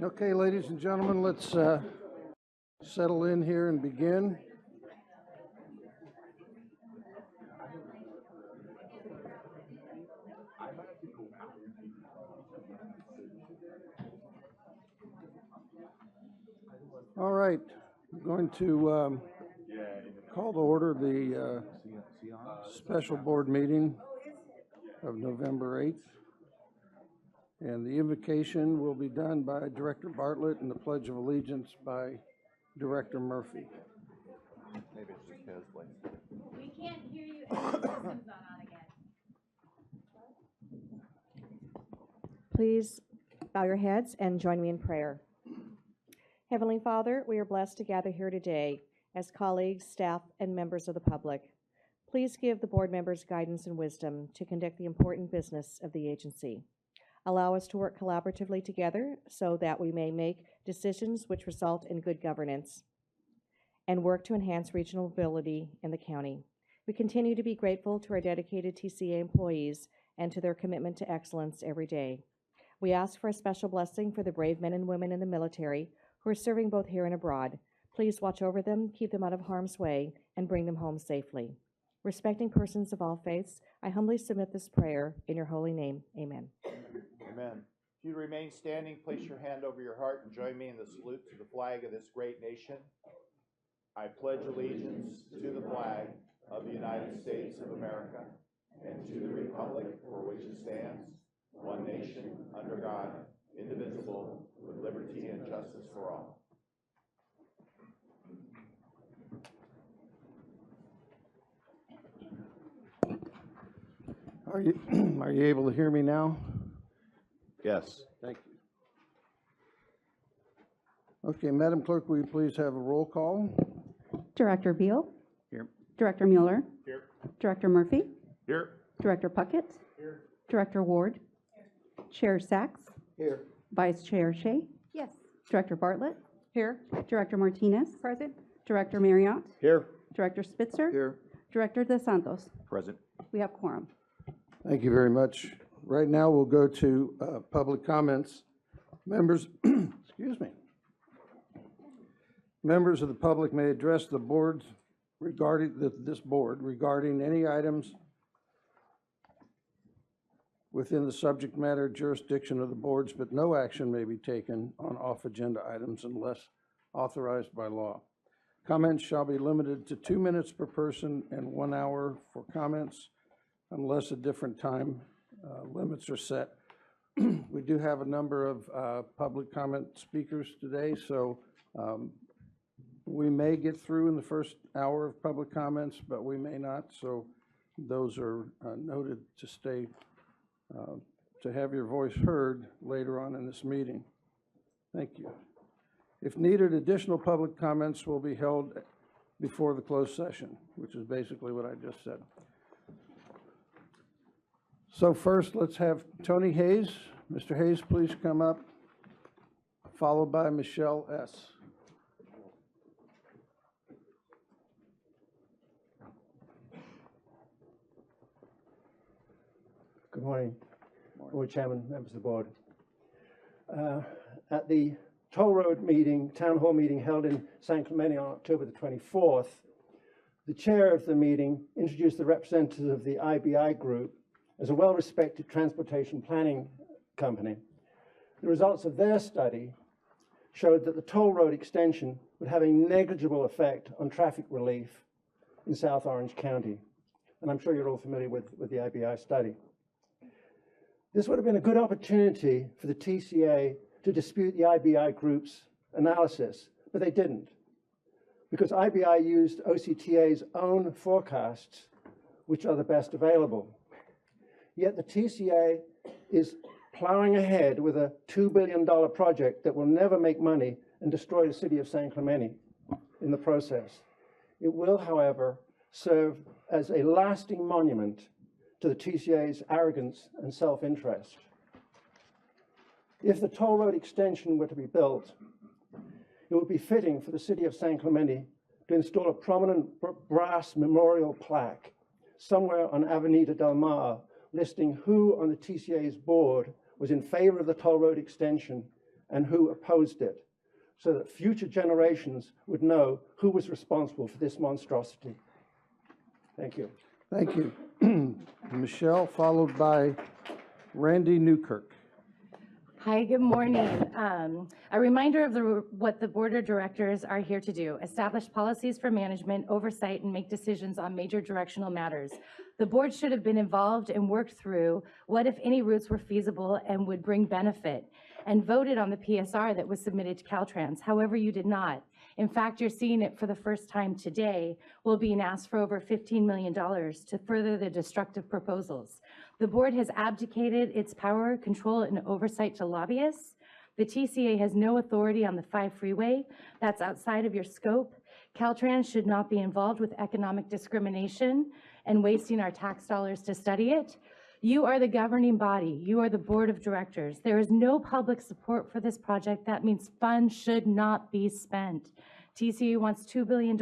Okay, ladies and gentlemen, let's settle in here and begin. All right, I'm going to call to order the special board meeting of November 8th. And the invocation will be done by Director Bartlett and the Pledge of Allegiance by Director Murphy. Maybe it's just his place. We can't hear you and the system's not on again. Please bow your heads and join me in prayer. Heavenly Father, we are blessed to gather here today as colleagues, staff, and members of the public. Please give the board members guidance and wisdom to conduct the important business of the agency. Allow us to work collaboratively together so that we may make decisions which result in good governance and work to enhance regional mobility in the county. We continue to be grateful to our dedicated TCA employees and to their commitment to excellence every day. We ask for a special blessing for the brave men and women in the military who are serving both here and abroad. Please watch over them, keep them out of harm's way, and bring them home safely. Respecting persons of all faiths, I humbly submit this prayer in your holy name. Amen. Amen. If you remain standing, place your hand over your heart and join me in the salute to the flag of this great nation. I pledge allegiance to the flag of the United States of America and to the republic for which it stands, one nation, under God, indivisible, with liberty and justice for all. Are you able to hear me now? Yes. Thank you. Okay, Madam Clerk, will you please have a roll call? Director Beal. Here. Director Mueller. Here. Director Murphy. Here. Director Puckett. Here. Director Ward. Chair Sachs. Here. Vice Chair Shea. Yes. Director Bartlett. Here. Director Martinez. Present. Director Marriott. Here. Director Spitzer. Here. Director De Santos. Present. We have quorum. Thank you very much. Right now, we'll go to public comments. Members, excuse me. Members of the public may address the board regarding this board regarding any items within the subject matter jurisdiction of the boards, but no action may be taken on off-agenda items unless authorized by law. Comments shall be limited to 2 minutes per person and 1 hour for comments unless a different time limits are set. We do have a number of public comment speakers today, so we may get through in the first hour of public comments, but we may not, so those are noted to stay, to have your voice heard later on in this meeting. Thank you. If needed, additional public comments will be held before the closed session, which is basically what I just said. So first, let's have Tony Hayes. Mr. Hayes, please come up, followed by Michelle S. Good morning, Board Chairman, members of the board. At the toll road meeting, town hall meeting held in San Clemente on October the 24th, the chair of the meeting introduced the representatives of the IBI group as a well-respected transportation planning company. The results of their study showed that the toll road extension would have a negligible effect on traffic relief in South Orange County. And I'm sure you're all familiar with the IBI study. This would have been a good opportunity for the TCA to dispute the IBI group's analysis, but they didn't, because IBI used OCTA's own forecasts, which are the best available. Yet the TCA is plowing ahead with a $2 billion project that will never make money and destroy the city of San Clemente in the process. It will, however, serve as a lasting monument to the TCA's arrogance and self-interest. If the toll road extension were to be built, it would be fitting for the city of San Clemente to install a prominent brass memorial plaque somewhere on Avenida Del Mar listing who on the TCA's board was in favor of the toll road extension and who opposed it, so that future generations would know who was responsible for this monstrosity. Thank you. Thank you. Michelle, followed by Randy Newkirk. Hi, good morning. A reminder of what the Board of Directors are here to do: establish policies for management, oversight, and make decisions on major directional matters. The board should have been involved and worked through what, if any, routes were feasible and would bring benefit, and voted on the PSR that was submitted to Caltrans. However, you did not. In fact, you're seeing it for the first time today, while being asked for over $15 million to further the destructive proposals. The board has abdicated its power, control, and oversight to lobbyists. The TCA has no authority on the 5 freeway. That's outside of your scope. Caltrans should not be involved with economic discrimination and wasting our tax dollars to study it. You are the governing body. You are the board of directors. There is no public support for this project. That means funds should not be spent. TCA wants $2 billion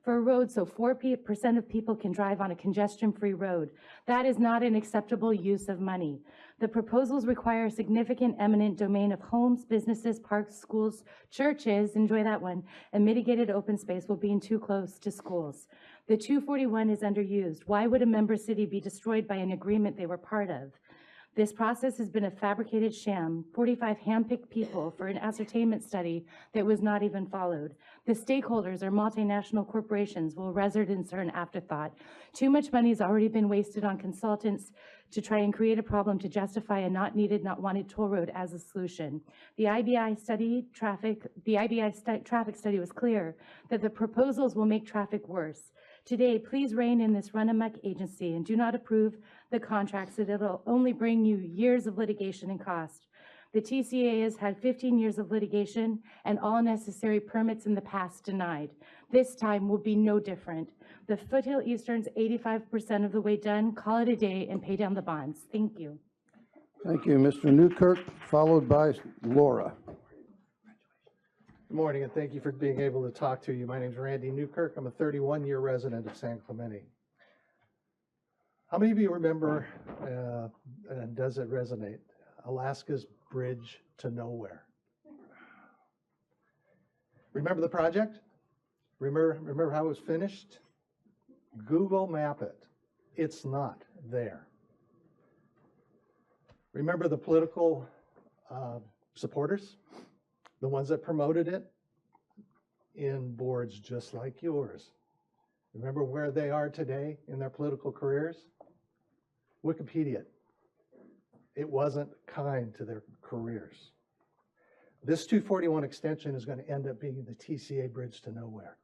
for a road so 4% of people can drive on a congestion-free road. That is not an acceptable use of money. The proposals require significant eminent domain of homes, businesses, parks, schools, churches, enjoy that one, and mitigated open space while being too close to schools. The 241 is underused. Why would a member city be destroyed by an agreement they were part of? This process has been a fabricated sham, 45 handpicked people for an ascertainment study that was not even followed. The stakeholders are multinational corporations, while residents are an afterthought. Too much money has already been wasted on consultants to try and create a problem to justify a not needed, not wanted toll road as a solution. The IBI traffic study was clear that the proposals will make traffic worse. Today, please rein in this run-amok agency and do not approve the contracts that it'll only bring you years of litigation and cost. The TCA has had 15 years of litigation and all necessary permits in the past denied. This time will be no different. The Foothill Eastern's 85% of the way done. Call it a day and pay down the bonds. Thank you. Thank you, Mr. Newkirk, followed by Laura. Good morning, and thank you for being able to talk to you. My name is Randy Newkirk. I'm a 31-year resident of San Clemente. How many of you remember, and does it resonate, Alaska's Bridge to Nowhere? Remember the project? Remember how it was finished? Google map it. It's not there. Remember the political supporters? The ones that promoted it? In boards just like yours. Remember where they are today in their political careers? Wikipedia. It wasn't kind to their careers. This 241 extension is going to end up being the TCA Bridge to Nowhere.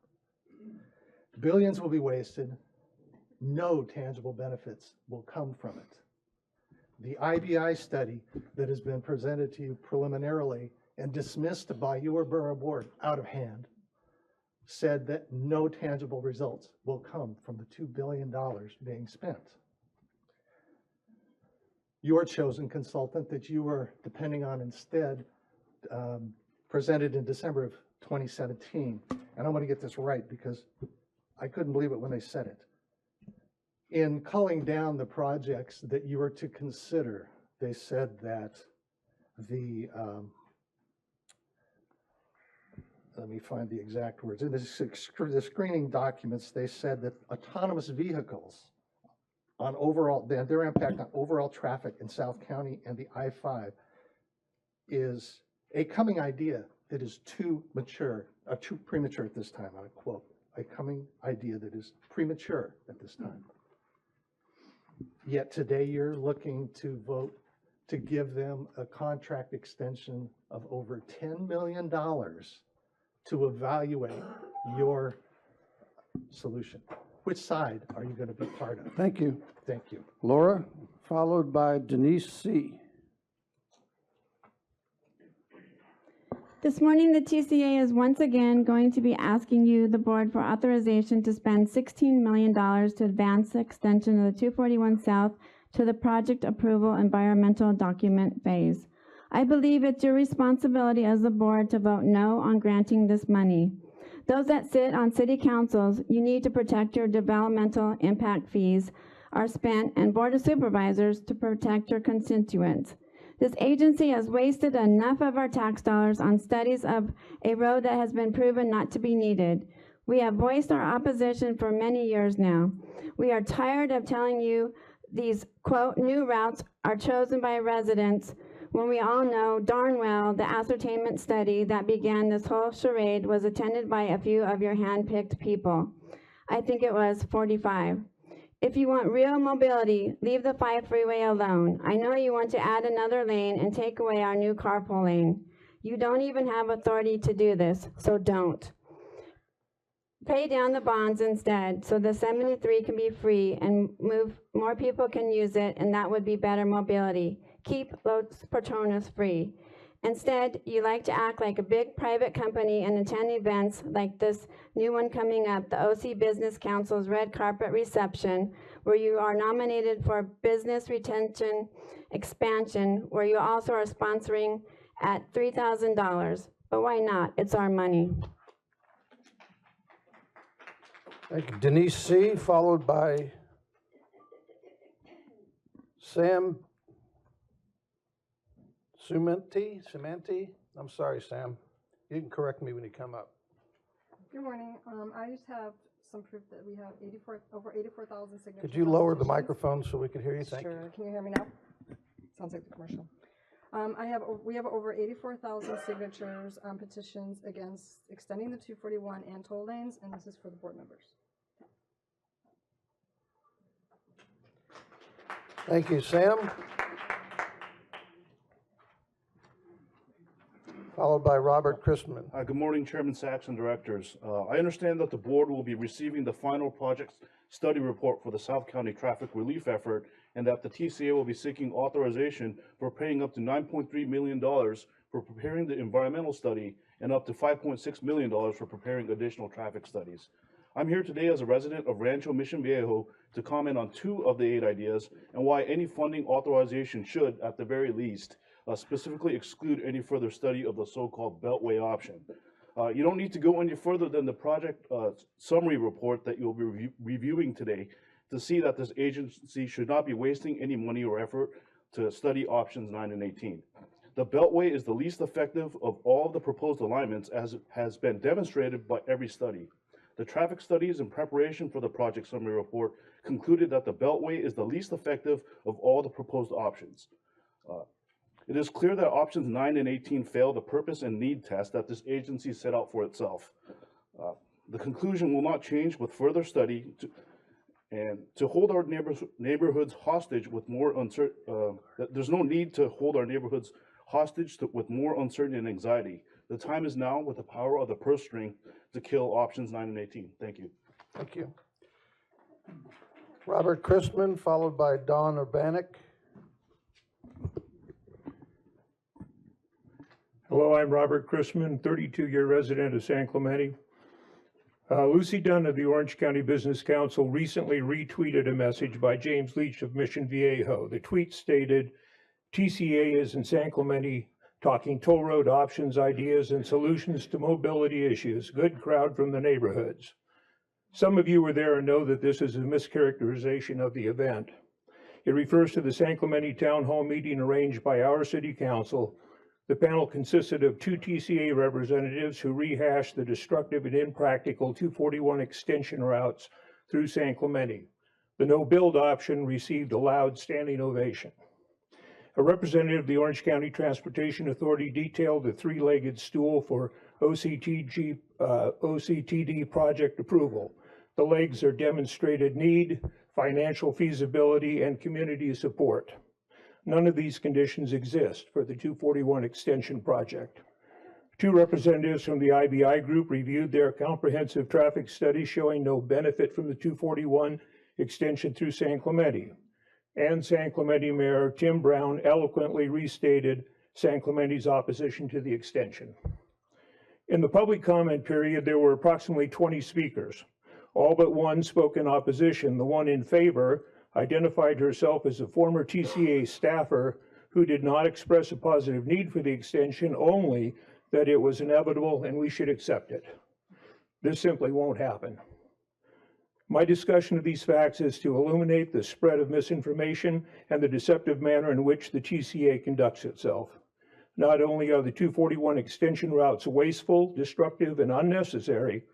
Billions will be wasted. No tangible benefits will come from it. The IBI study that has been presented to you preliminarily and dismissed by your borough board out of hand said that no tangible results will come from the $2 billion being spent. Your chosen consultant that you were depending on instead presented in December of 2017. And I'm going to get this right because I couldn't believe it when they said it. In culling down the projects that you were to consider, they said that the, let me find the exact words. In the screening documents, they said that autonomous vehicles on overall, their impact on overall traffic in South County and the I-5 is a coming idea that is too premature at this time, I quote, a coming idea that is premature at this time. Yet today you're looking to vote to give them a contract extension of over $10 million to evaluate your solution. Which side are you going to be part of? Thank you. Thank you. Laura, followed by Denise C. This morning, the TCA is once again going to be asking you, the board, for authorization to spend $16 million to advance the extension of the 241 South to the project approval environmental document phase. I believe it's your responsibility as the board to vote no on granting this money. Those that sit on city councils, you need to protect your developmental impact fees are spent, and board of supervisors to protect your constituents. This agency has wasted enough of our tax dollars on studies of a road that has been proven not to be needed. We have voiced our opposition for many years now. We are tired of telling you these, quote, new routes are chosen by residents when we all know darn well the ascertainment study that began this whole charade was attended by a few of your hand-picked people. I think it was 45. If you want real mobility, leave the 5 freeway alone. I know you want to add another lane and take away our new carpool lane. You don't even have authority to do this, so don't. Pay down the bonds instead so the 73 can be free and more people can use it, and that would be better mobility. Keep Los Patronos free. Instead, you like to act like a big private company and attend events like this new one coming up, the OC Business Council's Red Carpet Reception, where you are nominated for Business Retention Expansion, where you also are sponsoring at $3,000. But why not? It's our money. Thank you. Denise C., followed by Sam Sumanti. I'm sorry, Sam. You can correct me when you come up. Good morning. I just have some proof that we have over 84,000 signatures. Could you lower the microphone so we can hear you? Thank you. Sure. Can you hear me now? Sounds like the commercial. We have over 84,000 signatures on petitions against extending the 241 and toll lanes, and this is for the board members. Thank you, Sam. Followed by Robert Christman. Good morning, Chairman Sachs and directors. I understand that the board will be receiving the final project study report for the South County traffic relief effort, and that the TCA will be seeking authorization for paying up to $9.3 million for preparing the environmental study and up to $5.6 million for preparing additional traffic studies. I'm here today as a resident of Rancho Mission Viejo to comment on 2 of the 8 ideas and why any funding authorization should, at the very least, specifically exclude any further study of the so-called Beltway option. You don't need to go any further than the project summary report that you'll be reviewing today to see that this agency should not be wasting any money or effort to study options 9 and 18. The Beltway is the least effective of all of the proposed alignments, as has been demonstrated by every study. The traffic studies in preparation for the project summary report concluded that the Beltway is the least effective of all the proposed options. It is clear that options 9 and 18 fail the purpose and need test that this agency set out for itself. The conclusion will not change with further study, to hold our neighborhoods hostage with more uncertain. There's no need to hold our neighborhoods hostage with more uncertainty and anxiety. The time is now, with the power of the purse string, to kill options 9 and 18. Thank you. Thank you. Robert Christman, followed by Don Urbanek. Hello, I'm Robert Christman, 32-year resident of San Clemente. Lucy Dunn of the Orange County Business Council recently retweeted a message by James Leach of Mission Viejo. The tweet stated, TCA is in San Clemente talking toll road options, ideas, and solutions to mobility issues. Good crowd from the neighborhoods. Some of you were there and know that this is a mischaracterization of the event. It refers to the San Clemente Town Hall meeting arranged by our city council. The panel consisted of 2 TCA representatives who rehashed the destructive and impractical 241 extension routes through San Clemente. The no-build option received a loud standing ovation. A representative of the Orange County Transportation Authority detailed a 3-legged stool for OCTD project approval. The legs are demonstrated need, financial feasibility, and community support. None of these conditions exist for the 241 extension project. 2 representatives from the IBI group reviewed their comprehensive traffic study showing no benefit from the 241 extension through San Clemente. And San Clemente Mayor Tim Brown eloquently restated San Clemente's opposition to the extension. In the public comment period, there were approximately 20 speakers. All but one spoke in opposition. The one in favor identified herself as a former TCA staffer who did not express a positive need for the extension, only that it was inevitable and we should accept it. This simply won't happen. My discussion of these facts is to illuminate the spread of misinformation and the deceptive manner in which the TCA conducts itself. Not only are the 241 extension routes wasteful, destructive, and unnecessary,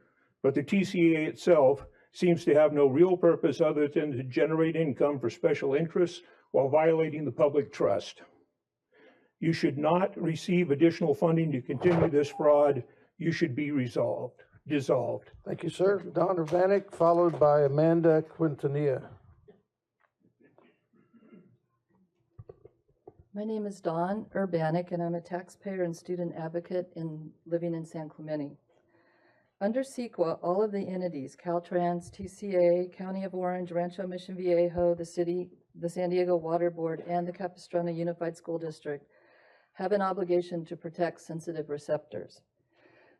but the TCA itself seems to have no real purpose other than to generate income for special interests while violating the public trust. You should not receive additional funding to continue this fraud. You should be dissolved. Thank you, sir. Don Urbanek, followed by Amanda Quintanilla. My name is Dawn Urbanek, and I'm a taxpayer and student advocate living in San Clemente. Under CEQA, all of the entities, Caltrans, TCA, County of Orange, Rancho Mission Viejo, the city, the San Diego Water Board, and the Capistrano Unified School District have an obligation to protect sensitive receptors.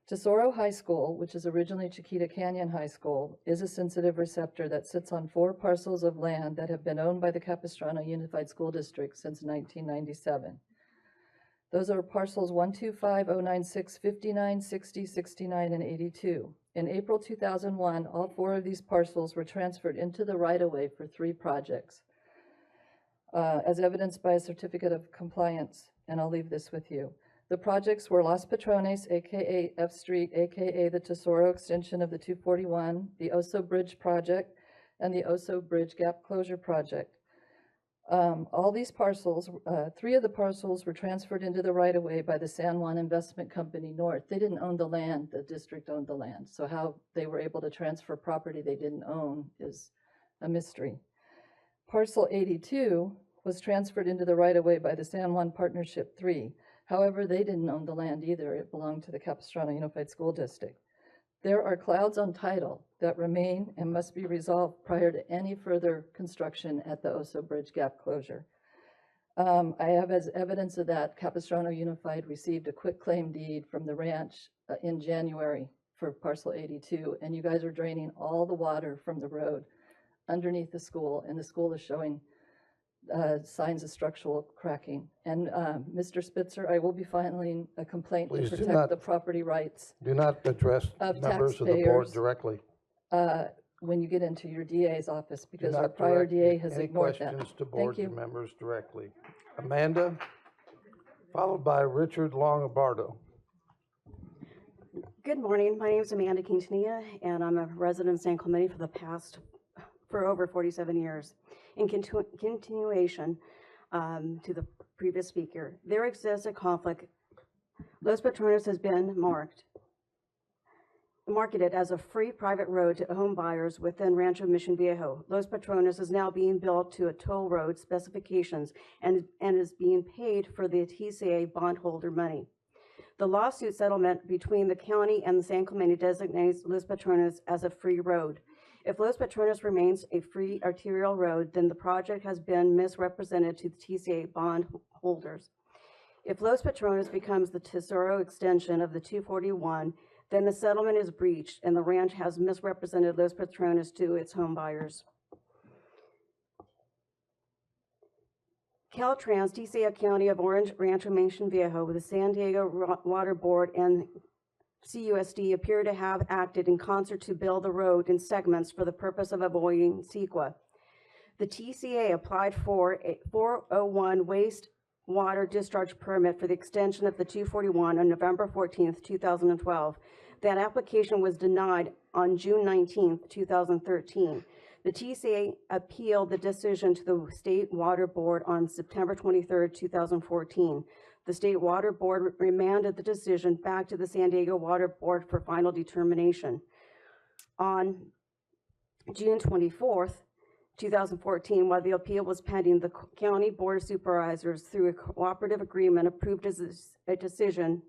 Tesoro High School, which is originally Chiquita Canyon High School, is a sensitive receptor that sits on 4 parcels of land that have been owned by the Capistrano Unified School District since 1997. Those are parcels 125, 096, 59, 60, 69, and 82. In April 2001, all 4 of these parcels were transferred into the right-of-way for 3 projects, as evidenced by a certificate of compliance, and I'll leave this with you. The projects were Los Patrones, aka F Street, aka the Tesoro extension of the 241, the Oso Bridge project, and the Oso Bridge Gap Closure project. All these parcels, 3 of the parcels were transferred into the right-of-way by the San Juan Investment Company North. They didn't own the land, the district owned the land. So how they were able to transfer property they didn't own is a mystery. Parcel 82 was transferred into the right-of-way by the San Juan Partnership 3. However, they didn't own the land either. It belonged to the Capistrano Unified School District. There are clouds on title that remain and must be resolved prior to any further construction at the Oso Bridge Gap closure. I have as evidence of that, Capistrano Unified received a quitclaim deed from the ranch in January for parcel 82, and you guys are draining all the water from the road underneath the school, and the school is showing signs of structural cracking. And Mr. Spitzer, I will be filing a complaint Please to do protect not- the property rights Do not address of members of the board taxpayers. directly. When you get into your DA's office, Do because our not prior direct DA has any ignored that. questions to Thank board you. members directly. Amanda, followed by Richard Longobardo. Good morning. My name is Amanda Quintanilla, and I'm a resident of San Clemente for over 47 years. In continuation to the previous speaker, there exists a conflict. Los Patrones has been marketed as a free private road to home buyers within Rancho Mission Viejo. Los Patrones is now being built to a toll road specifications and is being paid for the TCA bondholder money. The lawsuit settlement between the county and the San Clemente designates Los Patrones as a free road. If Los Patrones remains a free arterial road, then the project has been misrepresented to the TCA bondholders. If Los Patrones becomes the Tesoro extension of the 241, then the settlement is breached and the ranch has misrepresented Los Patrones to its home buyers. Caltrans, TCA County of Orange, Rancho Mission Viejo, with the San Diego Water Board and CUSD appear to have acted in concert to build the road in segments for the purpose of avoiding CEQA. The TCA applied for a 401 wastewater discharge permit for the extension of the 241 on November 14th, 2012. That application was denied on June 19th, 2013. The TCA appealed the decision to the State Water Board on September 23rd, 2014. The State Water Board remanded the decision back to the San Diego Water Board for final determination. On June 24th, 2014, while the appeal was pending, the County Board of Supervisors, through a cooperative agreement, approved a decision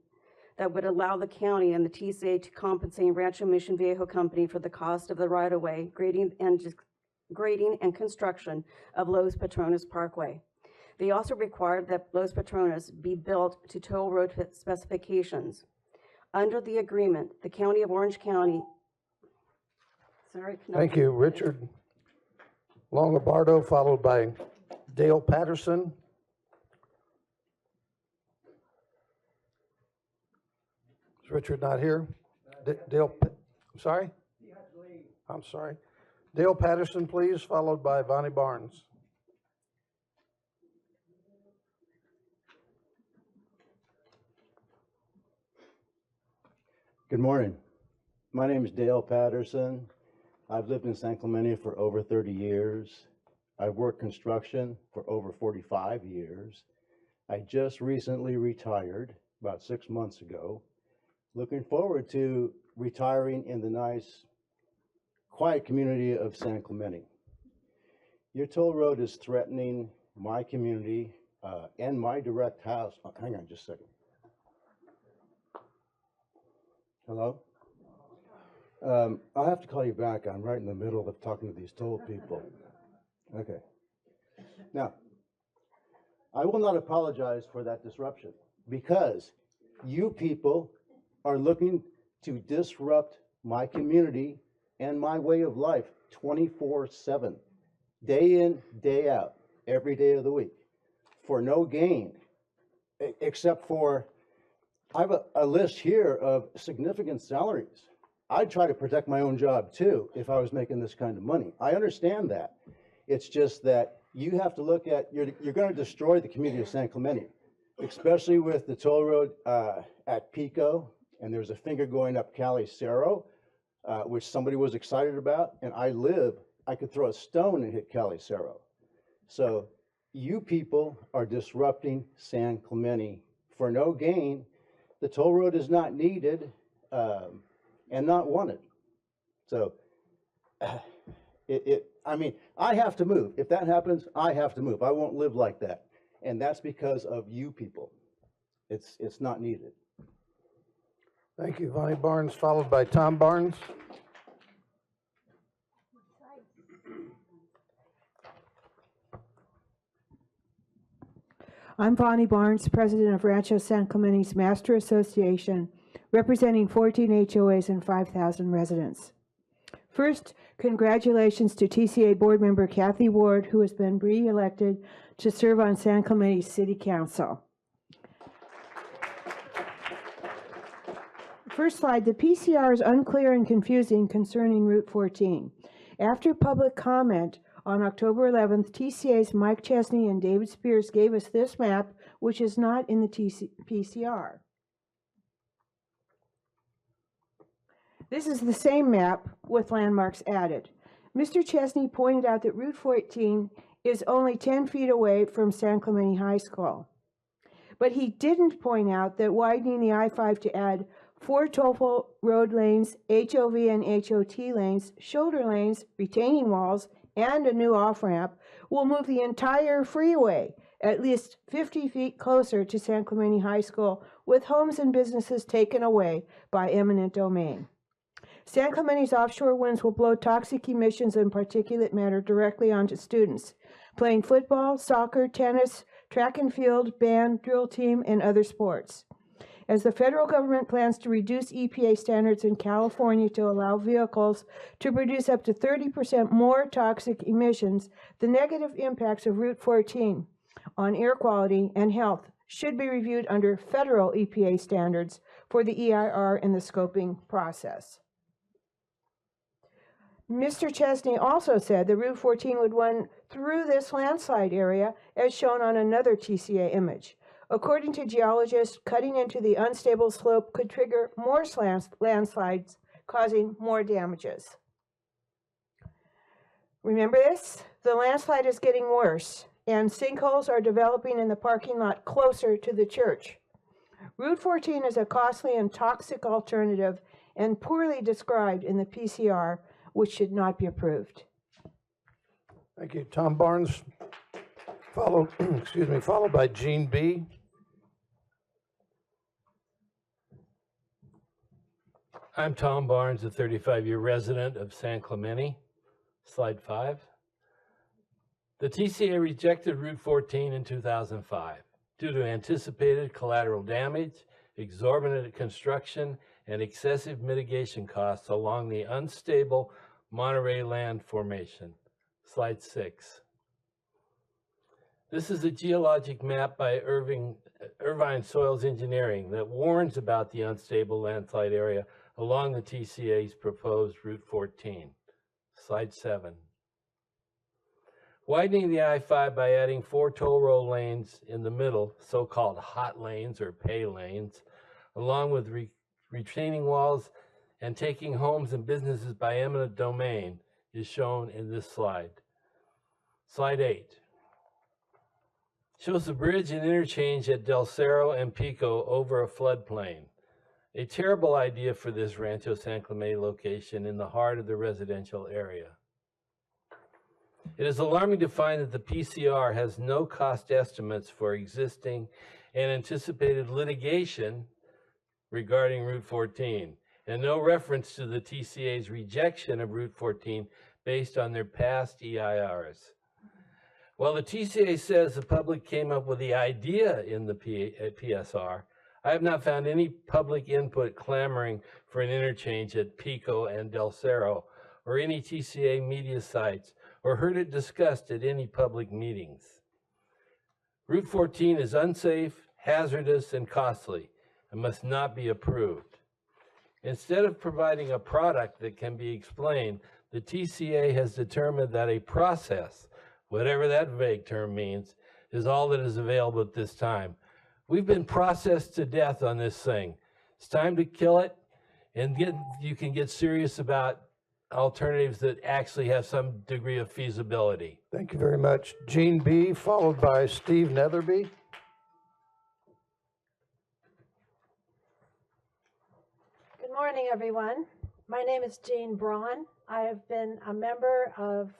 that would allow the county and the TCA to compensate Rancho Mission Viejo Company for the cost of the right-of-way, grading and construction of Los Patrones Parkway. They also required that Los Patrones be built to toll road specifications. Under the agreement, the County of Orange County, Thank you, Richard Longobardo, followed by Dale Patterson. Is Richard not here? Dale, I'm sorry? I'm sorry. Dale Patterson, please, followed by Vonnie Barnes. Good morning. My name is Dale Patterson. I've lived in San Clemente for over 30 years. I've worked construction for over 45 years. I just recently retired about 6 months ago. Looking forward to retiring in the nice, quiet community of San Clemente. Your toll road is threatening my community and my direct house. Oh, hang on just a second. Hello? I'll have to call you back. I'm right in the middle of talking to these toll people. Okay. Now, I will not apologize for that disruption because you people are looking to disrupt my community and my way of life 24/7, day in, day out, every day of the week, for no gain, except for, I have a list here of significant salaries. I'd try to protect my own job too if I was making this kind of money. I understand that. It's just that you have to look at, you're going to destroy the community of San Clemente, especially with the toll road at Pico, and there's a finger going up Cali Cerro, which somebody was excited about, and I could throw a stone and hit Cali Cerro. So you people are disrupting San Clemente for no gain. The toll road is not needed and not wanted. So I mean, I have to move. If that happens, I have to move. I won't live like that. And that's because of you people. It's not needed. Thank you, Vonnie Barnes, followed by Tom Barnes. I'm Vonnie Barnes, president of Rancho San Clemente's Master Association, representing 14 HOAs and 5,000 residents. First, congratulations to TCA board member Kathy Ward, who has been re-elected to serve on San Clemente's City Council. First slide, the PCR is unclear and confusing concerning Route 14. After public comment on October 11th, TCA's Mike Chesney and David Spears gave us this map, which is not in the PCR. This is the same map with landmarks added. Mr. Chesney pointed out that Route 14 is only 10 feet away from San Clemente High School. But he didn't point out that widening the I-5 to add 4 toll road lanes, HOV and HOT lanes, shoulder lanes, retaining walls, and a new off-ramp will move the entire freeway at least 50 feet closer to San Clemente High School, with homes and businesses taken away by eminent domain. San Clemente's offshore winds will blow toxic emissions and particulate matter directly onto students playing football, soccer, tennis, track and field, band, drill team, and other sports. As the federal government plans to reduce EPA standards in California to allow vehicles to produce up to 30% more toxic emissions, the negative impacts of Route 14 on air quality and health should be reviewed under federal EPA standards for the EIR and the scoping process. Mr. Chesney also said that Route 14 would run through this landslide area, as shown on another TCA image. According to geologists, cutting into the unstable slope could trigger more landslides, causing more damages. Remember this? The landslide is getting worse, and sinkholes are developing in the parking lot closer to the church. Route 14 is a costly and toxic alternative and poorly described in the PCR, which should not be approved. Thank you. Tom Barnes, followed by Gene B. I'm Tom Barnes, a 35-year resident of San Clemente. Slide 5. The TCA rejected Route 14 in 2005 due to anticipated collateral damage, exorbitant construction, and excessive mitigation costs along the unstable Monterey Land Formation. Slide 6. This is a geologic map by Irvine Soils Engineering that warns about the unstable landslide area along the TCA's proposed Route 14. Slide 7. Widening the I-5 by adding 4 toll road lanes in the middle, so-called hot lanes or pay lanes, along with retaining walls and taking homes and businesses by eminent domain is shown in this slide. Slide 8 shows the bridge and interchange at Del Cerro and Pico over a floodplain. A terrible idea for this Rancho San Clemente location in the heart of the residential area. It is alarming to find that the PCR has no cost estimates for existing and anticipated litigation regarding Route 14, and no reference to the TCA's rejection of Route 14 based on their past EIRs. While the TCA says the public came up with the idea in the PSR, I have not found any public input clamoring for an interchange at Pico and Del Cerro, or any TCA media sites, or heard it discussed at any public meetings. Route 14 is unsafe, hazardous, and costly, and must not be approved. Instead of providing a product that can be explained, the TCA has determined that a process, whatever that vague term means, is all that is available at this time. We've been processed to death on this thing. It's time to kill it, and you can get serious about alternatives that actually have some degree of feasibility. Thank you very much. Gene B., followed by Steve Netherby. Good morning, everyone. My name is Jean Braun. I have been a member of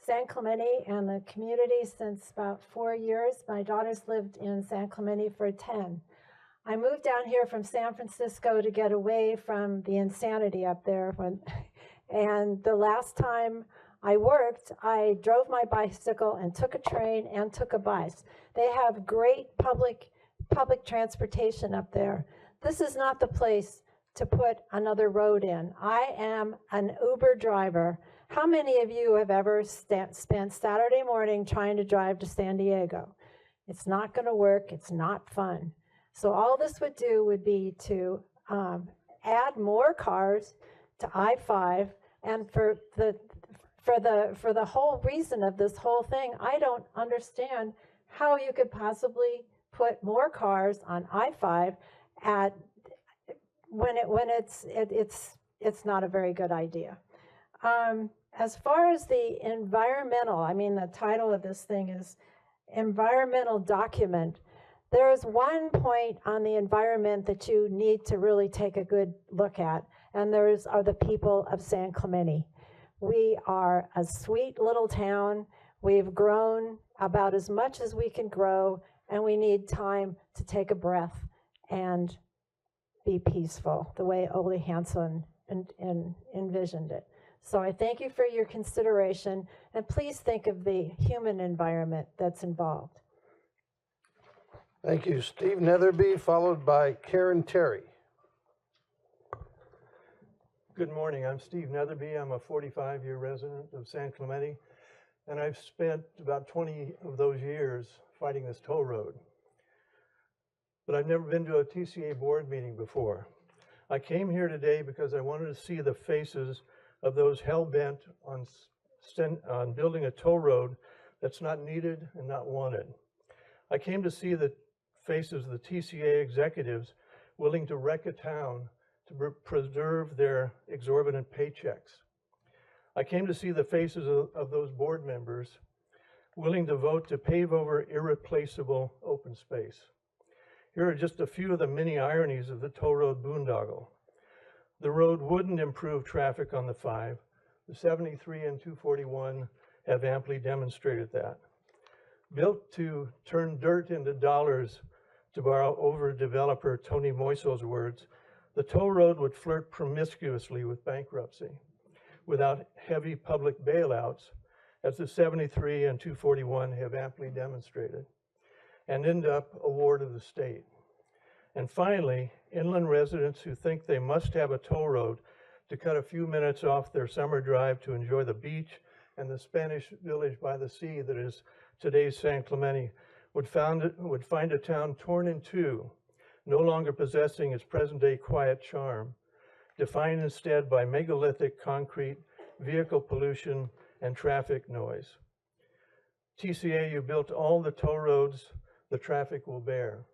San Clemente and the community since about 4 years. My daughters lived in San Clemente for 10. I moved down here from San Francisco to get away from the insanity up there. And the last time I worked, I drove my bicycle and took a train and took a bus. They have great public transportation up there. This is not the place to put another road in. I am an Uber driver. How many of you have ever spent Saturday morning trying to drive to San Diego? It's not going to work. It's not fun. So all this would do would be to add more cars to I-5, and for the whole reason of this whole thing, I don't understand how you could possibly put more cars on I-5 at when it's not a very good idea. As far as the environmental, I mean, the title of this thing is environmental document. There is one point on the environment that you need to really take a good look at, and those are the people of San Clemente. We are a sweet little town. We've grown about as much as we can grow, and we need time to take a breath and be peaceful, the way Ole Hansen envisioned it. So I thank you for your consideration, and please think of the human environment that's involved. Thank you. Steve Netherby, followed by Karen Terry. Good morning. I'm Steve Netherby. I'm a 45-year resident of San Clemente, and I've spent about 20 of those years fighting this toll road. But I've never been to a TCA board meeting before. I came here today because I wanted to see the faces of those hell-bent on building a toll road that's not needed and not wanted. I came to see the faces of the TCA executives willing to wreck a town to preserve their exorbitant paychecks. I came to see the faces of those board members willing to vote to pave over irreplaceable open space. Here are just a few of the many ironies of the toll road boondoggle. The road wouldn't improve traffic on the 5. The 73 and 241 have amply demonstrated that. Built to turn dirt into dollars, to borrow over-developer Tony Moiso's words, the toll road would flirt promiscuously with bankruptcy without heavy public bailouts, as the 73 and 241 have amply demonstrated, and end up a ward of the state. And finally, inland residents who think they must have a toll road to cut a few minutes off their summer drive to enjoy the beach and the Spanish village by the sea that is today's San Clemente would find a town torn in two, no longer possessing its present-day quiet charm, defined instead by megalithic concrete vehicle pollution, and traffic noise. TCA, you built all the toll roads the traffic will bear.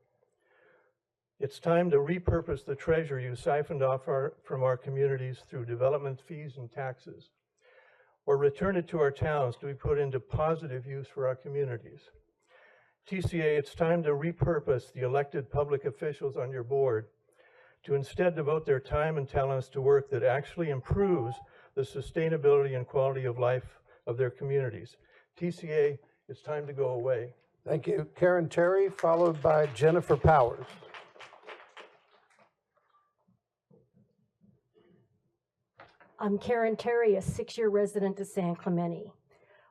It's time to repurpose the treasure you siphoned off from our communities through development fees and taxes, or return it to our towns to be put into positive use for our communities. TCA, it's time to repurpose the elected public officials on your board to instead devote their time and talents to work that actually improves the sustainability and quality of life of their communities. TCA, it's time to go away. Thank you. Karen Terry, followed by Jennifer Powers. I'm Karen Terry, a 6-year resident of San Clemente.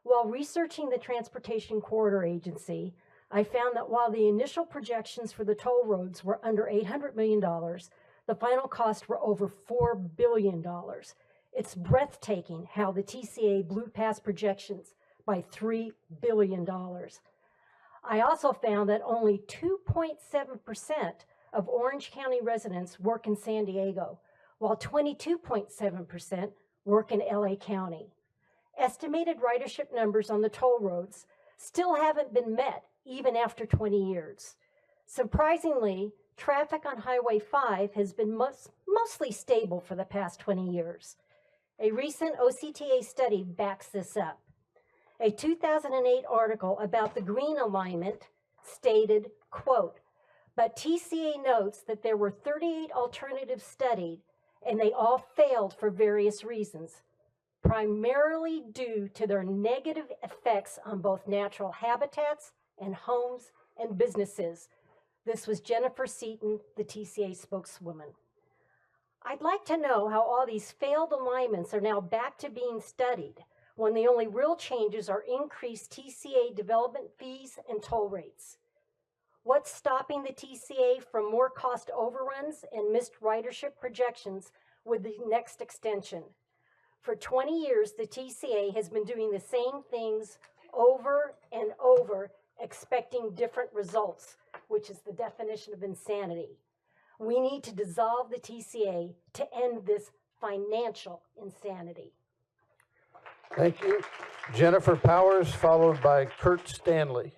While researching the Transportation Corridor Agency, I found that while the initial projections for the toll roads were under $800 million, the final costs were over $4 billion. It's breathtaking how the TCA blew past projections by $3 billion. I also found that only 2.7% of Orange County residents work in San Diego, while 22.7% work in LA County. Estimated ridership numbers on the toll roads still haven't been met even after 20 years. Surprisingly, traffic on Highway 5 has been mostly stable for the past 20 years. A recent OCTA study backs this up. A 2008 article about the green alignment stated, quote, "But TCA notes that there were 38 alternatives studied and they all failed for various reasons, primarily due to their negative effects on both natural habitats and homes and businesses." This was Jennifer Seaton, the TCA spokeswoman. I'd like to know how all these failed alignments are now back to being studied when the only real changes are increased TCA development fees and toll rates. What's stopping the TCA from more cost overruns and missed ridership projections with the next extension? For 20 years, the TCA has been doing the same things over and over, expecting different results, which is the definition of insanity. We need to dissolve the TCA to end this financial insanity. Thank you. Jennifer Powers, followed by Kurt Stanley.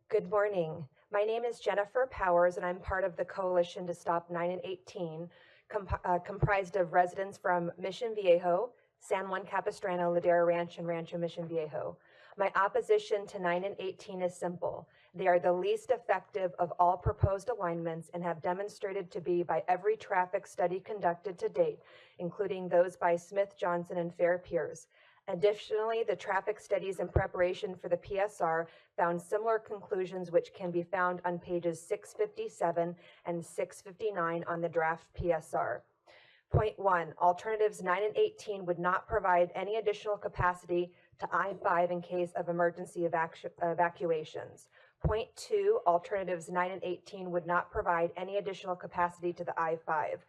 Good morning. My name is Jennifer Powers, and I'm part of the Coalition to Stop 9 and 18, comprised of residents from Mission Viejo, San Juan Capistrano, Ladera Ranch, and Rancho Mission Viejo. My opposition to 9 and 18 is simple. They are the least effective of all proposed alignments and have demonstrated to be by every traffic study conducted to date, including those by Smith, Johnson, and Fair Peers. Additionally, the traffic studies in preparation for the PSR found similar conclusions, which can be found on pages 657 and 659 on the draft PSR. Point 1, alternatives 9 and 18 would not provide any additional capacity to I-5 in case of emergency evacuations. Point 2, alternatives 9 and 18 would not provide any additional capacity to the I-5.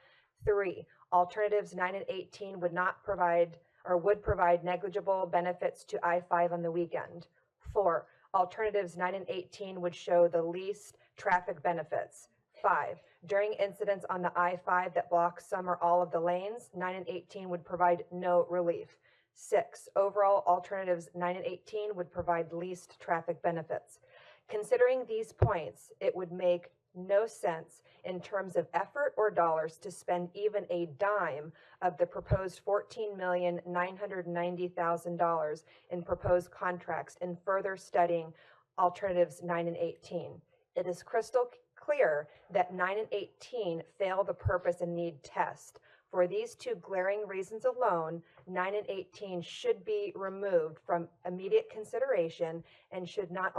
3, alternatives 9 and 18 would not provide or would provide negligible benefits to I-5 on the weekend. 4, alternatives 9 and 18 would show the least traffic benefits. 5, during incidents on the I-5 that block some or all of the lanes, 9 and 18 would provide no relief. 6, overall alternatives 9 and 18 would provide least traffic benefits. Considering these points, it would make no sense in terms of effort or dollars to spend even a dime of the proposed $14,990,000 in proposed contracts in further studying alternatives 9 and 18. It is crystal clear that 9 and 18 fail the purpose and need test. For these two glaring reasons alone, 9 and 18 should be removed from immediate consideration and should not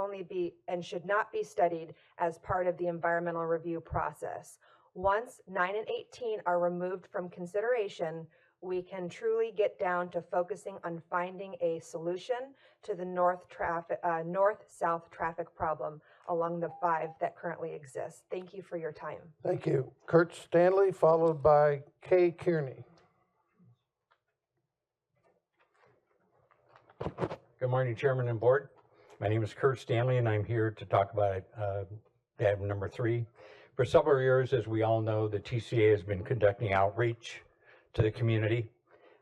be studied as part of the environmental review process. Once 9 and 18 are removed from consideration, we can truly get down to focusing on finding a solution to the north-south traffic problem along the 5 that currently exists. Thank you for your time. Thank you. Kurt Stanley, followed by Kay Kearney. Good morning, Chairman and Board. My name is Kurt Stanley, and I'm here to talk about Item number 3, for several years, as we all know, the TCA has been conducting outreach to the community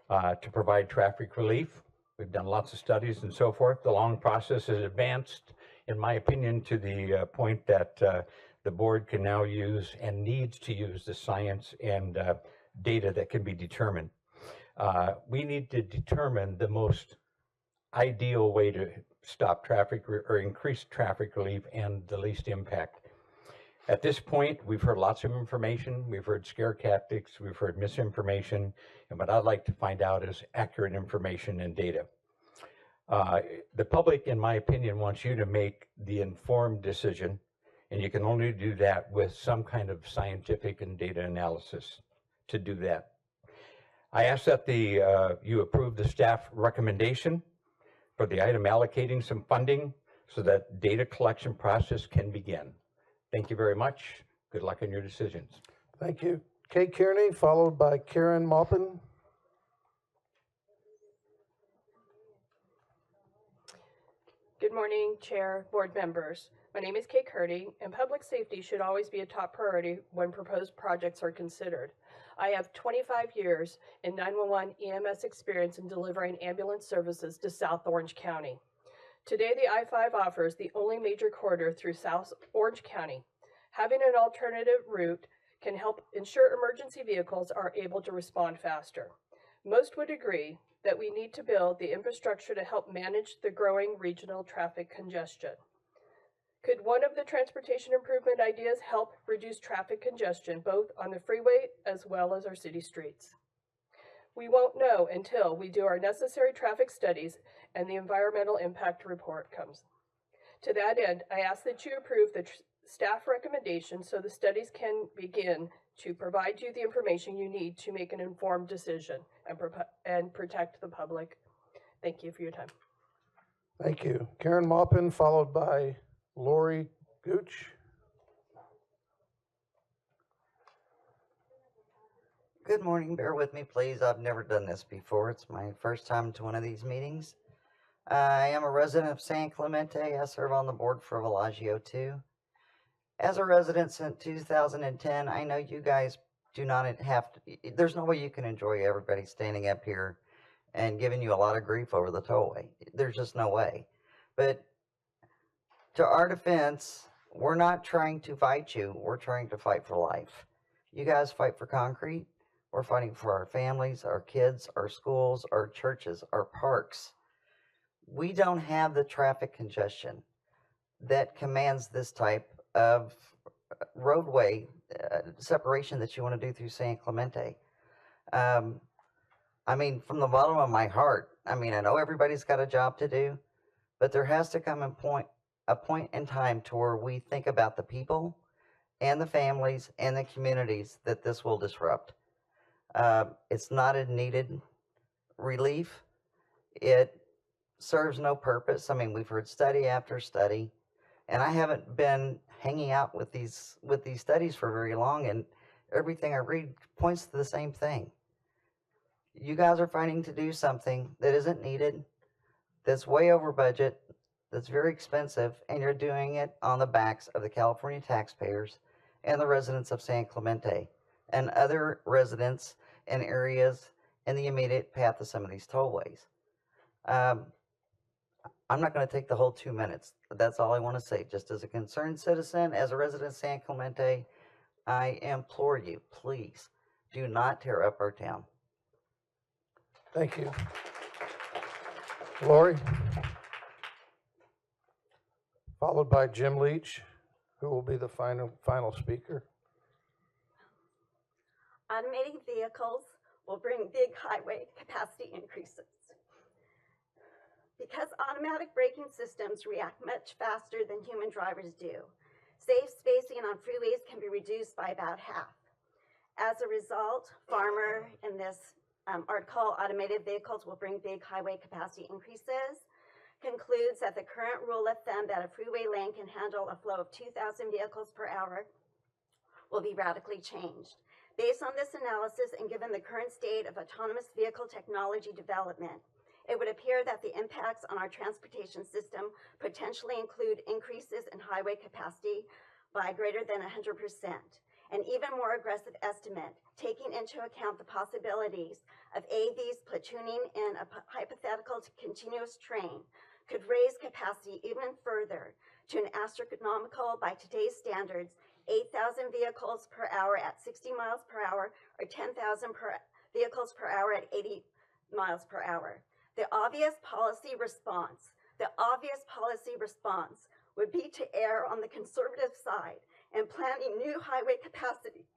to provide traffic relief. We've done lots of studies and so forth. The long process has advanced, in my opinion, to the point that the board can now use and needs to use the science and data that can be determined. We need to determine the most ideal way to stop traffic or increase traffic relief and the least impact. At this point, we've heard lots of information. We've heard scare tactics. We've heard misinformation. And what I'd like to find out is accurate information and data. The public, in my opinion, wants you to make the informed decision, and you can only do that with some kind of scientific and data analysis to do that. I ask that you approve the staff recommendation for the item allocating some funding so that data collection process can begin. Thank you very much. Good luck in your decisions. Thank you. Kate Kearney, followed by Karen Maupin. Good morning, Chair, board members. My name is Kate Kearney, and public safety should always be a top priority when proposed projects are considered. I have 25 years in 911 EMS experience in delivering ambulance services to South Orange County. Today, the I-5 offers the only major corridor through South Orange County. Having an alternative route can help ensure emergency vehicles are able to respond faster. Most would agree that we need to build the infrastructure to help manage the growing regional traffic congestion. Could one of the transportation improvement ideas help reduce traffic congestion both on the freeway as well as our city streets? We won't know until we do our necessary traffic studies and the environmental impact report comes. To that end, I ask that you approve the staff recommendation so the studies can begin to provide you the information you need to make an informed decision and protect the public. Thank you for your time. Thank you. Karen Maupin, followed by Lori Gooch. Good morning. Bear with me, please. I've never done this before. It's my first time to one of these meetings. I am a resident of San Clemente. I serve on the board for Villaggio too. As a resident since 2010, I know you guys do not have to, there's no way you can enjoy everybody standing up here and giving you a lot of grief over the tollway. There's just no way. But to our defense, we're not trying to fight you. We're trying to fight for life. You guys fight for concrete. We're fighting for our families, our kids, our schools, our churches, our parks. We don't have the traffic congestion that commands this type of roadway separation that you want to do through San Clemente. I mean, from the bottom of my heart, I mean, I know everybody's got a job to do, but there has to come a point in time to where we think about the people and the families and the communities that this will disrupt. It's not a needed relief. It serves no purpose. I mean, we've heard study after study, and I haven't been hanging out with these studies for very long, and everything I read points to the same thing. You guys are fighting to do something that isn't needed, that's way over budget, that's very expensive, and you're doing it on the backs of the California taxpayers and the residents of San Clemente and other residents in areas in the immediate path of some of these tollways. I'm not going to take the whole 2 minutes. That's all I want to say. Just as a concerned citizen, as a resident of San Clemente, I implore you, please, do not tear up our town. Thank you. Lori, followed by Jim Leach, who will be the final speaker. Automated vehicles will bring big highway capacity increases. Because automatic braking systems react much faster than human drivers do, safe spacing on freeways can be reduced by about half. As a result, Farmer in this article, automated vehicles will bring big highway capacity increases, concludes that the current rule of thumb that a freeway lane can handle a flow of 2,000 vehicles per hour will be radically changed. Based on this analysis and given the current state of autonomous vehicle technology development, it would appear that the impacts on our transportation system potentially include increases in highway capacity by greater than 100%. An even more aggressive estimate, taking into account the possibilities of AVs platooning in a hypothetical continuous train, could raise capacity even further to an astronomical, by today's standards, 8,000 vehicles per hour at 60 miles per hour or 10,000 vehicles per hour at 80 miles per hour. The obvious policy response would be to err on the conservative side and planning new highway capacity,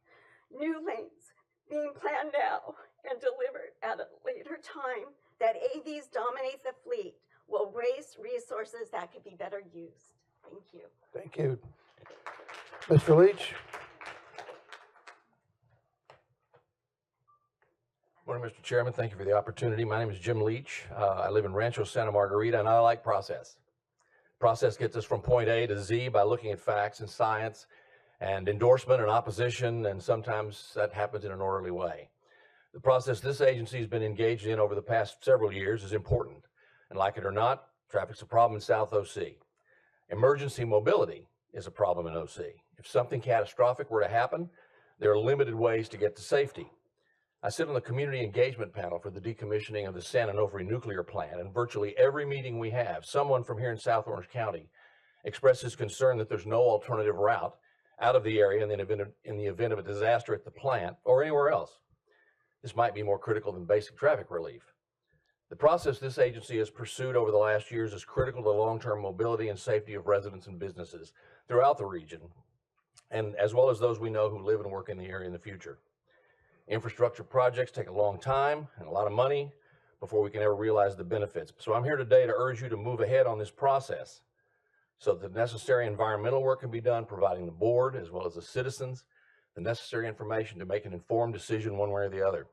new lanes being planned now and delivered at a later time that AVs dominate the fleet will waste resources that could be better used. Thank you. Thank you. Mr. Leach? Morning, Mr. Chairman. Thank you for the opportunity. My name is Jim Leach. I live in Rancho Santa Margarita, and I like process. Process gets us from point A to Z by looking at facts and science and endorsement and opposition, and sometimes that happens in an orderly way. The process this agency has been engaged in over the past several years is important. And like it or not, traffic's a problem in South OC. Emergency mobility is a problem in OC. If something catastrophic were to happen, there are limited ways to get to safety. I sit on the community engagement panel for the decommissioning of the San Onofre nuclear plant, and virtually every meeting we have, someone from here in South Orange County expresses concern that there's no alternative route out of the area in the event of a disaster at the plant or anywhere else. This might be more critical than basic traffic relief. The process this agency has pursued over the last years is critical to long-term mobility and safety of residents and businesses throughout the region, and as well as those we know who live and work in the area in the future. Infrastructure projects take a long time and a lot of money before we can ever realize the benefits. So I'm here today to urge you to move ahead on this process so that the necessary environmental work can be done, providing the board as well as the citizens the necessary information to make an informed decision one way or the other.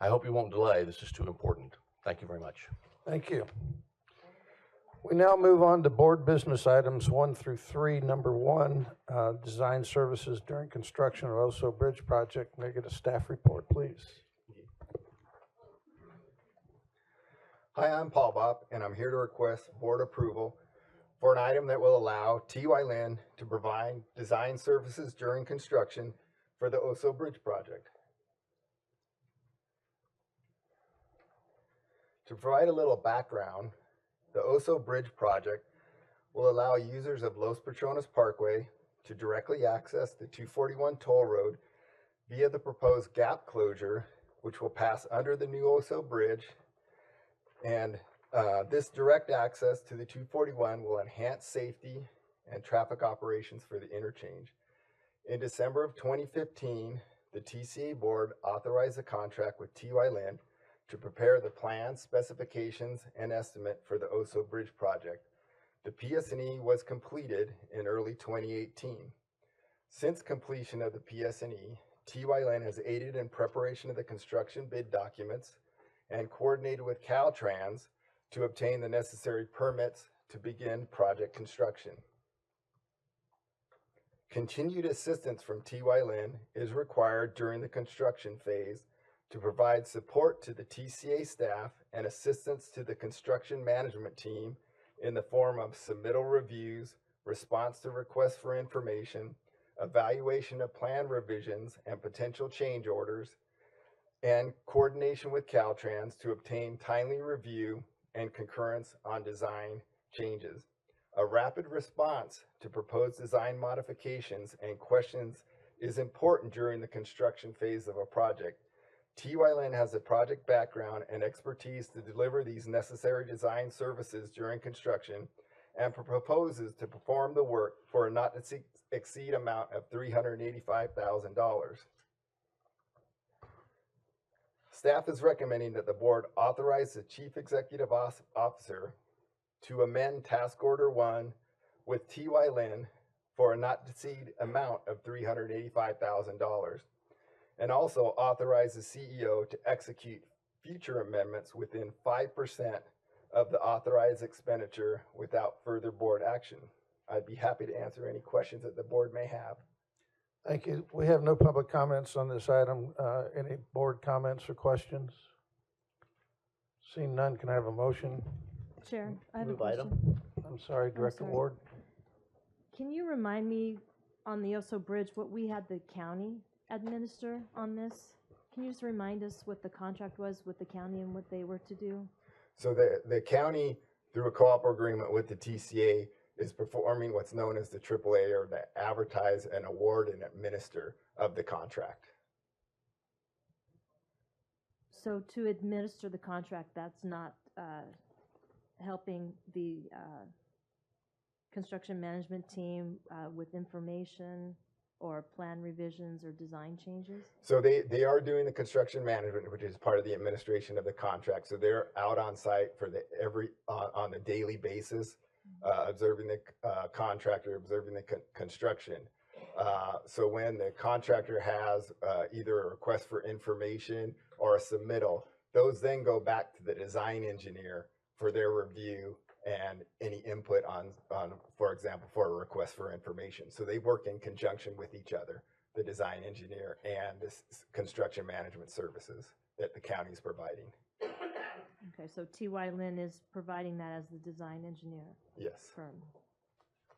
I hope you won't delay. This is too important. Thank you very much. Thank you. We now move on to board business items 1 through 3. Number 1, design services during construction of Oso Bridge project. May I get a staff report, please? Hi, I'm Paul Bopp, and I'm here to request board approval for an item that will allow TY Lynn to provide design services during construction for the Oso Bridge project. To provide a little background, the Oso Bridge project will allow users of Los Patronos Parkway to directly access the 241 toll road via the proposed gap closure, which will pass under the new Oso Bridge. And this direct access to the 241 will enhance safety and traffic operations for the interchange. In December of 2015, the TCA board authorized a contract with TY Lynn to prepare the plans, specifications, and estimate for the Oso Bridge project. The PS&E was completed in early 2018. Since completion of the PS&E, TY Lynn has aided in preparation of the construction bid documents and coordinated with Caltrans to obtain the necessary permits to begin project construction. Continued assistance from TY Lynn is required during the construction phase to provide support to the TCA staff and assistance to the construction management team in the form of submittal reviews, response to requests for information, evaluation of plan revisions and potential change orders, and coordination with Caltrans to obtain timely review and concurrence on design changes. A rapid response to proposed design modifications and questions is important during the construction phase of a project. TY Lynn has a project background and expertise to deliver these necessary design services during construction and proposes to perform the work for a not to exceed amount of $385,000. Staff is recommending that the board authorize the Chief Executive Officer to amend Task Order 1 with TY Lynn for a not to exceed amount of $385,000. And also authorize the CEO to execute future amendments within 5% of the authorized expenditure without further board action. I'd be happy to answer any questions that the board may have. Thank you. We have no public comments on this item. Any board comments or questions? Seeing none, can I have a motion? Chair, I have a question. I'm sorry, Director Ward. Can you remind me on the Oso Bridge, what we had the county administer on this. Can you just remind us what the contract was with the county and what they were to do? So the county, through a co-op agreement with the TCA, is performing what's known as the AAA, or the advertise and award and administer of the contract. So to administer the contract, that's not helping the construction management team with information or plan revisions or design changes? So they are doing the construction management, which is part of the administration of the contract. So they're out on site for on a daily basis, observing the contractor, observing the construction. So when the contractor has either a request for information or a submittal, those then go back to the design engineer for their review and any input on, for example, for a request for information. So they work in conjunction with each other, the design engineer and the construction management services that the county is providing. Okay, so TY Lin is providing that as the design engineer? Yes. Firm.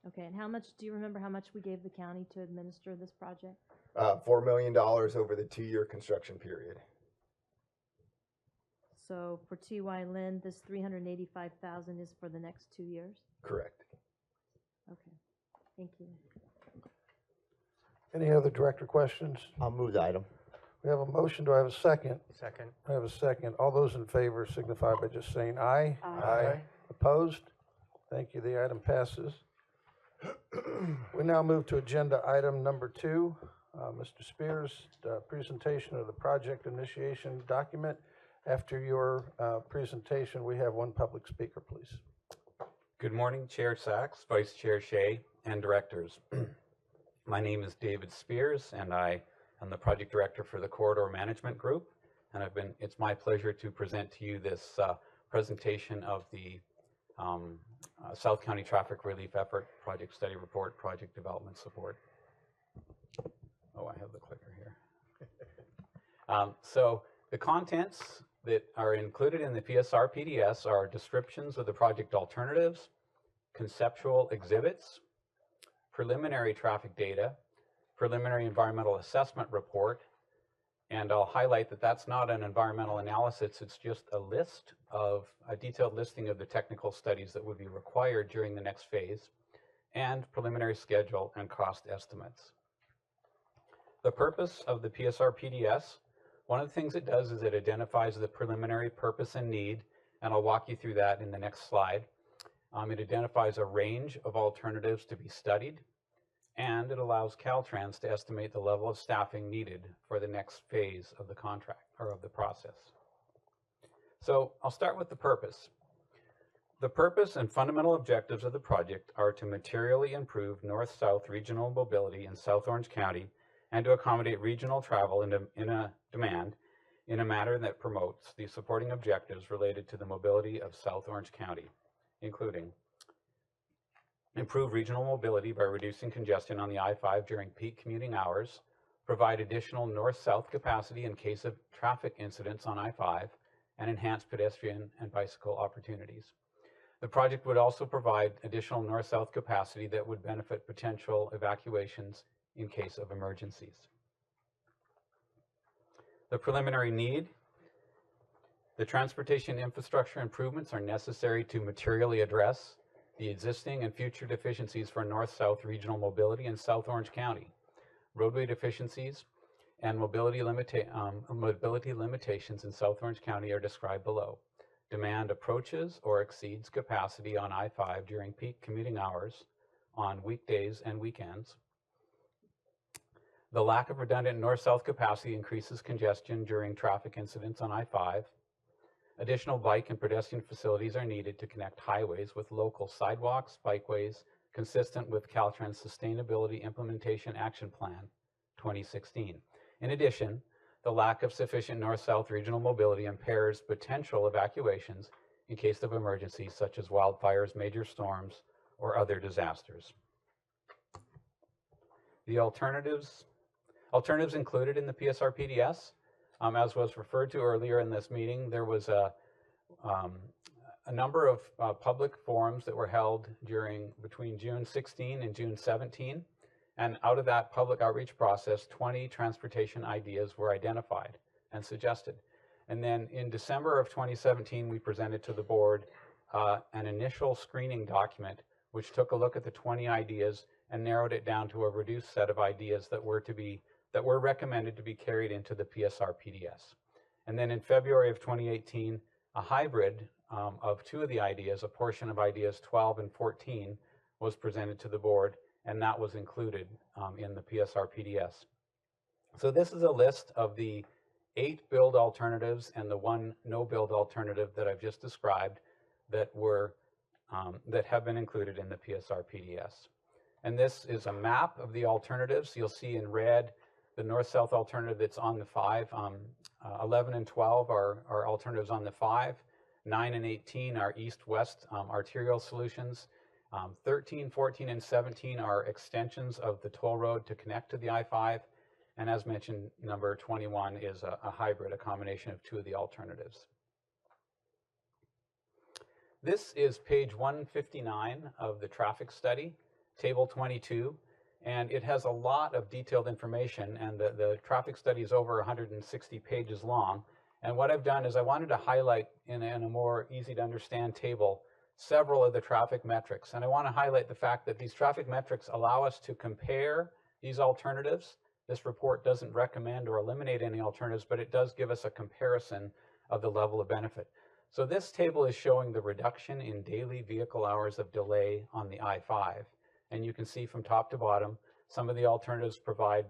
Okay, and how much, do you remember how much we gave the county to administer this project? $4 million over the 2-year construction period. So for TY Lin, this $385,000 is for the next 2 years? Correct. Okay, thank you. Any other director questions? I'll move the item. We have a motion. Do I have a second? Second. I have a second. All those in favor signify by just saying aye. Aye. Opposed? Thank you. The item passes. We now move to agenda item number 2. Mr. Spears, presentation of the project initiation document. After your presentation, we have one public speaker, please. Good morning, Chair Sachs, Vice Chair Shea, and directors. My name is David Spears, and I am the project director for the Corridor Management Group. And it's my pleasure to present to you this presentation of the South County Traffic Relief Effort Project Study Report, Project Development Support. Oh, I have the clicker here. So the contents that are included in the PSR PDS are descriptions of the project alternatives, conceptual exhibits, preliminary traffic data, preliminary environmental assessment report, and I'll highlight that that's not an environmental analysis, it's just a detailed listing of the technical studies that would be required during the next phase, and preliminary schedule and cost estimates. The purpose of the PSR PDS, one of the things it does is it identifies the preliminary purpose and need, and I'll walk you through that in the next slide. It identifies a range of alternatives to be studied, and it allows Caltrans to estimate the level of staffing needed for the next phase of the contract, or of the process. So I'll start with the purpose. The purpose and fundamental objectives of the project are to materially improve north-south regional mobility in South Orange County and to accommodate regional travel in a demand in a manner that promotes the supporting objectives related to the mobility of South Orange County, including improve regional mobility by reducing congestion on the I-5 during peak commuting hours, provide additional north-south capacity in case of traffic incidents on I-5, and enhance pedestrian and bicycle opportunities. The project would also provide additional north-south capacity that would benefit potential evacuations in case of emergencies. The preliminary need. The transportation infrastructure improvements are necessary to materially address the existing and future deficiencies for north-south regional mobility in South Orange County. Roadway deficiencies and mobility limitations in South Orange County are described below. Demand approaches or exceeds capacity on I-5 during peak commuting hours on weekdays and weekends. The lack of redundant north-south capacity increases congestion during traffic incidents on I-5. Additional bike and pedestrian facilities are needed to connect highways with local sidewalks, bikeways, consistent with Caltrans Sustainability Implementation Action Plan 2016. In addition, the lack of sufficient north-south regional mobility impairs potential evacuations in case of emergencies such as wildfires, major storms, or other disasters. The alternatives included in the PSR PDS, as was referred to earlier in this meeting, there was a number of public forums that were held between June 16 and June 17, And out of that public outreach process, 20 transportation ideas were identified and suggested. And then in December of 2017, we presented to the board an initial screening document which took a look at the 20 ideas and narrowed it down to a reduced set of ideas that were recommended to be carried into the PSR PDS. And then in February of 2018, a hybrid of two of the ideas, a portion of ideas 12 and 14, was presented to the board, and that was included in the PSR PDS. So this is a list of the 8 build alternatives and the 1 no build alternative that I've just described that have been included in the PSR PDS. And this is a map of the alternatives. You'll see in red the north-south alternative that's on the 5. 11 and 12 are alternatives on the 5. 9 and 18 are east-west arterial solutions. 13, 14, and 17 are extensions of the toll road to connect to the I-5. And as mentioned, number 21 is a hybrid, a combination of 2 of the alternatives. This is page 159 of the traffic study, table 22, and it has a lot of detailed information, and the traffic study is over 160 pages long. And what I've done is I wanted to highlight in a more easy to understand table several of the traffic metrics. And I want to highlight the fact that these traffic metrics allow us to compare these alternatives. This report doesn't recommend or eliminate any alternatives, but it does give us a comparison of the level of benefit. So this table is showing the reduction in daily vehicle hours of delay on the I-5. And you can see from top to bottom, some of the alternatives provide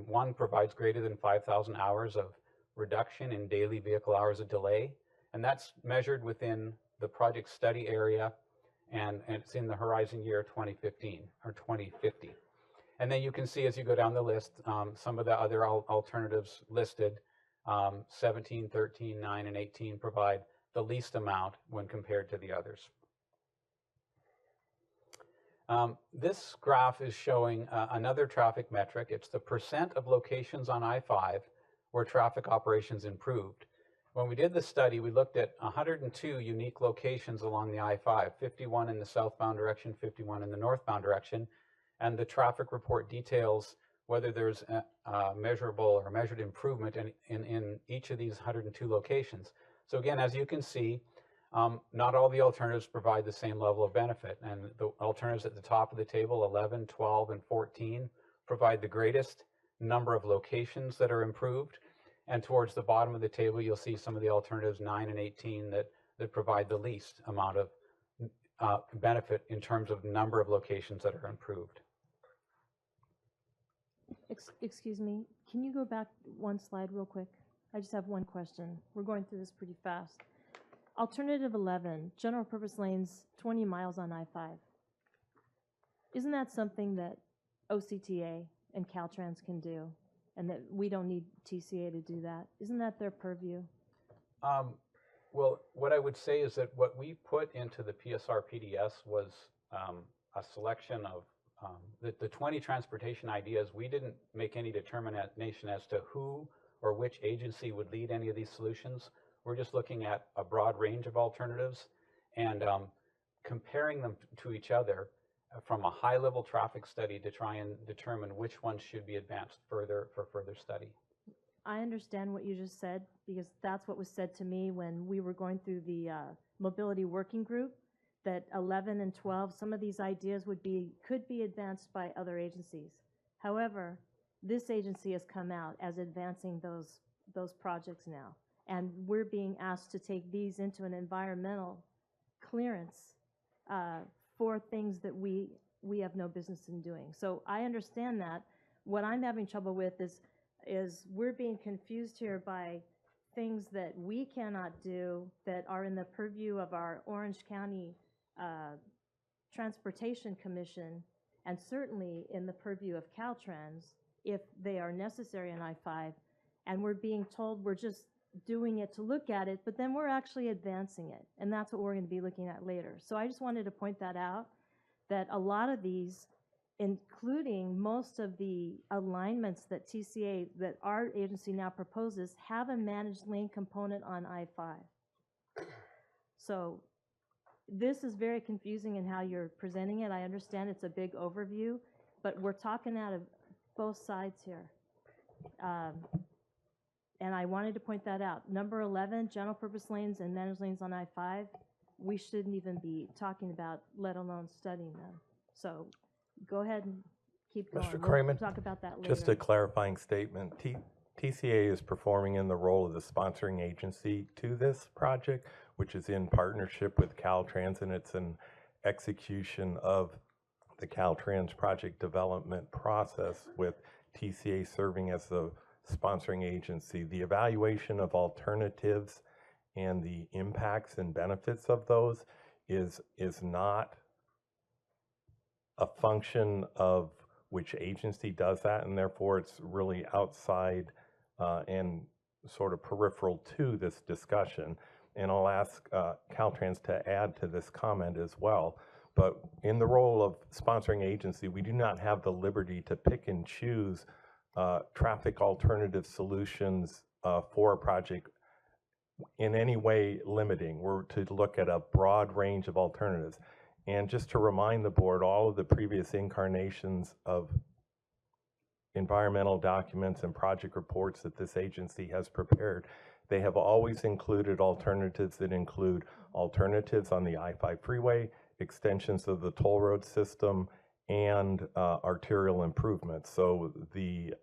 one provides greater than 5,000 hours of reduction in daily vehicle hours of delay. And that's measured within the project study area, and it's in the horizon year 2015 or 2050. And then you can see as you go down the list, some of the other alternatives listed, 17, 13, 9, and 18 provide the least amount when compared to the others. This graph is showing another traffic metric. It's the percent of locations on I-5 where traffic operations improved. When we did the study, we looked at 102 unique locations along the I-5, 51 in the southbound direction, 51 in the northbound direction, and the traffic report details whether there's a measurable or measured improvement in each of these 102 locations. So again, as you can see, not all the alternatives provide the same level of benefit, and the alternatives at the top of the table, 11, 12, and 14, provide the greatest number of locations that are improved. And towards the bottom of the table, you'll see some of the alternatives, 9 and 18, that provide the least amount of benefit in terms of number of locations that are improved. Excuse me, can you go back one slide real quick? I just have one question. We're going through this pretty fast. Alternative 11, general purpose lanes, 20 miles on I-5. Isn't that something that OCTA and Caltrans can do, and that we don't need TCA to do that? Isn't that their purview? Well, what I would say is that what we put into the PSR PDS was a selection of the 20 transportation ideas. We didn't make any determination as to who or which agency would lead any of these solutions. We're just looking at a broad range of alternatives and comparing them to each other from a high-level traffic study to try and determine which ones should be advanced further for further study. I understand what you just said, because that's what was said to me when we were going through the mobility working group, that 11 and 12, some of these ideas could be advanced by other agencies. However, this agency has come out as advancing those projects now, and we're being asked to take these into an environmental clearance for things that we have no business in doing. So I understand that. What I'm having trouble with is we're being confused here by things that we cannot do that are in the purview of our Orange County Transportation Commission, and certainly in the purview of Caltrans if they are necessary in I-5, and we're being told we're just doing it to look at it, but then we're actually advancing it, and that's what we're going to be looking at later. So I just wanted to point that out, that a lot of these, including most of the alignments that TCA, that our agency now proposes, have a managed lane component on I-5. So this is very confusing in how you're presenting it. I understand it's a big overview, but we're talking out of both sides here. And I wanted to point that out. Number 11, general purpose lanes and managed lanes on I-5, we shouldn't even be talking about, let alone studying them. So go ahead and keep going. Mr. We'll Kramer, talk about that later. just a clarifying statement. TCA is performing in the role of the sponsoring agency to this project, which is in partnership with Caltrans, and it's an execution of the Caltrans project development process with TCA serving as the sponsoring agency. The evaluation of alternatives and the impacts and benefits of those is not a function of which agency does that, and therefore it's really outside and sort of peripheral to this discussion. And I'll ask Caltrans to add to this comment as well. But in the role of sponsoring agency, we do not have the liberty to pick and choose traffic alternative solutions for a project in any way limiting. We're to look at a broad range of alternatives. And just to remind the board, all of the previous incarnations of environmental documents and project reports that this agency has prepared, they have always included alternatives that include alternatives on the I-5 freeway, extensions of the toll road system, and arterial improvements. So the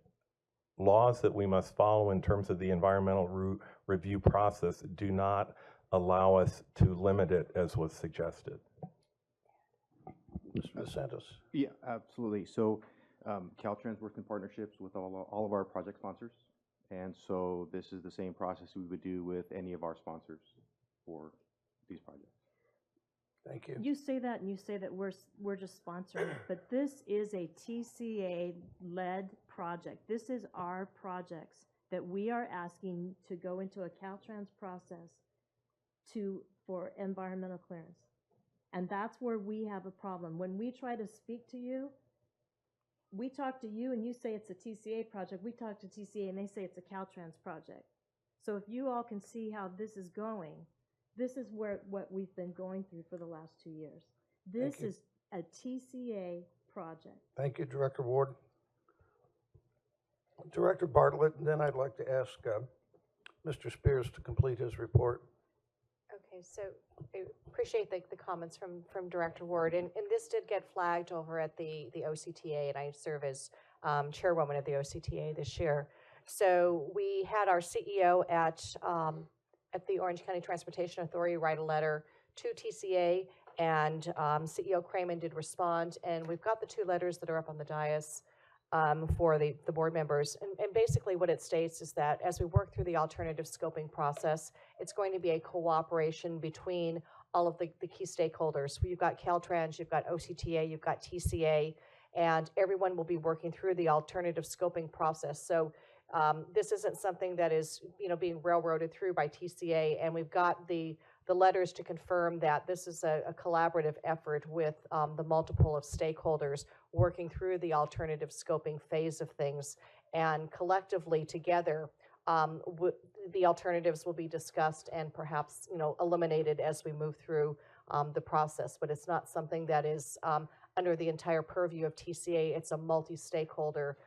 laws that we must follow in terms of the environmental review process do not allow us to limit it as was suggested. Mr. DeSantis. Yeah, absolutely. So Caltrans works in partnerships with all of our project sponsors. And so this is the same process we would do with any of our sponsors for these projects. Thank you. You say that, and you say that we're just sponsoring it, but this is a TCA-led project. This is our projects that we are asking to go into a Caltrans process for environmental clearance. And that's where we have a problem. When we try to speak to you, we talk to you and you say it's a TCA project. We talk to TCA and they say it's a Caltrans project. So if you all can see how this is going, this is what we've been going through for the last 2 years. This is a TCA project. Thank you, Director Ward. Director Bartlett, and then I'd like to ask Mr. Spears to complete his report. Okay, so I appreciate the comments from Director Ward, and this did get flagged over at the OCTA, and I serve as chairwoman of the OCTA this year. So we had our CEO at the Orange County Transportation Authority write a letter to TCA, and CEO Cramen did respond, and we've got the 2 letters that are up on the dais for the board members. And basically what it states is that as we work through the alternative scoping process, it's going to be a cooperation between all of the key stakeholders. You've got Caltrans, you've got OCTA, you've got TCA, and everyone will be working through the alternative scoping process. So this isn't something that is being railroaded through by TCA, and we've got the letters to confirm that this is a collaborative effort with the multiple of stakeholders working through the alternative scoping phase of things, and collectively together the alternatives will be discussed and perhaps eliminated as we move through the process. But it's not something that is under the entire purview of TCA. It's a multi-stakeholder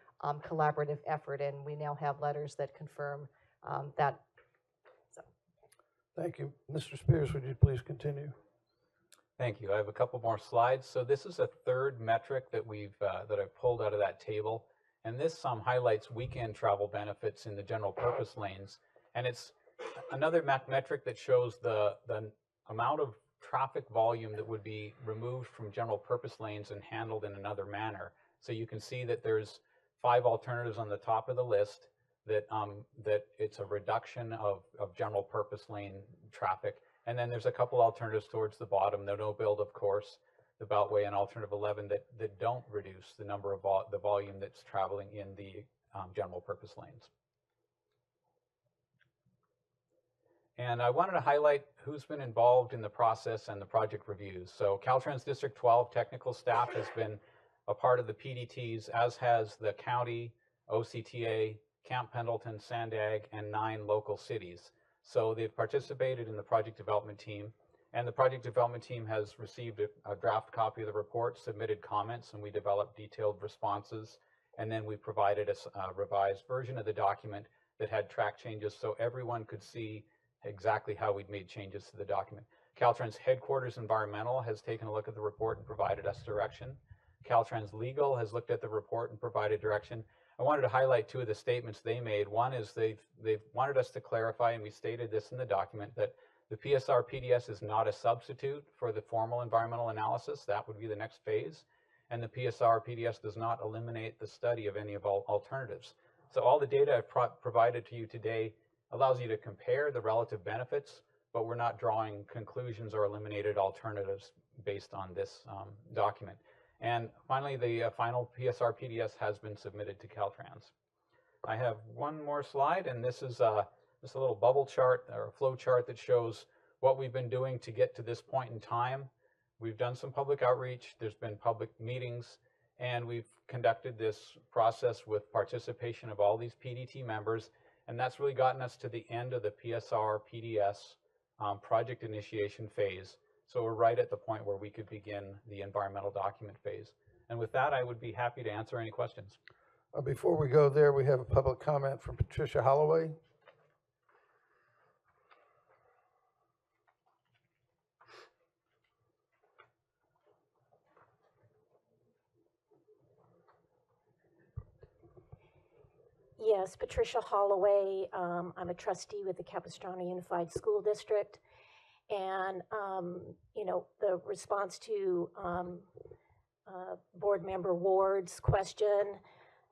collaborative effort, and we now have letters that confirm that. So. Thank you. Mr. Spears, would you please continue? Thank you. I have a couple more slides. So this is a third metric that I've pulled out of that table, and this highlights weekend travel benefits in the general purpose lanes, and it's another metric that shows the amount of traffic volume that would be removed from general purpose lanes and handled in another manner. So you can see that there's 5 alternatives on the top of the list that it's a reduction of general purpose lane traffic. And then there's a couple alternatives towards the bottom, the no build, of course, the Beltway and alternative 11 that don't reduce the number of the volume that's traveling in the general purpose lanes. And I wanted to highlight who's been involved in the process and the project reviews. So Caltrans District 12 technical staff has been a part of the PDTs, as has the county, OCTA, Camp Pendleton, Sandag, and 9 local cities. So they've participated in the project development team. And the project development team has received a draft copy of the report, submitted comments, and we developed detailed responses. And then we provided a revised version of the document that had track changes so everyone could see exactly how we'd made changes to the document. Caltrans Headquarters Environmental has taken a look at the report and provided us direction. Caltrans Legal has looked at the report and provided direction. I wanted to highlight two of the statements they made. One is they've wanted us to clarify, and we stated this in the document, that the PSR PDS is not a substitute for the formal environmental analysis. That would be the next phase. And the PSR PDS does not eliminate the study of any of alternatives. So all the data I've provided to you today allows you to compare the relative benefits, but we're not drawing conclusions or eliminated alternatives based on this document. And finally, the final PSR PDS has been submitted to Caltrans. I have one more slide, and this is just a little bubble chart or a flow chart that shows what we've been doing to get to this point in time. We've done some public outreach, there's been public meetings, and we've conducted this process with participation of all these PDT members, and that's really gotten us to the end of the PSR PDS project initiation phase. So we're right at the point where we could begin the environmental document phase. And with that, I would be happy to answer any questions. Before we go there, we have a public comment from Patricia Holloway. Yes, Patricia Holloway. I'm a trustee with the Capistrano Unified School District. And, you know, the response to Board Member Ward's question,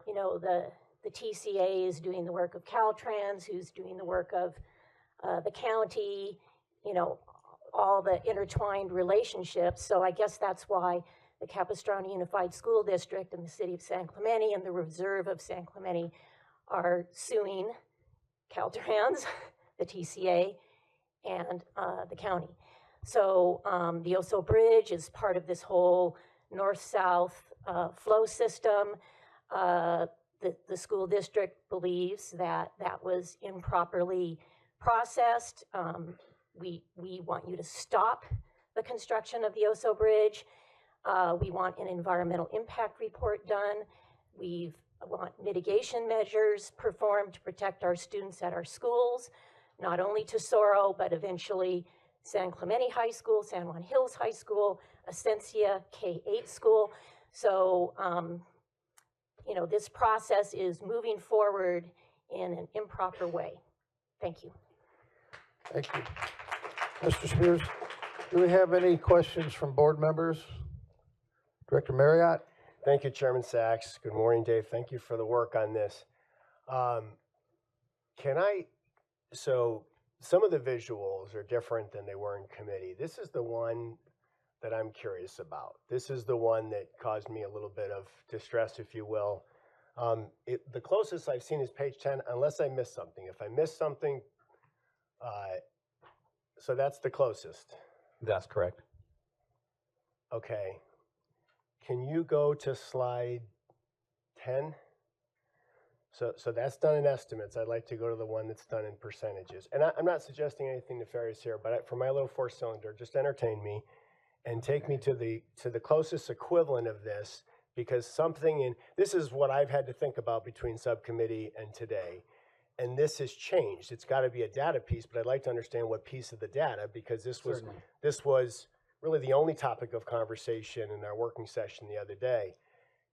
you know, the TCA is doing the work of Caltrans, who's doing the work of the county, you know, all the intertwined relationships. So I guess that's why the Capistrano Unified School District and the City of San Clemente and the Reserve of San Clemente are suing Caltrans, the TCA, and the county. So the Oso Bridge is part of this whole north-south flow system. The school district believes that that was improperly processed. We want you to stop the construction of the Oso Bridge. We want an environmental impact report done. We want mitigation measures performed to protect our students at our schools, not only Tesoro, but eventually San Clemente High School, San Juan Hills High School, Ascensia K-8 school. So, you know, this process is moving forward in an improper way. Thank you. Thank you. Mr. Spears, do we have any questions from board members? Director Marriott? Thank you, Chairman Sachs. Good morning, Dave. Thank you for the work on this. So some of the visuals are different than they were in committee. This is the one that I'm curious about. This is the one that caused me a little bit of distress, if you will. The closest I've seen is page 10, unless I missed something. If I missed something, so that's the closest. That's correct. Okay. Can you go to slide 10? So that's done in estimates. I'd like to go to the one that's done in percentages. And I'm not suggesting anything nefarious here, but for my little four-cylinder, just entertain me and take me to the closest equivalent of this, because this is what I've had to think about between subcommittee and today. And this has changed. It's got to be a data piece, but I'd like to understand what piece of the data, because this was really the only topic of conversation in our working session the other day.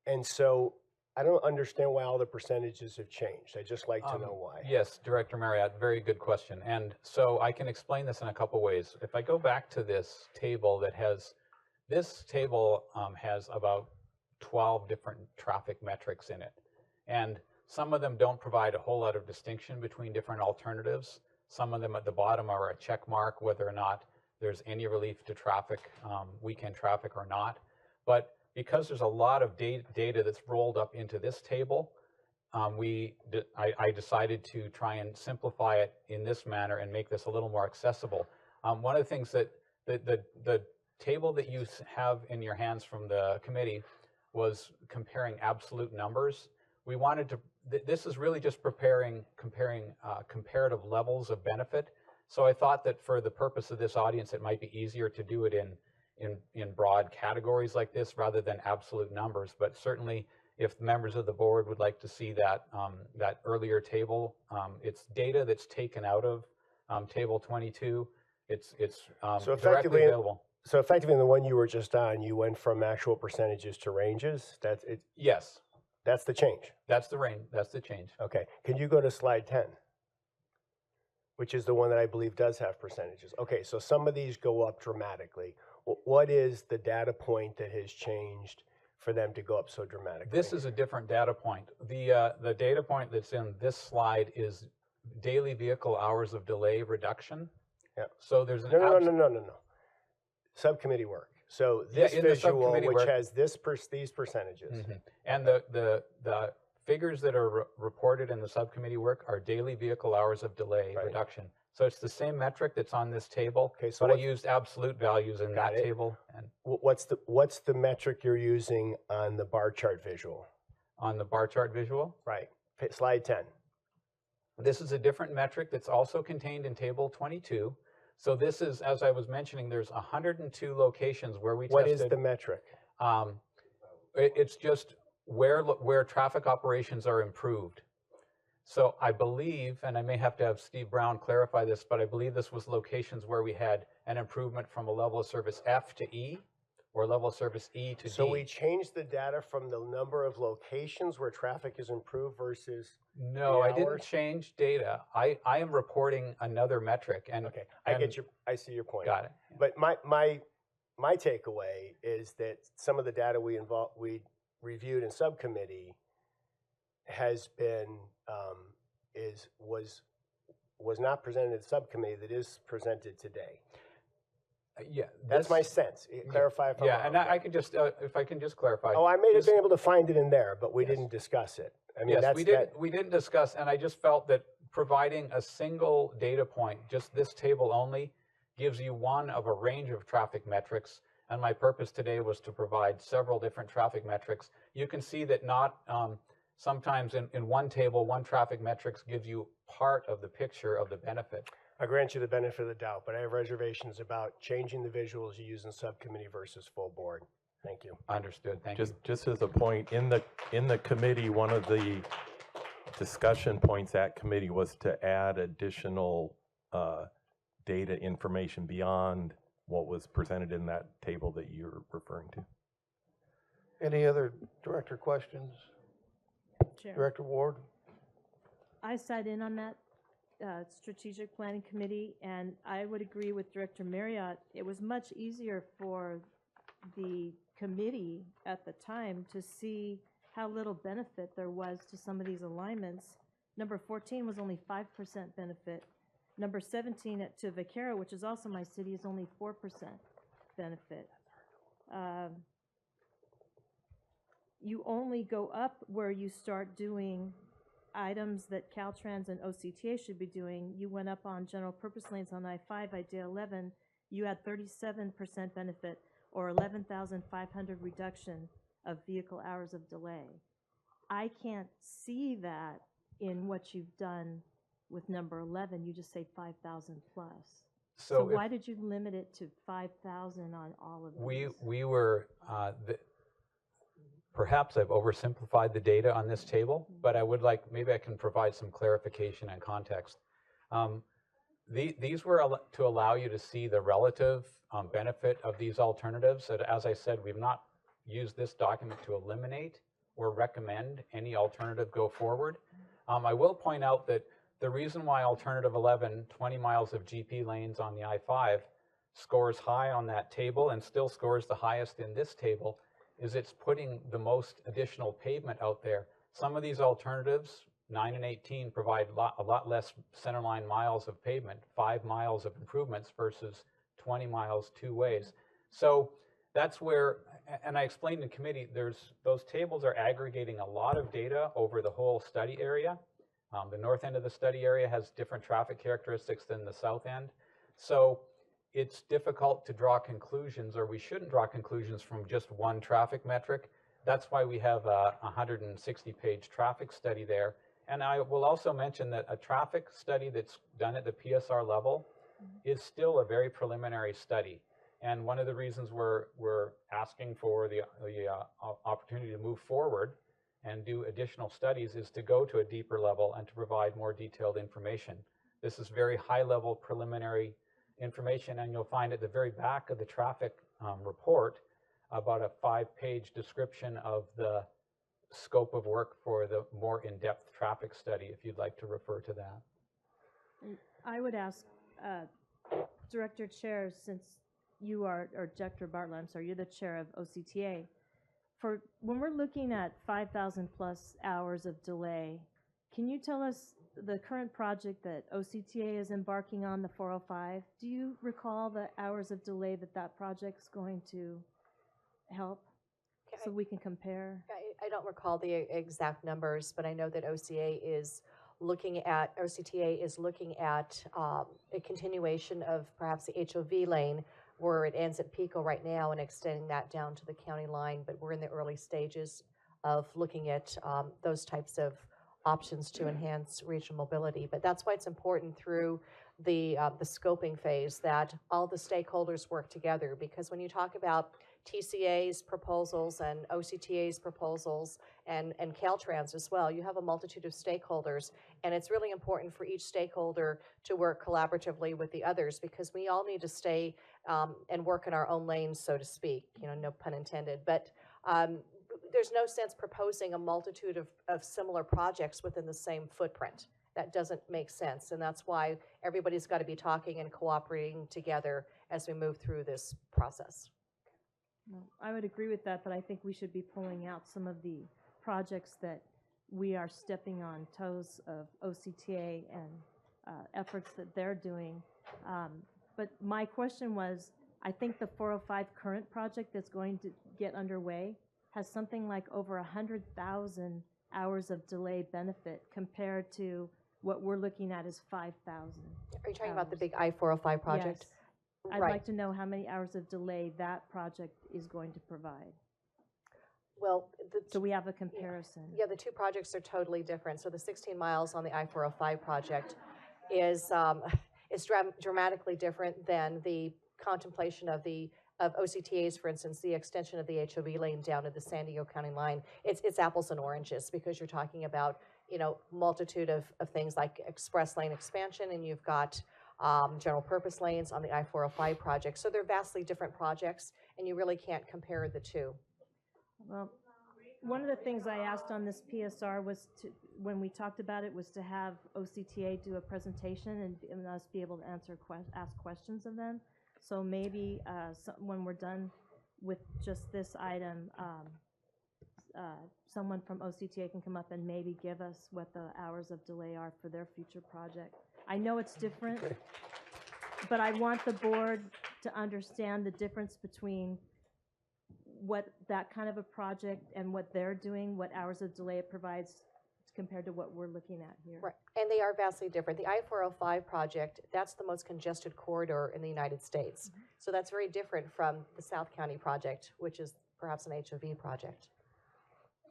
And so I don't understand why all the percentages have changed. I'd just like to know why. Yes, Director Marriott, very good question. And so I can explain this in a couple ways. If I go back to this table this table has about 12 different traffic metrics in it. And some of them don't provide a whole lot of distinction between different alternatives. Some of them at the bottom are a check mark whether or not there's any relief to traffic, weekend traffic or not. But because there's a lot of data that's rolled up into this table, I decided to try and simplify it in this manner and make this a little more accessible. One of the things that the table that you have in your hands from the committee was comparing absolute numbers. We wanted to, this is really just comparing comparative levels of benefit. So I thought that for the purpose of this audience, it might be easier to do it in broad categories like this rather than absolute numbers. But certainly, if members of the board would like to see that that earlier table, it's data that's taken out of table 22. It's So directly available. So effectively, in the one you were just on, you went from actual percentages to ranges. That's it. Yes. That's the change. That's the range. That's the change. Okay. Can you go to slide 10? Which is the one that I believe does have percentages. Okay, so some of these go up dramatically. What is the data point that has changed for them to go up so dramatically? This is a different data point. The data point that's in this slide is daily vehicle hours of delay reduction. Yeah. So there's an no. Subcommittee work. So this visual, which has these percentages. Mm-hmm. And the figures that are reported in the subcommittee work are daily vehicle hours of delay reduction. So it's the same metric that's on this table, okay, so but I used absolute values in that table. And what's the metric you're using on the bar chart visual? On the bar chart visual? Right. Slide 10. This is a different metric that's also contained in table 22. So this is, as I was mentioning, there's 102 locations where we tested. What is the metric? It's just where traffic operations are improved. So I believe, and I may have to have Steve Brown clarify this, but I believe this was locations where we had an improvement from a level of service F to E, or level of service E to D. So we changed the data from the number of locations where traffic is improved versus No, I didn't change data. I am reporting another metric. And okay, I see your point. Got it. But my takeaway is that some of the data we reviewed in subcommittee has been was not presented in subcommittee that is presented today. Yeah, that's my sense. Clarify if I'm wrong. and I can just if I can just clarify. Oh, I may have been able to find it in there, but we didn't discuss it. I mean, yes, we didn't discuss, and I just felt that providing a single data point, just this table only, gives you one of a range of traffic metrics. And my purpose today was to provide several different traffic metrics. You can see that not sometimes in one table, one traffic metrics gives you part of the picture of the benefit. I grant you the benefit of the doubt, but I have reservations about changing the visuals you use in subcommittee versus full board. Thank you. Understood. Thank you. Just as a point, in the committee, one of the discussion points at committee was to add additional data information beyond what was presented in that table that you're referring to. Any other director questions? Chair. Director Ward? I sat in on that strategic planning committee, and I would agree with Director Marriott. It was much easier for the committee at the time to see how little benefit there was to some of these alignments. Number 14 was only 5% benefit. Number 17 to Vaquero, which is also my city, is only 4% benefit. You only go up where you start doing items that Caltrans and OCTA should be doing. You went up on general purpose lanes on I-5, idea 11, you had 37% benefit or 11,500 reduction of vehicle hours of delay. I can't see that in what you've done with number 11. You just say 5,000 plus. So why did you limit it to 5,000 on all of these? We were, perhaps I've oversimplified the data on this table, but I would like, maybe I can provide some clarification and context. These were to allow you to see the relative benefit of these alternatives. And as I said, we've not used this document to eliminate or recommend any alternative go forward. I will point out that the reason why alternative 11, 20 miles of GP lanes on the I-5 scores high on that table and still scores the highest in this table is it's putting the most additional pavement out there. Some of these alternatives, 9 and 18, provide a lot less centerline miles of pavement, 5 miles of improvements versus 20 miles two ways. So that's where, and I explained in committee, those tables are aggregating a lot of data over the whole study area. The north end of the study area has different traffic characteristics than the south end. So it's difficult to draw conclusions, or we shouldn't draw conclusions from just one traffic metric. That's why we have a 160-page traffic study there. And I will also mention that a traffic study that's done at the PSR level is still a very preliminary study. And one of the reasons we're asking for the opportunity to move forward and do additional studies is to go to a deeper level and to provide more detailed information. This is very high-level preliminary information, and you'll find at the very back of the traffic report about a 5-page description of the scope of work for the more in-depth traffic study, if you'd like to refer to that. And I would ask Director Chair, since you are, or Director Bartlett, I'm sorry, you're the chair of OCTA. For when we're looking at 5,000 plus hours of delay, can you tell us the current project that OCTA is embarking on, the 405? Do you recall the hours of delay that that project's going to help, so we can compare? I don't recall the exact numbers, but I know that OCTA is looking at a continuation of perhaps the HOV lane where it ends at Pico right now and extending that down to the county line, but we're in the early stages of looking at those types of options to enhance regional mobility. But that's why it's important through the scoping phase that all the stakeholders work together, because when you talk about TCA's proposals and OCTA's proposals and Caltrans as well, you have a multitude of stakeholders, and it's really important for each stakeholder to work collaboratively with the others, because we all need to stay and work in our own lanes, so to speak, you know, no pun intended. But there's no sense proposing a multitude of similar projects within the same footprint. That doesn't make sense, and that's why everybody's got to be talking and cooperating together as we move through this process. No, I would agree with that, but I think we should be pulling out some of the projects that we are stepping on toes of OCTA and efforts that they're doing. But my question was, I think the 405 current project that's going to get underway has something like over 100,000 hours of delay benefit compared to what we're looking at is 5,000. Are you talking about the big I-405 project? Yes. I'd like to know how many hours of delay that project is going to provide. Well, so we have a comparison. Yeah, the two projects are totally different. So the 16 miles on the I-405 project is dramatically different than the contemplation of OCTAs, for instance, the extension of the HOV lane down to the San Diego County line. It's apples and oranges, because you're talking about, you know, multitude of things like express lane expansion, and you've got general purpose lanes on the I-405 project. So they're vastly different projects, and you really can't compare the two. Well, one of the things I asked on this PSR was to, when we talked about it, was to have OCTA do a presentation and us be able to ask questions of them. So maybe when we're done with just this item, someone from OCTA can come up and maybe give us what the hours of delay are for their future project. I know it's different, but I want the board to understand the difference between what that kind of a project and what they're doing, what hours of delay it provides compared to what we're looking at here. Right, and they are vastly different. The I-405 project, that's the most congested corridor in the United States. So that's very different from the South County project, which is perhaps an HOV project.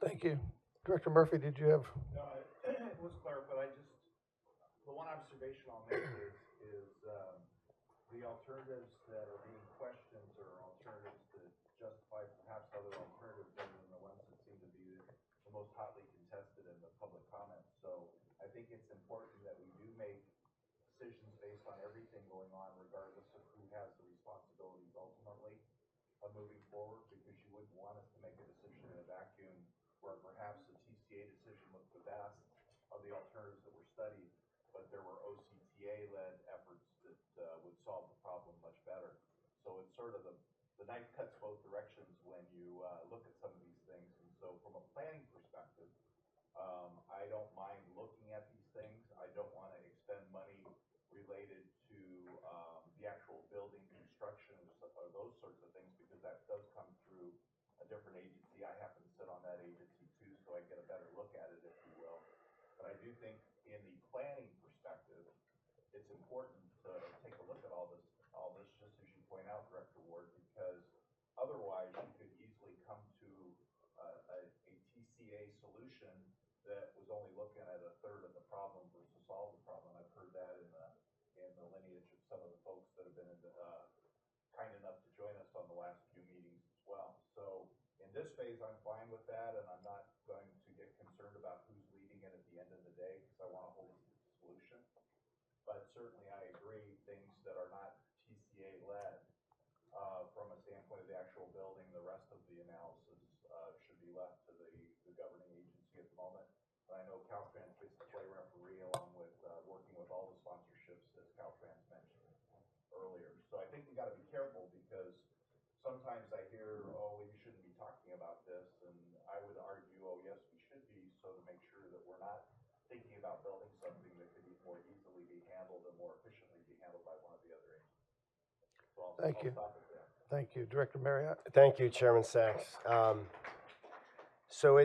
Thank you. Director Murphy, did you have? No, it was clear, but the one observation I'll make is the alternatives that are being questioned are alternatives that justify perhaps other alternatives other than the ones that seem to be the most hotly contested in the public comments. So I think it's important that we do make decisions based on everything going on, regardless of who has the responsibilities ultimately of moving forward, because you wouldn't want us to make a decision in a vacuum where perhaps the TCA decision was the best of the alternatives that were studied, but there were OCTA-led efforts that would solve the problem much better. So it's sort of the knife cuts both directions when you look at some of these things. And so from a planning perspective, I don't mind looking at these things. I don't want to expend money related to the actual building construction or those sorts of things, because that does come through a different agency. I happen to sit on that agency too, so I get a better look at it, if you will. But I do think in the planning perspective, it's important to take a look at all this, just as you point out, Director Ward, because otherwise you could easily come to a TCA solution that was only looking at a third some of the folks that have been kind enough to join us on the last few meetings as well. So in this phase, I'm fine with that, and I'm not going to get concerned about who's leading it at the end of the day, because I want a holistic solution. But certainly I agree, things that are not TCA led, from a standpoint of the actual building, the rest of the analysis should be left to the governing agency at the moment. But I know Caltrans gets to play referee along with working with all the sponsorships, as Caltrans mentioned earlier. So I think we got to be careful, because sometimes I hear, oh, you shouldn't be talking about this, and I would argue, oh, yes, we should be, so to make sure that we're not thinking about building something that could more easily be handled and more efficiently be handled by one of the other agencies. So Thank you. I'll stop it there. Thank you. Director Marriott? Thank you, Chairman Sachs. So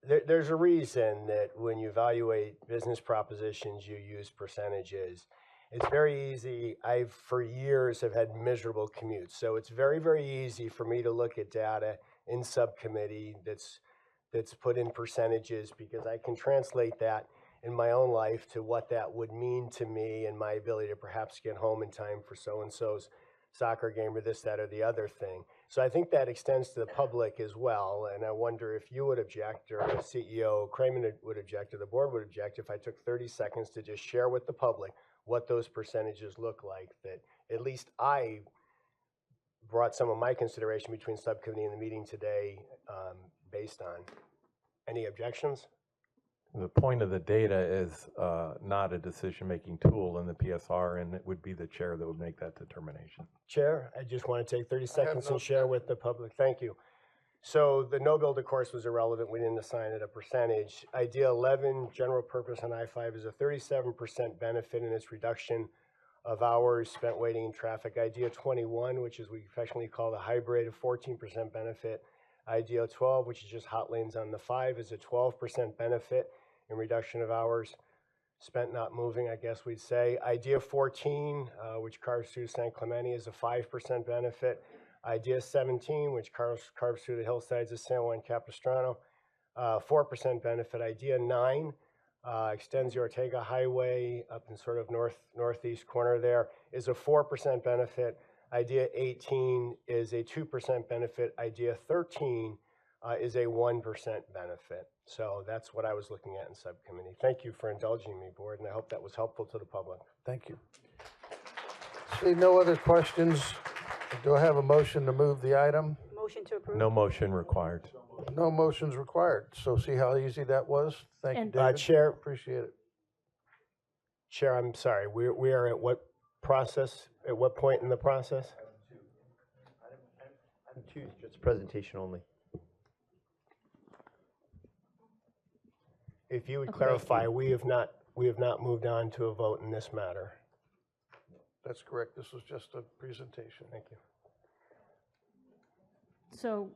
there's a reason that when you evaluate business propositions, you use percentages. It's very easy. I've for years have had miserable commutes. So it's very, very easy for me to look at data in subcommittee that's put in percentages, because I can translate that in my own life to what that would mean to me and my ability to perhaps get home in time for so-and-so's soccer game or this, that, or the other thing. So I think that extends to the public as well. And I wonder if you would object, or CEO Kramer would object, or the board would object, if I took 30 seconds to just share with the public what those percentages look like, that at least I brought some of my consideration between subcommittee and the meeting today based on. Any objections? The point of the data is not a decision-making tool in the PSR, and it would be the chair that would make that determination. Chair, I just want to take 30 seconds and share with the public. Thank you. So the no build, of course, was irrelevant. We didn't assign it a percentage. Idea 11, general purpose on I-5, is a 37% benefit in its reduction of hours spent waiting in traffic. Idea 21, which is we affectionately call the hybrid, a 14% benefit. Idea 12, which is just hot lanes on the 5, is a 12% benefit in reduction of hours spent not moving, I guess we'd say. Idea 14, which carves through San Clemente, is a 5% benefit. Idea 17, which carves through the hillsides of San Juan Capistrano, 4% benefit. Idea 9 extends the Ortega Highway up in sort of northeast corner there, is a 4% benefit. Idea 18 is a 2% benefit. Idea 13 is a 1% benefit. So that's what I was looking at in subcommittee. Thank you for indulging me, board, and I hope that was helpful to the public. Thank you. See no other questions. Do I have a motion to move the item? Motion to approve. No motion required. No motions required. So see how easy that was? Thank you, And- David. Chair. Appreciate it. Chair, I'm sorry. We are at what process? At what point in the process? Item 2 is just presentation only. If you would clarify, we have not moved on to a vote in this matter. That's correct. This was just a presentation. Thank you. So,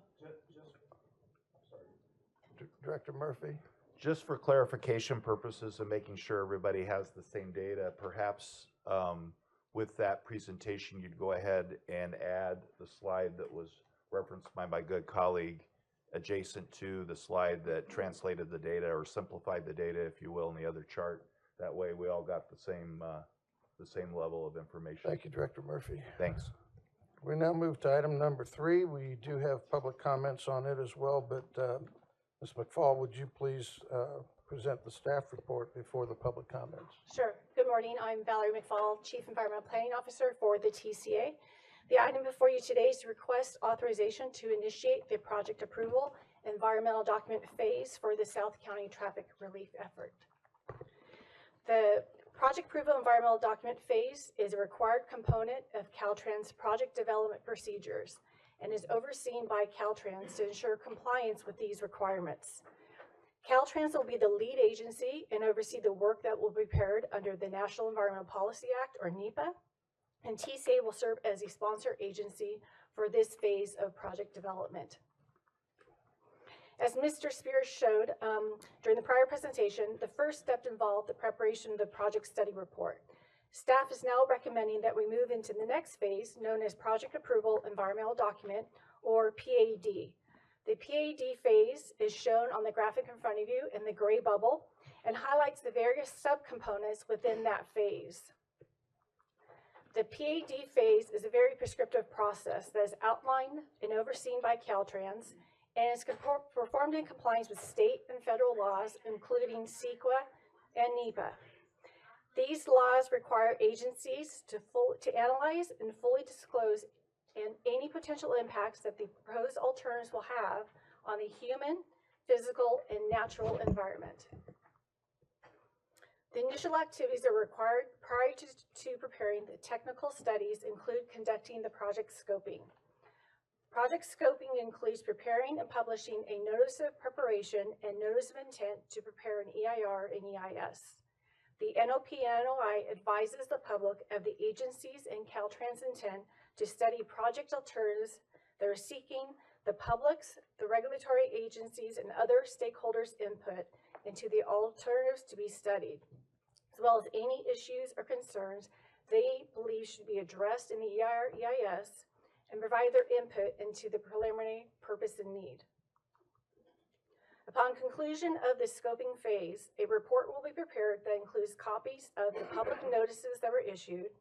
Director Murphy? Just for clarification purposes and making sure everybody has the same data, perhaps with that presentation, you'd go ahead and add the slide that was referenced by my good colleague adjacent to the slide that translated the data or simplified the data, if you will, in the other chart. That way we all got the same level of information. Thank you, Director Murphy. Thanks. We now move to item number 3. We do have public comments on it as well, but Ms. McFall, would you please present the staff report before the public comments? Sure. Good morning. I'm Valerie McFall, Chief Environmental Planning Officer for the TCA. The item before you today is to request authorization to initiate the project approval environmental document phase for the South County traffic relief effort. The project approval environmental document phase is a required component of Caltrans project development procedures and is overseen by Caltrans to ensure compliance with these requirements. Caltrans will be the lead agency and oversee the work that will be prepared under the National Environmental Policy Act, or NEPA, and TCA will serve as a sponsor agency for this phase of project development. As Mr. Spears showed during the prior presentation, the first step involved the preparation of the project study report. Staff is now recommending that we move into the next phase, known as Project Approval Environmental Document, or PAD. The PAD phase is shown on the graphic in front of you in the gray bubble and highlights the various subcomponents within that phase. The PAD phase is a very prescriptive process that is outlined and overseen by Caltrans and is performed in compliance with state and federal laws, including CEQA and NEPA. These laws require agencies to analyze and fully disclose any potential impacts that the proposed alternatives will have on the human, physical, and natural environment. The initial activities that are required prior to preparing the technical studies include conducting the project scoping. Project scoping includes preparing and publishing a notice of preparation and notice of intent to prepare an EIR and EIS. The NOP and NOI advises the public of the agencies and Caltrans intent to study project alternatives that are seeking the public's, the regulatory agencies, and other stakeholders' input into the alternatives to be studied, as well as any issues or concerns they believe should be addressed in the EIR, EIS, and provide their input into the preliminary purpose and need. Upon conclusion of the scoping phase, a report will be prepared that includes copies of the public notices that were issued,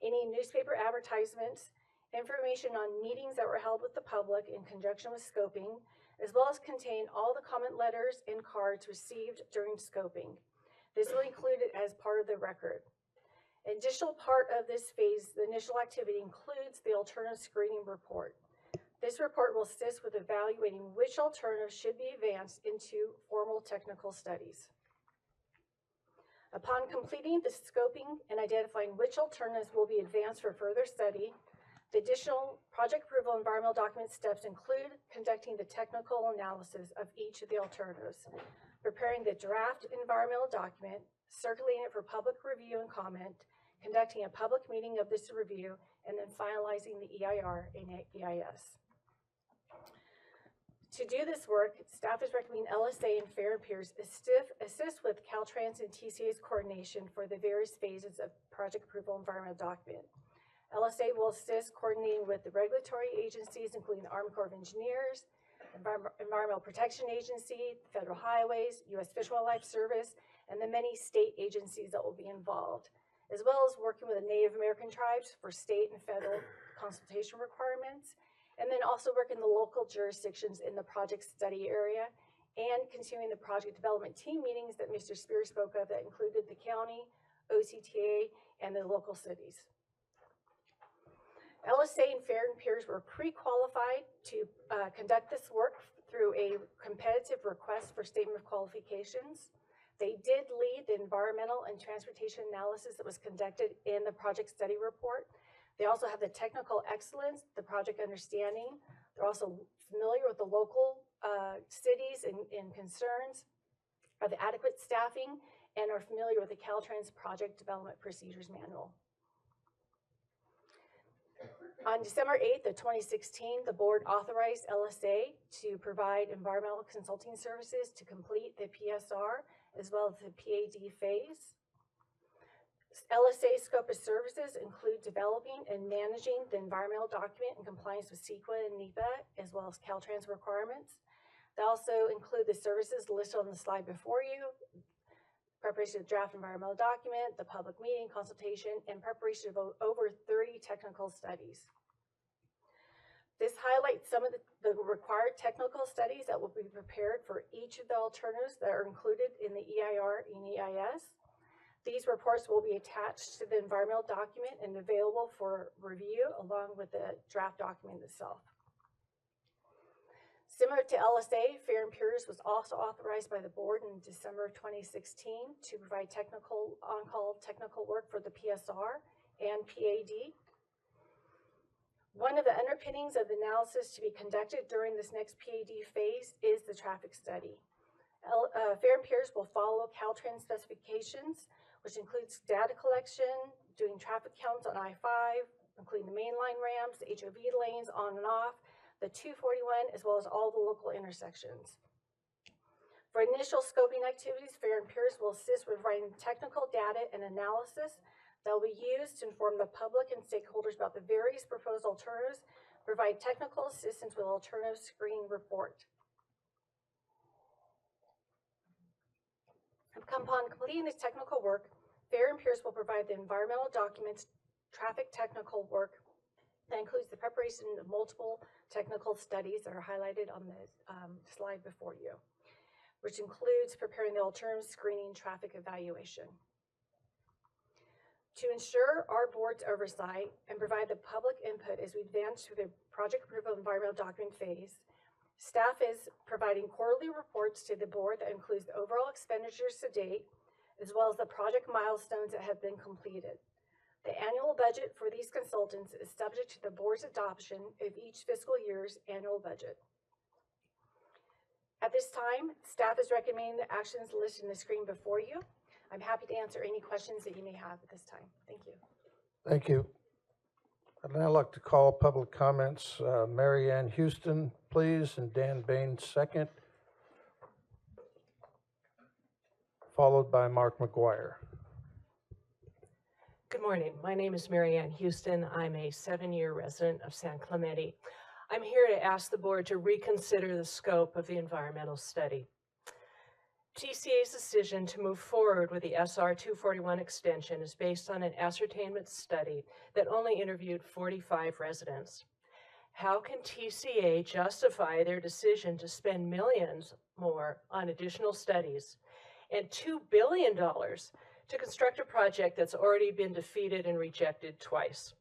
any newspaper advertisements, information on meetings that were held with the public in conjunction with scoping, as well as contain all the comment letters and cards received during scoping. This will be included as part of the record. An additional part of this phase, the initial activity, includes the alternative screening report. This report will assist with evaluating which alternatives should be advanced into formal technical studies. Upon completing the scoping and identifying which alternatives will be advanced for further study, the additional project approval environmental document steps include conducting the technical analysis of each of the alternatives, preparing the draft environmental document, circulating it for public review and comment, conducting a public meeting of this review, and then finalizing the EIR and EIS. To do this work, staff is recommending LSA and Fair and Peers assist with Caltrans and TCA's coordination for the various phases of project approval environmental document. LSA will assist coordinating with the regulatory agencies, including the Army Corps of Engineers, Environmental Protection Agency, Federal Highways, U.S. Fish and Wildlife Service, and the many state agencies that will be involved, as well as working with the Native American tribes for state and federal consultation requirements, and then also working the local jurisdictions in the project study area, and continuing the project development team meetings that Mr. Spears spoke of that included the county, OCTA, and the local cities. LSA and Fair and Peers were pre-qualified to conduct this work through a competitive request for statement of qualifications. They did lead the environmental and transportation analysis that was conducted in the project study report. They also have the technical excellence, the project understanding. They're also familiar with the local cities and concerns, are the adequate staffing, and are familiar with the Caltrans Project Development Procedures Manual. On December 8th of 2016, the board authorized LSA to provide environmental consulting services to complete the PSR as well as the PAD phase. LSA's scope of services include developing and managing the environmental document in compliance with CEQA and NEPA, as well as Caltrans requirements. They also include the services listed on the slide before you: preparation of draft environmental document, the public meeting, consultation, and preparation of over 30 technical studies. This highlights some of the required technical studies that will be prepared for each of the alternatives that are included in the EIR and EIS. These reports will be attached to the environmental document and available for review along with the draft document itself. Similar to LSA, Fair and Peers was also authorized by the board in December 2016 to provide on-call technical work for the PSR and PAD. One of the underpinnings of the analysis to be conducted during this next PAD phase is the traffic study. Fair and Peers will follow Caltrans specifications, which includes data collection, doing traffic counts on I-5, including the mainline ramps, the HOV lanes on and off, the 241, as well as all the local intersections. For initial scoping activities, Fair and Peers will assist with providing technical data and analysis that will be used to inform the public and stakeholders about the various proposed alternatives, provide technical assistance with alternative screening report. Upon completing this technical work, Fair and Peers will provide the environmental documents traffic technical work that includes the preparation of multiple technical studies that are highlighted on the slide before you, which includes preparing the alternative screening traffic evaluation. To ensure our board's oversight and provide the public input as we advance through the project approval environmental document phase, staff is providing quarterly reports to the board that includes the overall expenditures to date, as well as the project milestones that have been completed. The annual budget for these consultants is subject to the board's adoption of each fiscal year's annual budget. At this time, staff is recommending the actions listed in the screen before you. I'm happy to answer any questions that you may have at this time. Thank you. Thank you. I'd now like to call public comments. Mary Ann Houston, please, and Dan Bain second, followed by Mark McGuire. Good morning. My name is Mary Ann Houston. I'm a 7-year resident of San Clemente. I'm here to ask the board to reconsider the scope of the environmental study. TCA's decision to move forward with the SR 241 extension is based on an ascertainment study that only interviewed 45 residents. How can TCA justify their decision to spend millions more on additional studies and $2 billion to construct a project that's already been defeated and rejected twice?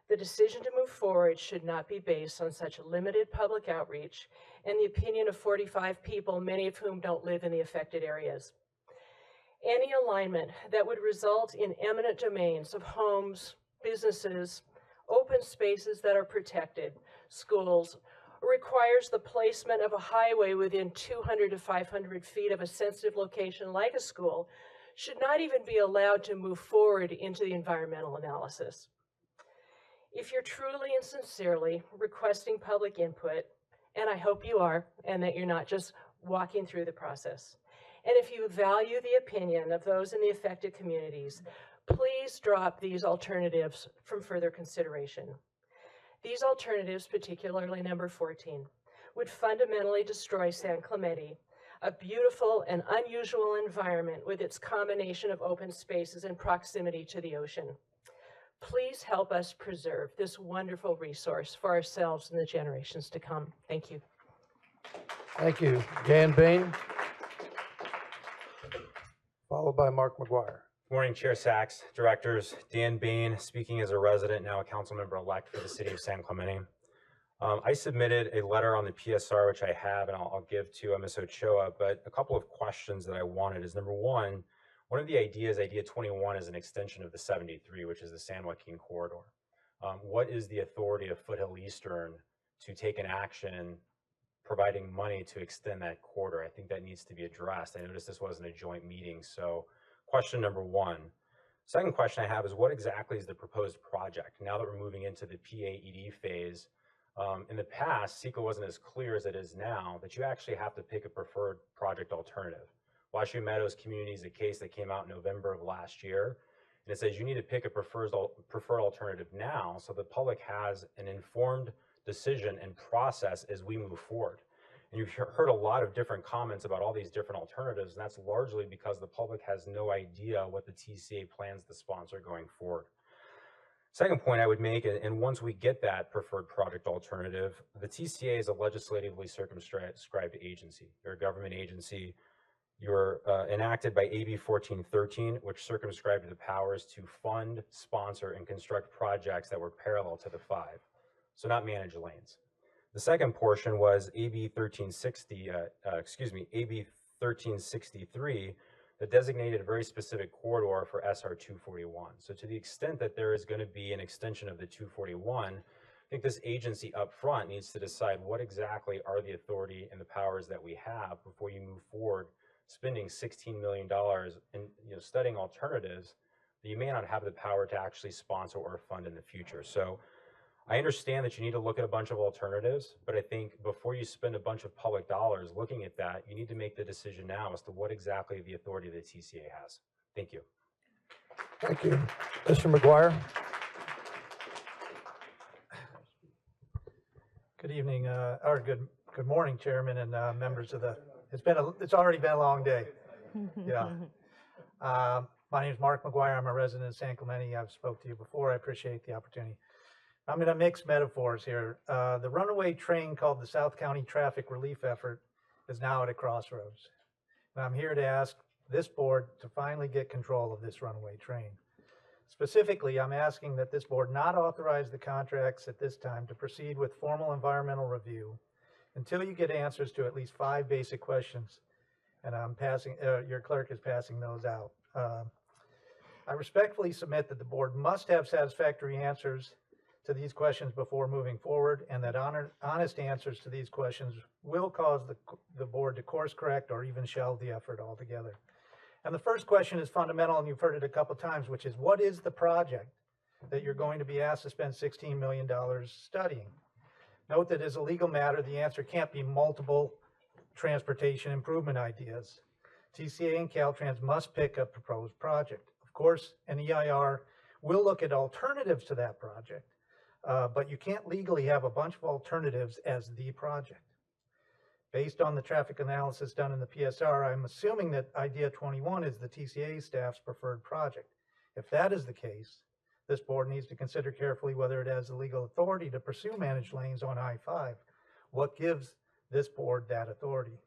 The decision to move forward should not be based on such limited public outreach and the opinion of 45 people, many of whom don't live in the affected areas. Any alignment that would result in eminent domains of homes, businesses, open spaces that are protected, schools, requires the placement of a highway within 200 to 500 feet of a sensitive location like a school should not even be allowed to move forward into the environmental analysis. If you're truly and sincerely requesting public input, and I hope you are, and that you're not just walking through the process, and if you value the opinion of those in the affected communities, please drop these alternatives from further consideration. These alternatives, particularly number 14, would fundamentally destroy San Clemente, a beautiful and unusual environment with its combination of open spaces and proximity to the ocean. Please help us preserve this wonderful resource for ourselves and the generations to come. Thank you. Thank you. Dan Bain, followed by Mark McGuire. Good morning, Chair Sachs, directors. Dan Bain, speaking as a resident, now a council member-elect for the city of San Clemente. I submitted a letter on the PSR, which I have, and I'll give to Ms. Ochoa, but a couple of questions that I wanted is, number one of the ideas, idea 21, is an extension of the 73, which is the San Joaquin corridor. What is the authority of Foothill Eastern to take an action providing money to extend that corridor? I think that needs to be addressed. I noticed this wasn't a joint meeting, so question number one. Second question I have is, what exactly is the proposed project? Now that we're moving into the PAED phase, in the past, CEQA wasn't as clear as it is now that you actually have to pick a preferred project alternative. Washoe Meadows Community is a case that came out in November of last year, and it says you need to pick a preferred alternative now so the public has an informed decision and process as we move forward. And you've heard a lot of different comments about all these different alternatives, and that's largely because the public has no idea what the TCA plans to sponsor going forward. Second point I would make, and once we get that preferred project alternative, the TCA is a legislatively circumscribed agency. You're a government agency. You're enacted by AB 1413, which circumscribed the powers to fund, sponsor, and construct projects that were parallel to the 5, so not managed lanes. The second portion was AB 1363, that designated a very specific corridor for SR 241. So to the extent that there is going to be an extension of the 241, I think this agency up front needs to decide what exactly are the authority and the powers that we have before you move forward spending $16 million in studying alternatives that you may not have the power to actually sponsor or fund in the future. So I understand that you need to look at a bunch of alternatives, but I think before you spend a bunch of public dollars looking at that, you need to make the decision now as to what exactly the authority the TCA has. Thank you. Thank you. Mr. McGuire. Good evening, or good morning, Chairman and members of the. It's already been a long day. Yeah. My name is Mark McGuire. I'm a resident of San Clemente. I've spoke to you before. I appreciate the opportunity. I'm going to mix metaphors here. The runaway train called the South County Traffic Relief Effort is now at a crossroads. And I'm here to ask this board to finally get control of this runaway train. Specifically, I'm asking that this board not authorize the contracts at this time to proceed with formal environmental review until you get answers to at least 5 basic questions. And I'm passing, your clerk is passing those out. I respectfully submit that the board must have satisfactory answers to these questions before moving forward, and that honest answers to these questions will cause the board to course correct or even shelve the effort altogether. And the first question is fundamental, and you've heard it a couple times, which is, what is the project that you're going to be asked to spend $16 million studying? Note that as a legal matter, the answer can't be multiple transportation improvement ideas. TCA and Caltrans must pick a proposed project. Of course, an EIR will look at alternatives to that project, but you can't legally have a bunch of alternatives as the project. Based on the traffic analysis done in the PSR, I'm assuming that Idea 21 is the TCA staff's preferred project. If that is the case, this board needs to consider carefully whether it has the legal authority to pursue managed lanes on I-5. What gives this board that authority?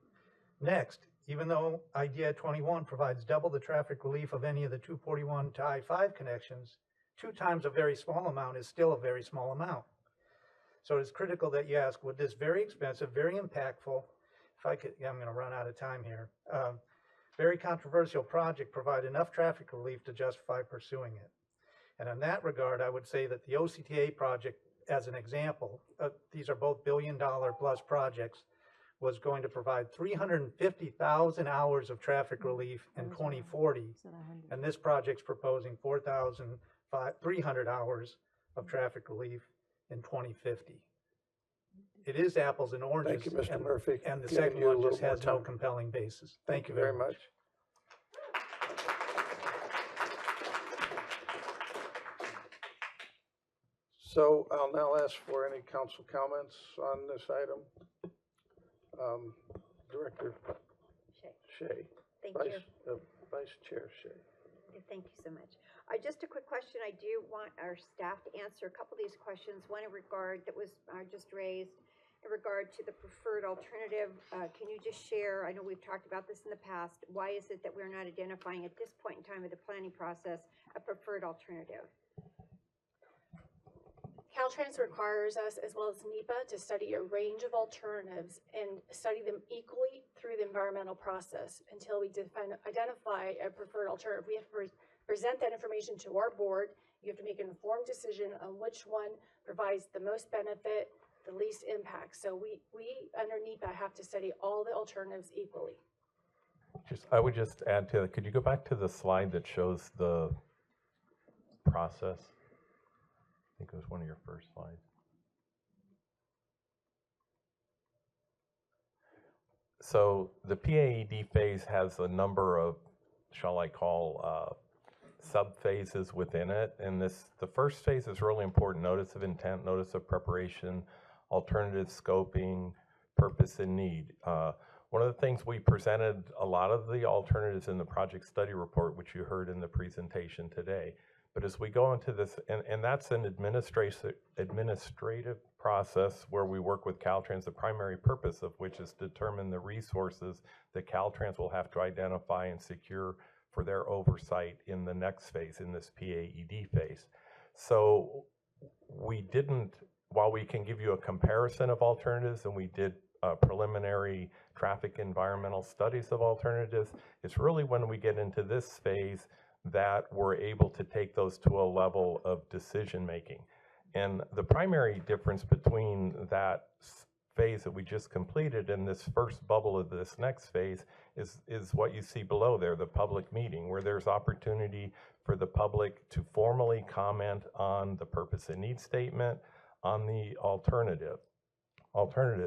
Next, even though Idea 21 provides double the traffic relief of any of the 241 to I-5 connections, 2 times a very small amount is still a very small amount. So it's critical that you ask, would this very expensive, very impactful, if I could, I'm going to run out of time here, very controversial project provide enough traffic relief to justify pursuing it? And in that regard, I would say that the OCTA project, as an example, these are both billion-dollar-plus projects, was going to provide 350,000 hours of traffic relief in 2040, and this project's proposing 4,300 hours of traffic relief in 2050. It is apples and oranges. Thank you, Mr. Murphy. And the Giving second you a one little just more has no time. compelling basis. Thank you very much. So I'll now ask for any council comments on this item. Director Shea. Thank you. Vice Chair Shea. Thank you so much. Just a quick question. I do want our staff to answer a couple of these questions. One in regard that was just raised in regard to the preferred alternative. Can you just share, I know we've talked about this in the past, why is it that we're not identifying at this point in time of the planning process a preferred alternative? Caltrans requires us, as well as NEPA, to study a range of alternatives and study them equally through the environmental process until we identify a preferred alternative. We have to present that information to our board. You have to make an informed decision on which one provides the most benefit, the least impact. So we under NEPA have to study all the alternatives equally. I would just add to that, could you go back to the slide that shows the process? I think it was one of your first slides. So the PAED phase has a number of, shall I call, sub-phases within it. And the first phase is really important: notice of intent, notice of preparation, alternative scoping, purpose and need. One of the things we presented a lot of the alternatives in the project study report, which you heard in the presentation today. But as we go into this, and that's an administrative process where we work with Caltrans, the primary purpose of which is to determine the resources that Caltrans will have to identify and secure for their oversight in the next phase, in this PAED phase. So we didn't, while we can give you a comparison of alternatives, and we did preliminary traffic environmental studies of alternatives, it's really when we get into this phase that we're able to take those to a level of decision making. And the primary difference between that phase that we just completed and this first bubble of this next phase is what you see below there, the public meeting, where there's opportunity for the public to formally comment on the purpose and need statement, on the alternative.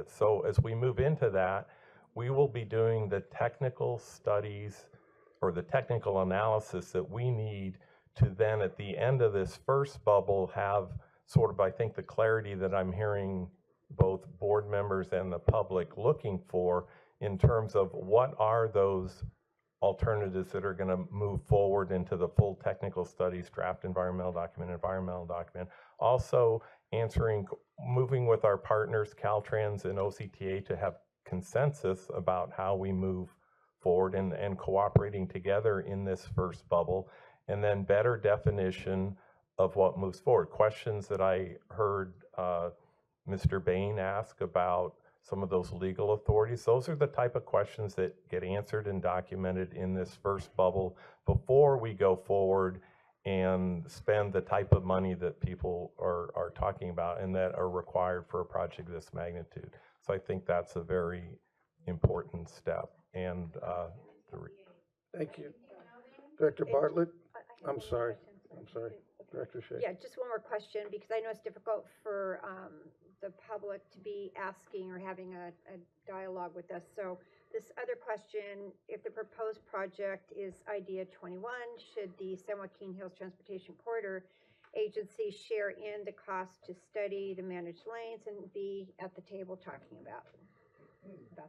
So as we move into that, we will be doing the technical studies or the technical analysis that we need to then at the end of this first bubble have sort of, I think, the clarity that I'm hearing both board members and the public looking for in terms of what are those alternatives that are going to move forward into the full technical studies, draft environmental document. Also moving with our partners, Caltrans and OCTA, to have consensus about how we move forward and cooperating together in this first bubble, and then better definition of what moves forward. Questions that I heard Mr. Bain ask about some of those legal authorities, those are the type of questions that get answered and documented in this first bubble before we go forward and spend the type of money that people are talking about and that are required for a project of this magnitude. So I think that's a very important step. And Thank you. Director Bartlett? I'm sorry. Director Shea. Yeah, just one more question, because I know it's difficult for the public to be asking or having a dialogue with us. So this other question, if the proposed project is Idea 21, should the San Joaquin Hills Transportation Corridor Agency share in the cost to study the managed lanes and be at the table talking about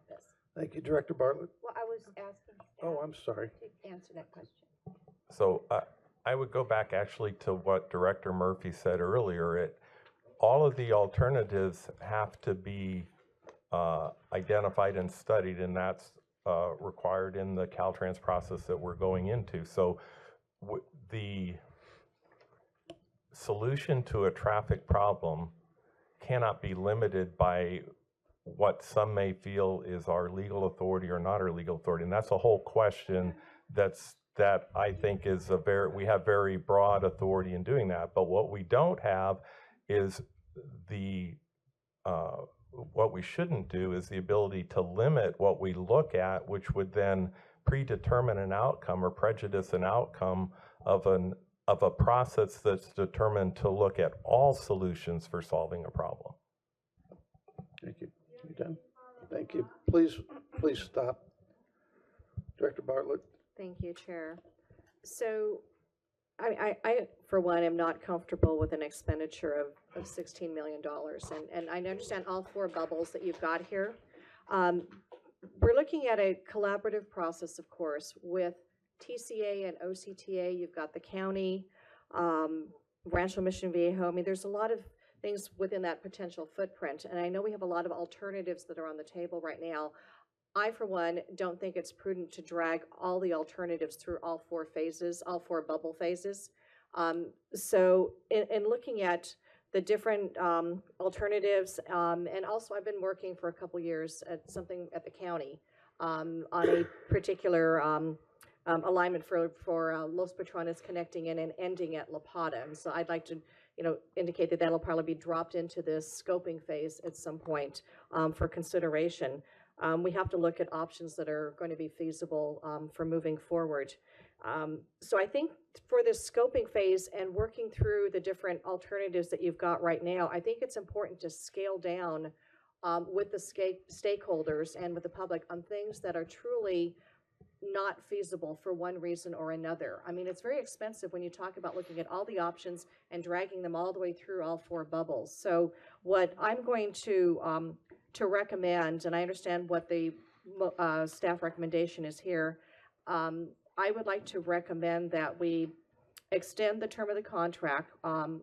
this? Thank you. Director Bartlett? Well, I was asking Oh, I'm sorry. to answer that question. so I would go back actually to what Director Murphy said earlier. All of the alternatives have to be identified and studied, and that's required in the Caltrans process that we're going into. So the solution to a traffic problem cannot be limited by what some may feel is our legal authority or not our legal authority. And that's a whole question that I think is we have very broad authority in doing that. But what we don't have is what we shouldn't do is the ability to limit what we look at, which would then predetermine an outcome or prejudice an outcome of a process that's determined to look at all solutions for solving a problem. Thank you. You done? Thank you. Please stop. Director Bartlett? Thank you, Chair. So I for one, am not comfortable with an expenditure of $16 million. And I understand all four bubbles that you've got here. We're looking at a collaborative process, of course, with TCA and OCTA. You've got the county, Rancho Mission Viejo. I mean, there's a lot of things within that potential footprint. And I know we have a lot of alternatives that are on the table right now. I, for one, don't think it's prudent to drag all the alternatives through all four phases, all four bubble phases. So in looking at the different alternatives, and also I've been working for a couple years at something at the county on a particular alignment for Los Patrones connecting in and ending at La Pata. And so I'd like to indicate that that'll probably be dropped into this scoping phase at some point for consideration. We have to look at options that are going to be feasible for moving forward. So I think for this scoping phase and working through the different alternatives that you've got right now, I think it's important to scale down with the stakeholders and with the public on things that are truly not feasible for one reason or another. I mean, it's very expensive when you talk about looking at all the options and dragging them all the way through all four bubbles. So what I'm going to recommend, and I understand what the staff recommendation is here, I would like to recommend that we extend the term of the contract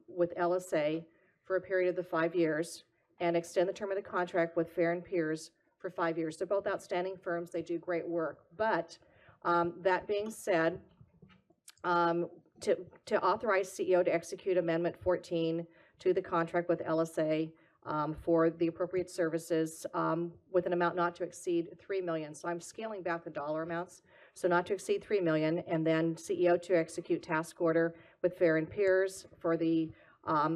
with LSA for a period of the 5 years and extend the term of the contract with Fair and Peers for 5 years. They're both outstanding firms. They do great work. But that being said, to authorize CEO to execute Amendment 14 to the contract with LSA for the appropriate services with an amount not to exceed $3 million. So I'm scaling back the dollar amounts. So not to exceed $3 million, and then CEO to execute task order with Fair and Peers for the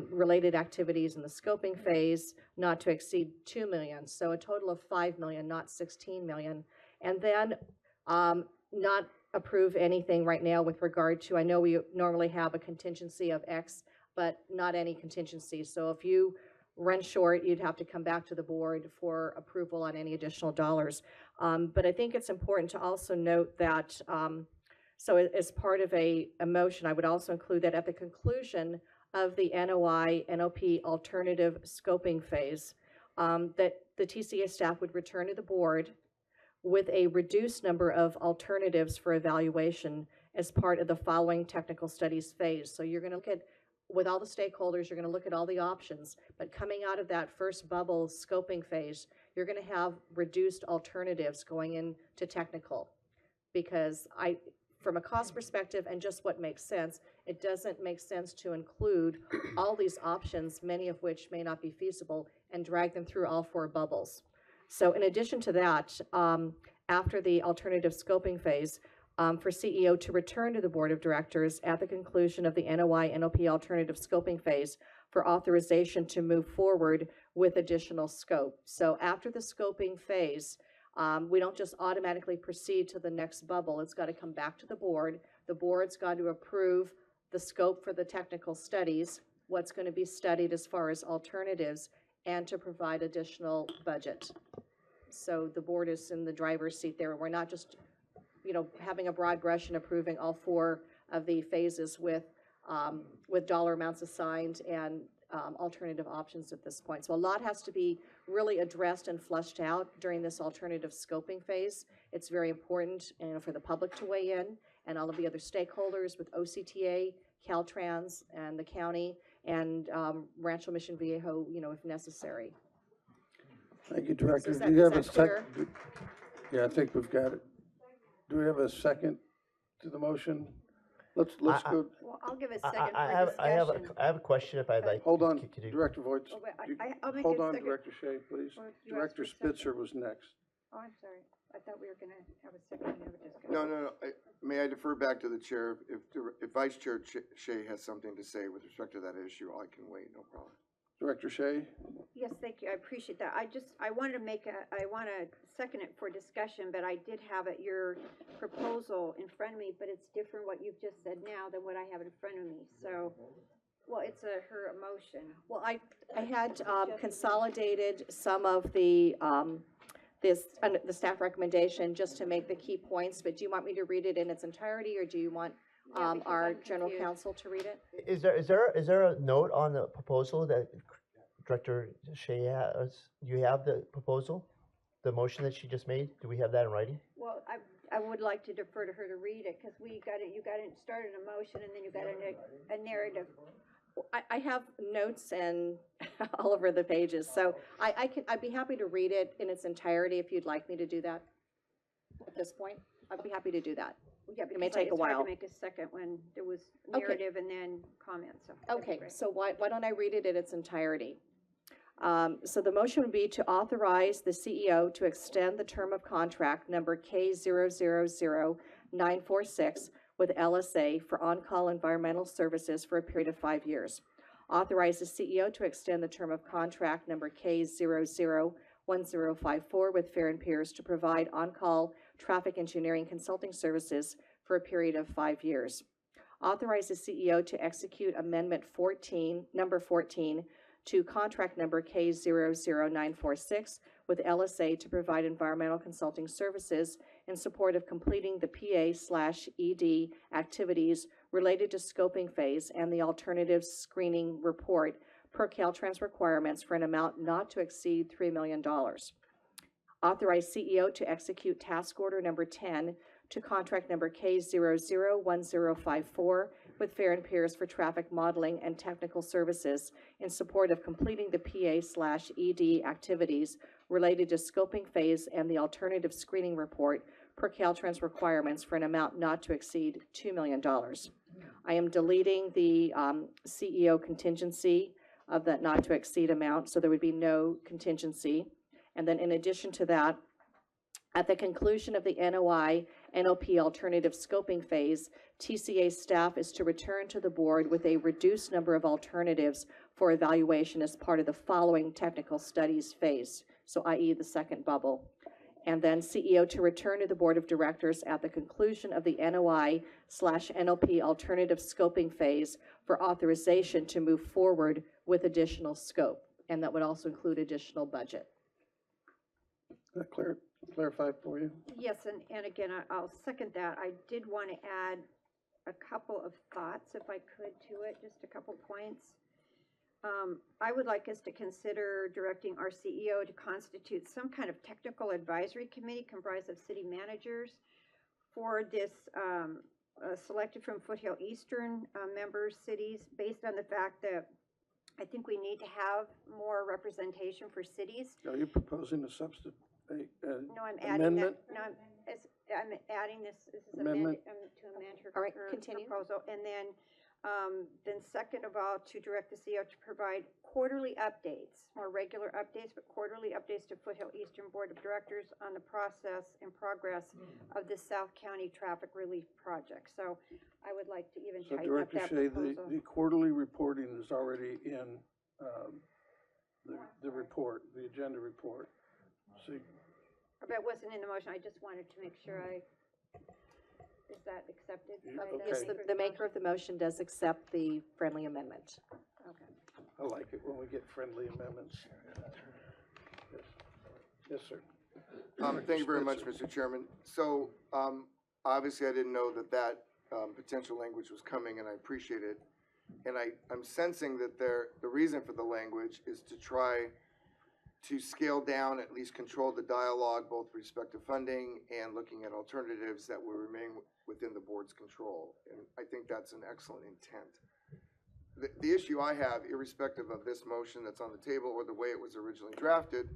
related activities in the scoping phase, not to exceed $2 million. So a total of $5 million, not $16 million. And then not approve anything right now with regard to, I know we normally have a contingency of X, but not any contingency. So if you run short, you'd have to come back to the board for approval on any additional dollars. But I think it's important to also note that, so as part of a motion, I would also include that at the conclusion of the NOI, NOP alternative scoping phase, that the TCA staff would return to the board with a reduced number of alternatives for evaluation as part of the following technical studies phase. So you're going to look at, with all the stakeholders, you're going to look at all the options, but coming out of that first bubble scoping phase, you're going to have reduced alternatives going into technical. Because from a cost perspective and just what makes sense, it doesn't make sense to include all these options, many of which may not be feasible, and drag them through all 4 bubbles. So in addition to that, after the alternative scoping phase, for CEO to return to the Board of Directors at the conclusion of the NOI-NOP alternative scoping phase for authorization to move forward with additional scope. So after the scoping phase, we don't just automatically proceed to the next bubble. It's got to come back to the board. The board's got to approve the scope for the technical studies, what's going to be studied as far as alternatives, and to provide additional budget. So the board is in the driver's seat there. We're not just, having a broad brush and approving all 4 of the phases with dollar amounts assigned and alternative options at this point. So a lot has to be really addressed and fleshed out during this alternative scoping phase. It's very important for the public to weigh in, and all of the other stakeholders with OCTA, Caltrans, and the county, and Rancho Mission Viejo, if necessary. Thank you, Director. Is Do you have a that clear? second? Yeah, I think we've got it. Do we have a second to the motion? Let's go. Well, I'll give a second I for discussion. have a question if I'd like. Hold on, Could you- Director Voigt. Oh, wait, I'll make Hold a on, second. Director Shea, please. Well, you Director asked for a second. Spitzer was next. Oh, I'm sorry. I thought we were going to have a second and have a discussion. No. May I defer back to the chair? If Vice Chair Shea has something to say with respect to that issue, I can wait, no problem. Director Shea? Yes, thank you. I appreciate that. I want to second it for discussion, but I did have your proposal in front of me, but it's different what you've just said now than what I have in front of me. So, well, it's her emotion. Well, I had consolidated some of the the staff recommendation just to make the key points, but do you want me to read it in its entirety, or do you want our general counsel to read it? Is there a note on the proposal that Director Shea has? Do you have the proposal, the motion that she just made? Do we have that in writing? Well, I would like to defer to her to read it because you got it started a motion and then you got a narrative. I have notes and all over the pages, so I'd be happy to read it in its entirety if you'd like me to do that at this point. I'd be happy to do that. Yeah, It may because take a it's hard while. to make a second when there was Okay. narrative and then comments. So that'd be Okay, great. so why don't I read it in its entirety? So the motion would be to authorize the CEO to extend the term of contract number K000946 with LSA for on-call environmental services for a period of 5 years. Authorize the CEO to extend the term of contract number K001054 with Fair and Pierce to provide on-call traffic engineering consulting services for a period of 5 years. Authorize the CEO to execute Amendment 14, number 14, to contract number K000946 with LSA to provide environmental consulting services in support of completing the PA/ED activities related to scoping phase and the alternatives screening report per Caltrans requirements for an amount not to exceed $3 million. Authorize CEO to execute task order number 10 to contract number K001054 with Fair and Pierce for traffic modeling and technical services in support of completing the PA/ED activities related to scoping phase and the alternative screening report per Caltrans requirements for an amount not to exceed $2 million. I am deleting the CEO contingency of that not to exceed amount, so there would be no contingency. And then in addition to that, at the conclusion of the NOI/NOP alternative scoping phase, TCA staff is to return to the board with a reduced number of alternatives for evaluation as part of the following technical studies phase, so i.e. the second bubble. And then CEO to return to the Board of Directors at the conclusion of the NOI/NOP alternative scoping phase for authorization to move forward with additional scope. And that would also include additional budget. That clarify for you? Yes, and again, I'll second that. I did want to add a couple of thoughts, if I could, to it, just a couple points. I would like us to consider directing our CEO to constitute some kind of technical advisory committee comprised of city managers for this, selected from Foothill Eastern member cities, based on the fact that I think we need to have more representation for cities. Are you proposing a substitute? No, I'm adding that, no, I'm adding this is Amendment. to amend her. All right, her continue. Proposal, and then second of all, to direct the CEO to provide quarterly updates, more regular updates, but quarterly updates to Foothill Eastern Board of Directors on the process and progress of the South County Traffic Relief Project. So I would like to even So tighten up Director that Shea, proposal. the quarterly reporting is already in the report, the agenda report. So But it wasn't in the motion, I just wanted to make sure is that accepted? by Okay. Yes, the maker of the motion does accept the friendly amendment. Okay. I like it when we get friendly amendments. Yes, yes, sir. Thank you very much, Mr. Chairman. So, obviously, I didn't know that potential language was coming, and I appreciate it. And I'm sensing that the reason for the language is to try to scale down, at least control the dialogue, both with respect to funding and looking at alternatives that will remain within the board's control. And I think that's an excellent intent. The issue I have, irrespective of this motion that's on the table or the way it was originally drafted,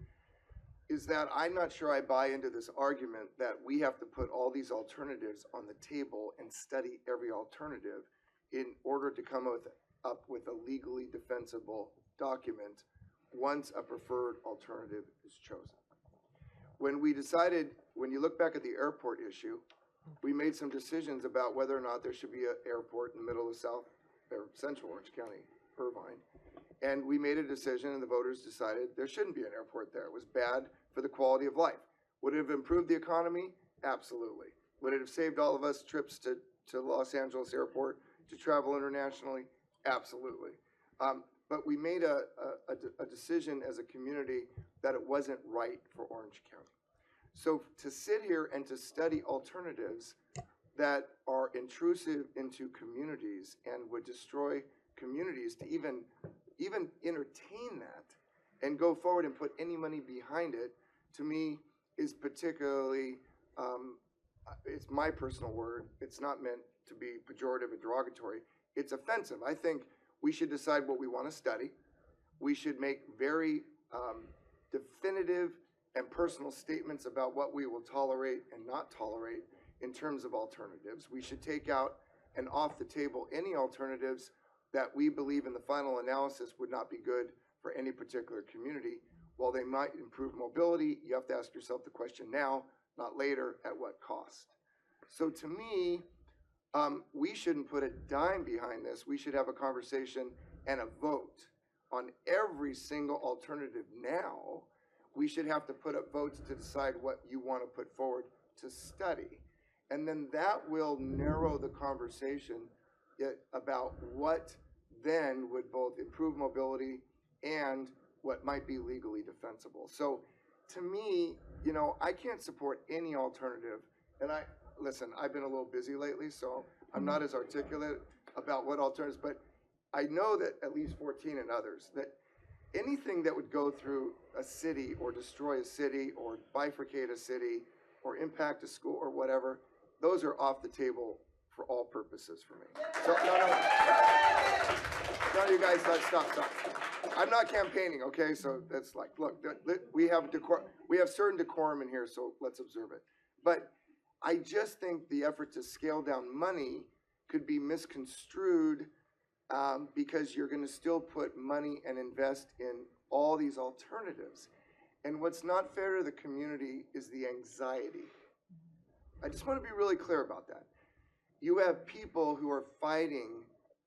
is that I'm not sure I buy into this argument that we have to put all these alternatives on the table and study every alternative in order to come up with a legally defensible document once a preferred alternative is chosen. When you look back at the airport issue, we made some decisions about whether or not there should be an airport in the middle of Central Orange County, Irvine. And we made a decision and the voters decided there shouldn't be an airport there. It was bad for the quality of life. Would it have improved the economy? Absolutely. Would it have saved all of us trips to Los Angeles Airport to travel internationally? Absolutely. But we made a decision as a community that it wasn't right for Orange County. So to sit here and to study alternatives that are intrusive into communities and would destroy communities, to even entertain that and go forward and put any money behind it, to me is particularly, it's my personal word, it's not meant to be pejorative or derogatory, it's offensive. I think we should decide what we want to study. We should make very definitive and personal statements about what we will tolerate and not tolerate in terms of alternatives. We should take out and off the table any alternatives that we believe in the final analysis would not be good for any particular community. While they might improve mobility, you have to ask yourself the question now, not later, at what cost? So to me, we shouldn't put a dime behind this. We should have a conversation and a vote on every single alternative now. We should have to put up votes to decide what you want to put forward to study. And then that will narrow the conversation about what then would both improve mobility and what might be legally defensible. So to me, I can't support any alternative. And listen, I've been a little busy lately, so I'm not as articulate about what alternatives, but I know that at least 14 and others, that anything that would go through a city or destroy a city or bifurcate a city or impact a school or whatever, those are off the table for all purposes for me. So, no, you guys, stop. I'm not campaigning, okay? So that's like, look, we have certain decorum in here, so let's observe it. But I just think the effort to scale down money could be misconstrued because you're going to still put money and invest in all these alternatives. And what's not fair to the community is the anxiety. I just want to be really clear about that. You have people who are fighting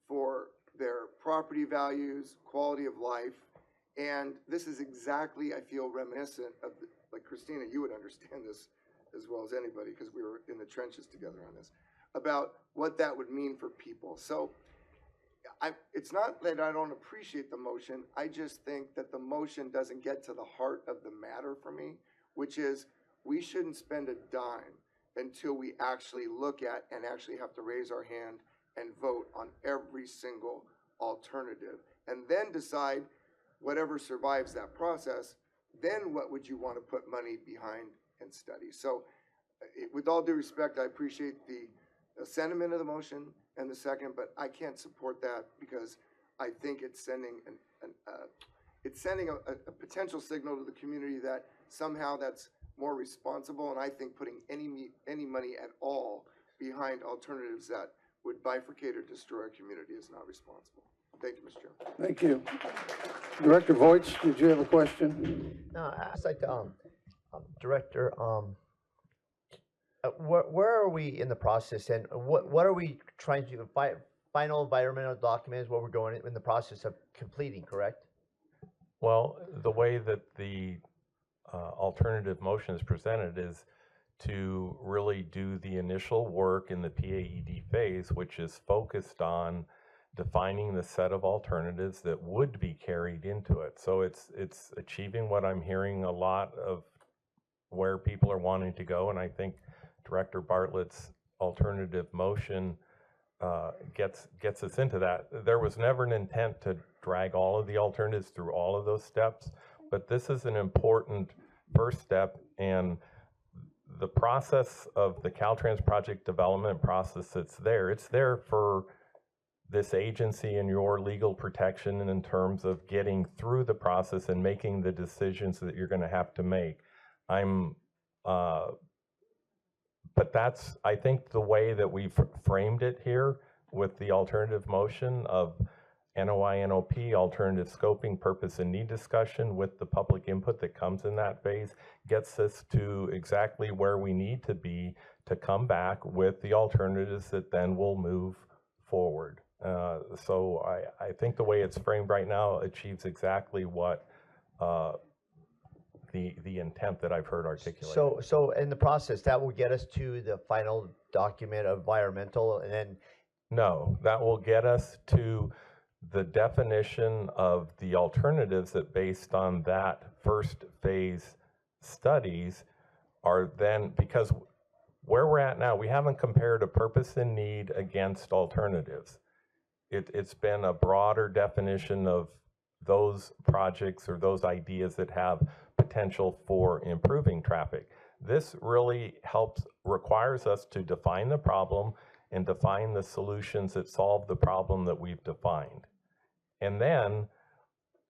for their property values, quality of life, and this is exactly, I feel, reminiscent of, like Christina, you would understand this as well as anybody because we were in the trenches together on this, about what that would mean for people. So it's not that I don't appreciate the motion, I just think that the motion doesn't get to the heart of the matter for me, which is we shouldn't spend a dime until we actually look at and actually have to raise our hand and vote on every single alternative and then decide whatever survives that process, then what would you want to put money behind and study? So with all due respect, I appreciate the sentiment of the motion and the second, but I can't support that because I think it's sending a potential signal to the community that somehow that's more responsible, and I think putting any money at all behind alternatives that would bifurcate or destroy our community is not responsible. Thank you, Mr. Chairman. Thank you. Director Voigt, did you have a question? No, I'd just like to, Director, where are we in the process, and what are we trying to do? Final environmental document is what we're going in the process of completing, correct? Well, the way that the alternative motion is presented is to really do the initial work in the PAED phase, which is focused on defining the set of alternatives that would be carried into it. So it's achieving what I'm hearing a lot of where people are wanting to go, and I think Director Bartlett's alternative motion gets us into that. There was never an intent to drag all of the alternatives through all of those steps, but this is an important first step, and the process of the Caltrans project development process that's there, it's there for this agency and your legal protection in terms of getting through the process and making the decisions that you're going to have to make. But that's, I think, the way that we've framed it here with the alternative motion of NOI, NOP, alternative scoping, purpose, and need discussion with the public input that comes in that phase gets us to exactly where we need to be to come back with the alternatives that then will move forward. So I think the way it's framed right now achieves exactly what the intent that I've heard articulated. So in the process, that will get us to the final document of environmental, and then? No, that will get us to the definition of the alternatives that, based on that first phase studies, are then, because where we're at now, we haven't compared a purpose and need against alternatives. It's been a broader definition of those projects or those ideas that have potential for improving traffic. This really requires us to define the problem and define the solutions that solve the problem that we've defined. And then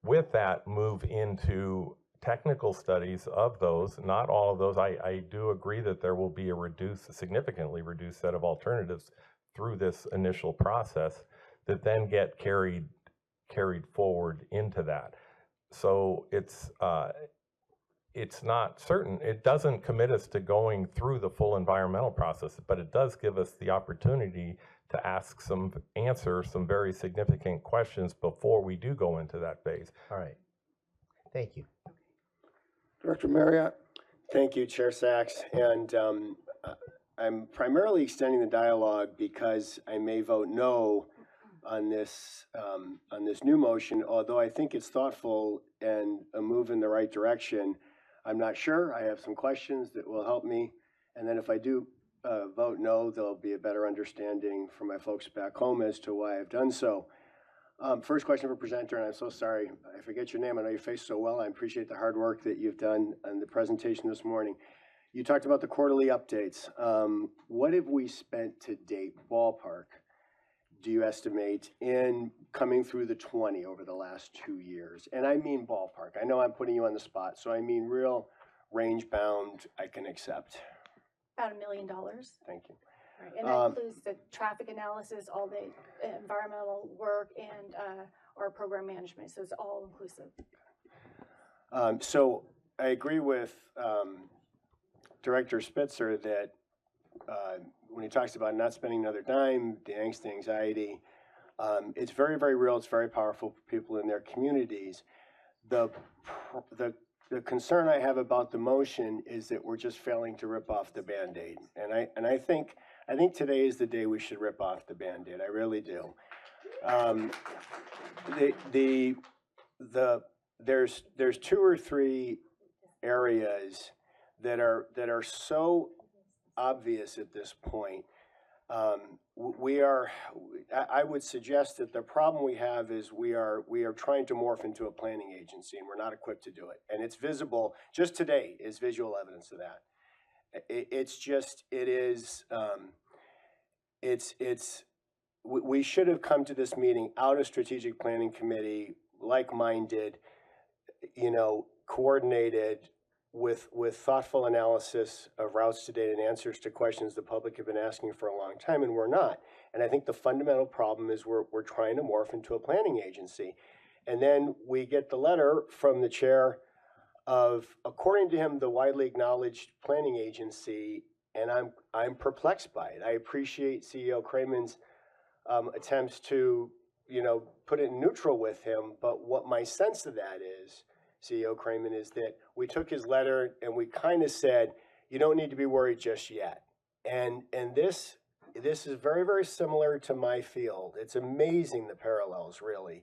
with that, move into technical studies of those, not all of those. I do agree that there will be a significantly reduced set of alternatives through this initial process that then get carried forward into that. So it's not certain. It doesn't commit us to going through the full environmental process, but it does give us the opportunity to answer some very significant questions before we do go into that phase. All right. Thank you. Director Marriott. Thank you, Chair Sachs. And I'm primarily extending the dialogue because I may vote no on this new motion, although I think it's thoughtful and a move in the right direction. I'm not sure. I have some questions that will help me. And then if I do vote no, there'll be a better understanding from my folks back home as to why I've done so. First question for presenter, and I'm so sorry, I forget your name. I know your face so well. I appreciate the hard work that you've done on the presentation this morning. You talked about the quarterly updates. What have we spent to date, ballpark, do you estimate, in coming through the 20 over the last 2 years? And I mean ballpark. I know I'm putting you on the spot, so I mean real range bound I can accept. About $1 million. Thank you. Right. And that includes the traffic analysis, all the environmental work, and our program management. So it's all inclusive. So I agree with Director Spitzer that when he talks about not spending another dime, the angst, the anxiety, it's very, very real. It's very powerful for people in their communities. The concern I have about the motion is that we're just failing to rip off the Band-Aid. And I think today is the day we should rip off the Band-Aid. I really do. There's 2 or 3 areas that are so obvious at this point. We are, I would suggest that the problem we have is we are trying to morph into a planning agency, and we're not equipped to do it. And it's visible, just today is visual evidence of that. We should have come to this meeting out of strategic planning committee, like-minded, coordinated, with thoughtful analysis of routes to date and answers to questions the public have been asking for a long time, and we're not. And I think the fundamental problem is we're trying to morph into a planning agency. And then we get the letter from the chair of, according to him, the widely acknowledged planning agency, and I'm perplexed by it. I appreciate CEO Craman's attempts to, put it in neutral with him, but what my sense of that is, CEO Craman, is that we took his letter and we kind of said, you don't need to be worried just yet. And this is very, very similar to my field. It's amazing, the parallels, really.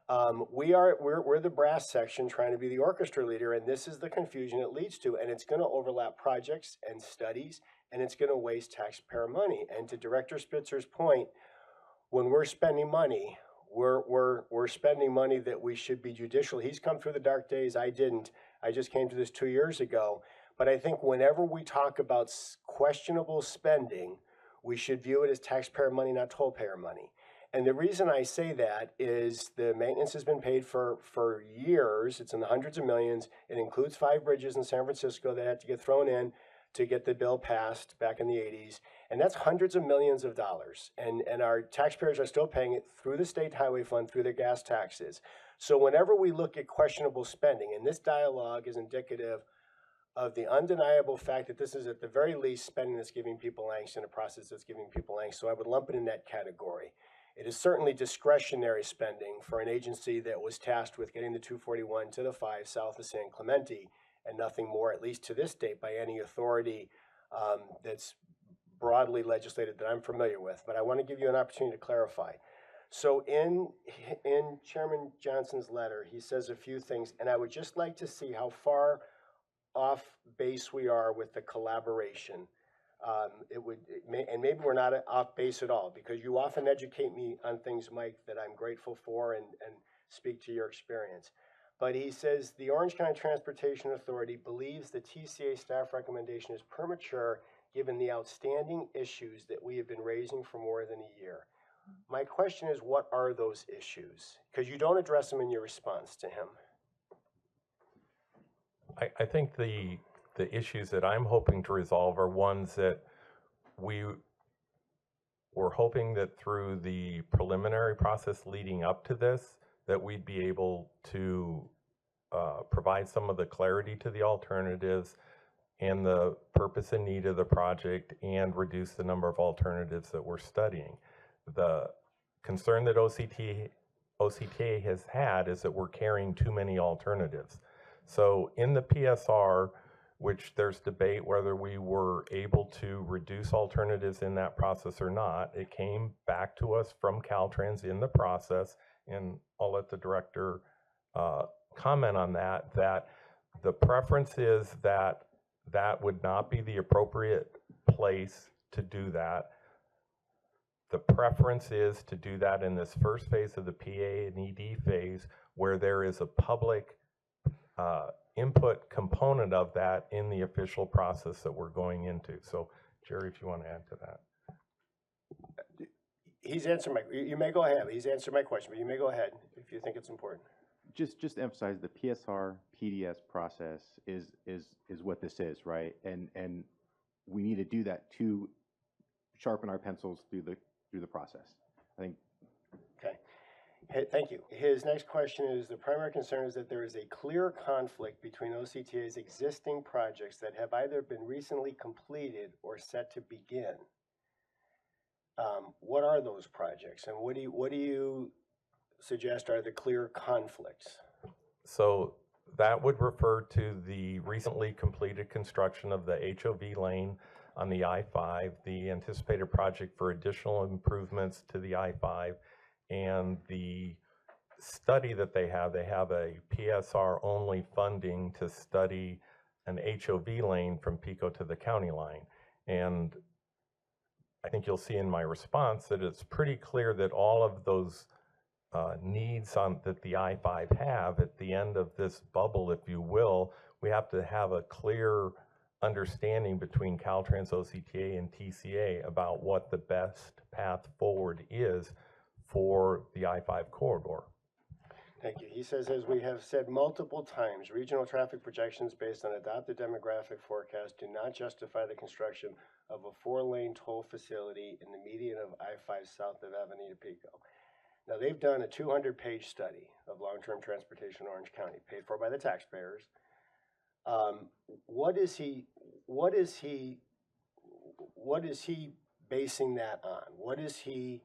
We're the brass section trying to be the orchestra leader, and this is the confusion it leads to, and it's going to overlap projects and studies, and it's going to waste taxpayer money. And to Director Spitzer's point, when we're spending money, we're spending money that we should be judicial. He's come through the dark days. I didn't. I just came to this 2 years ago. But I think whenever we talk about questionable spending, we should view it as taxpayer money, not tollpayer money. And the reason I say that is the maintenance has been paid for years. It's in the hundreds of millions. It includes 5 bridges in San Francisco that had to get thrown in to get the bill passed back in the 80s. And that's hundreds of millions of dollars. And our taxpayers are still paying it through the state highway fund, through their gas taxes. So whenever we look at questionable spending, and this dialogue is indicative of the undeniable fact that this is at the very least spending that's giving people angst in a process that's giving people angst. So I would lump it in that category. It is certainly discretionary spending for an agency that was tasked with getting the 241 to the 5 south of San Clemente, and nothing more, at least to this date, by any authority that's broadly legislated that I'm familiar with. But I want to give you an opportunity to clarify. So in Chairman Johnson's letter, he says a few things, and I would just like to see how far off base we are with the collaboration. And maybe we're not off base at all, because you often educate me on things, Mike, that I'm grateful for and speak to your experience. But he says the Orange County Transportation Authority believes the TCA staff recommendation is premature given the outstanding issues that we have been raising for more than a year. My question is, what are those issues? Because you don't address them in your response to him. I think the issues that I'm hoping to resolve are ones that we're hoping that through the preliminary process leading up to this, that we'd be able to provide some of the clarity to the alternatives and the purpose and need of the project, and reduce the number of alternatives that we're studying. The concern that OCTA has had is that we're carrying too many alternatives. So in the PSR, which there's debate whether we were able to reduce alternatives in that process or not, it came back to us from Caltrans in the process, and I'll let the director comment on that, that the preference is that that would not be the appropriate place to do that. The preference is to do that in this first phase of the PA and ED phase, where there is a public input component of that in the official process that we're going into. So, Jerry, if you want to add to that. He's answered you may go ahead. He's answered my question, but you may go ahead if you think it's important. Just to emphasize, the PSR PDS process is what this is, right? And we need to do that to sharpen our pencils through the process. I think. Okay. Hey, thank you. His next question is, the primary concern is that there is a clear conflict between OCTA's existing projects that have either been recently completed or set to begin. What are those projects, and what do you suggest are the clear conflicts? So that would refer to the recently completed construction of the HOV lane on the I-5, the anticipated project for additional improvements to the I-5, and the study that they have a PSR-only funding to study an HOV lane from Pico to the county line. And I think you'll see in my response that it's pretty clear that all of those needs that the I-5 have at the end of this bubble, if you will, we have to have a clear understanding between Caltrans, OCTA, and TCA about what the best path forward is for the I-5 corridor. Thank you. He says, as we have said multiple times, regional traffic projections based on adopted demographic forecasts do not justify the construction of a 4-lane toll facility in the median of I-5 south of Avenida Pico. Now, they've done a 200-page study of long-term transportation in Orange County, paid for by the taxpayers. What is he basing that on? What is he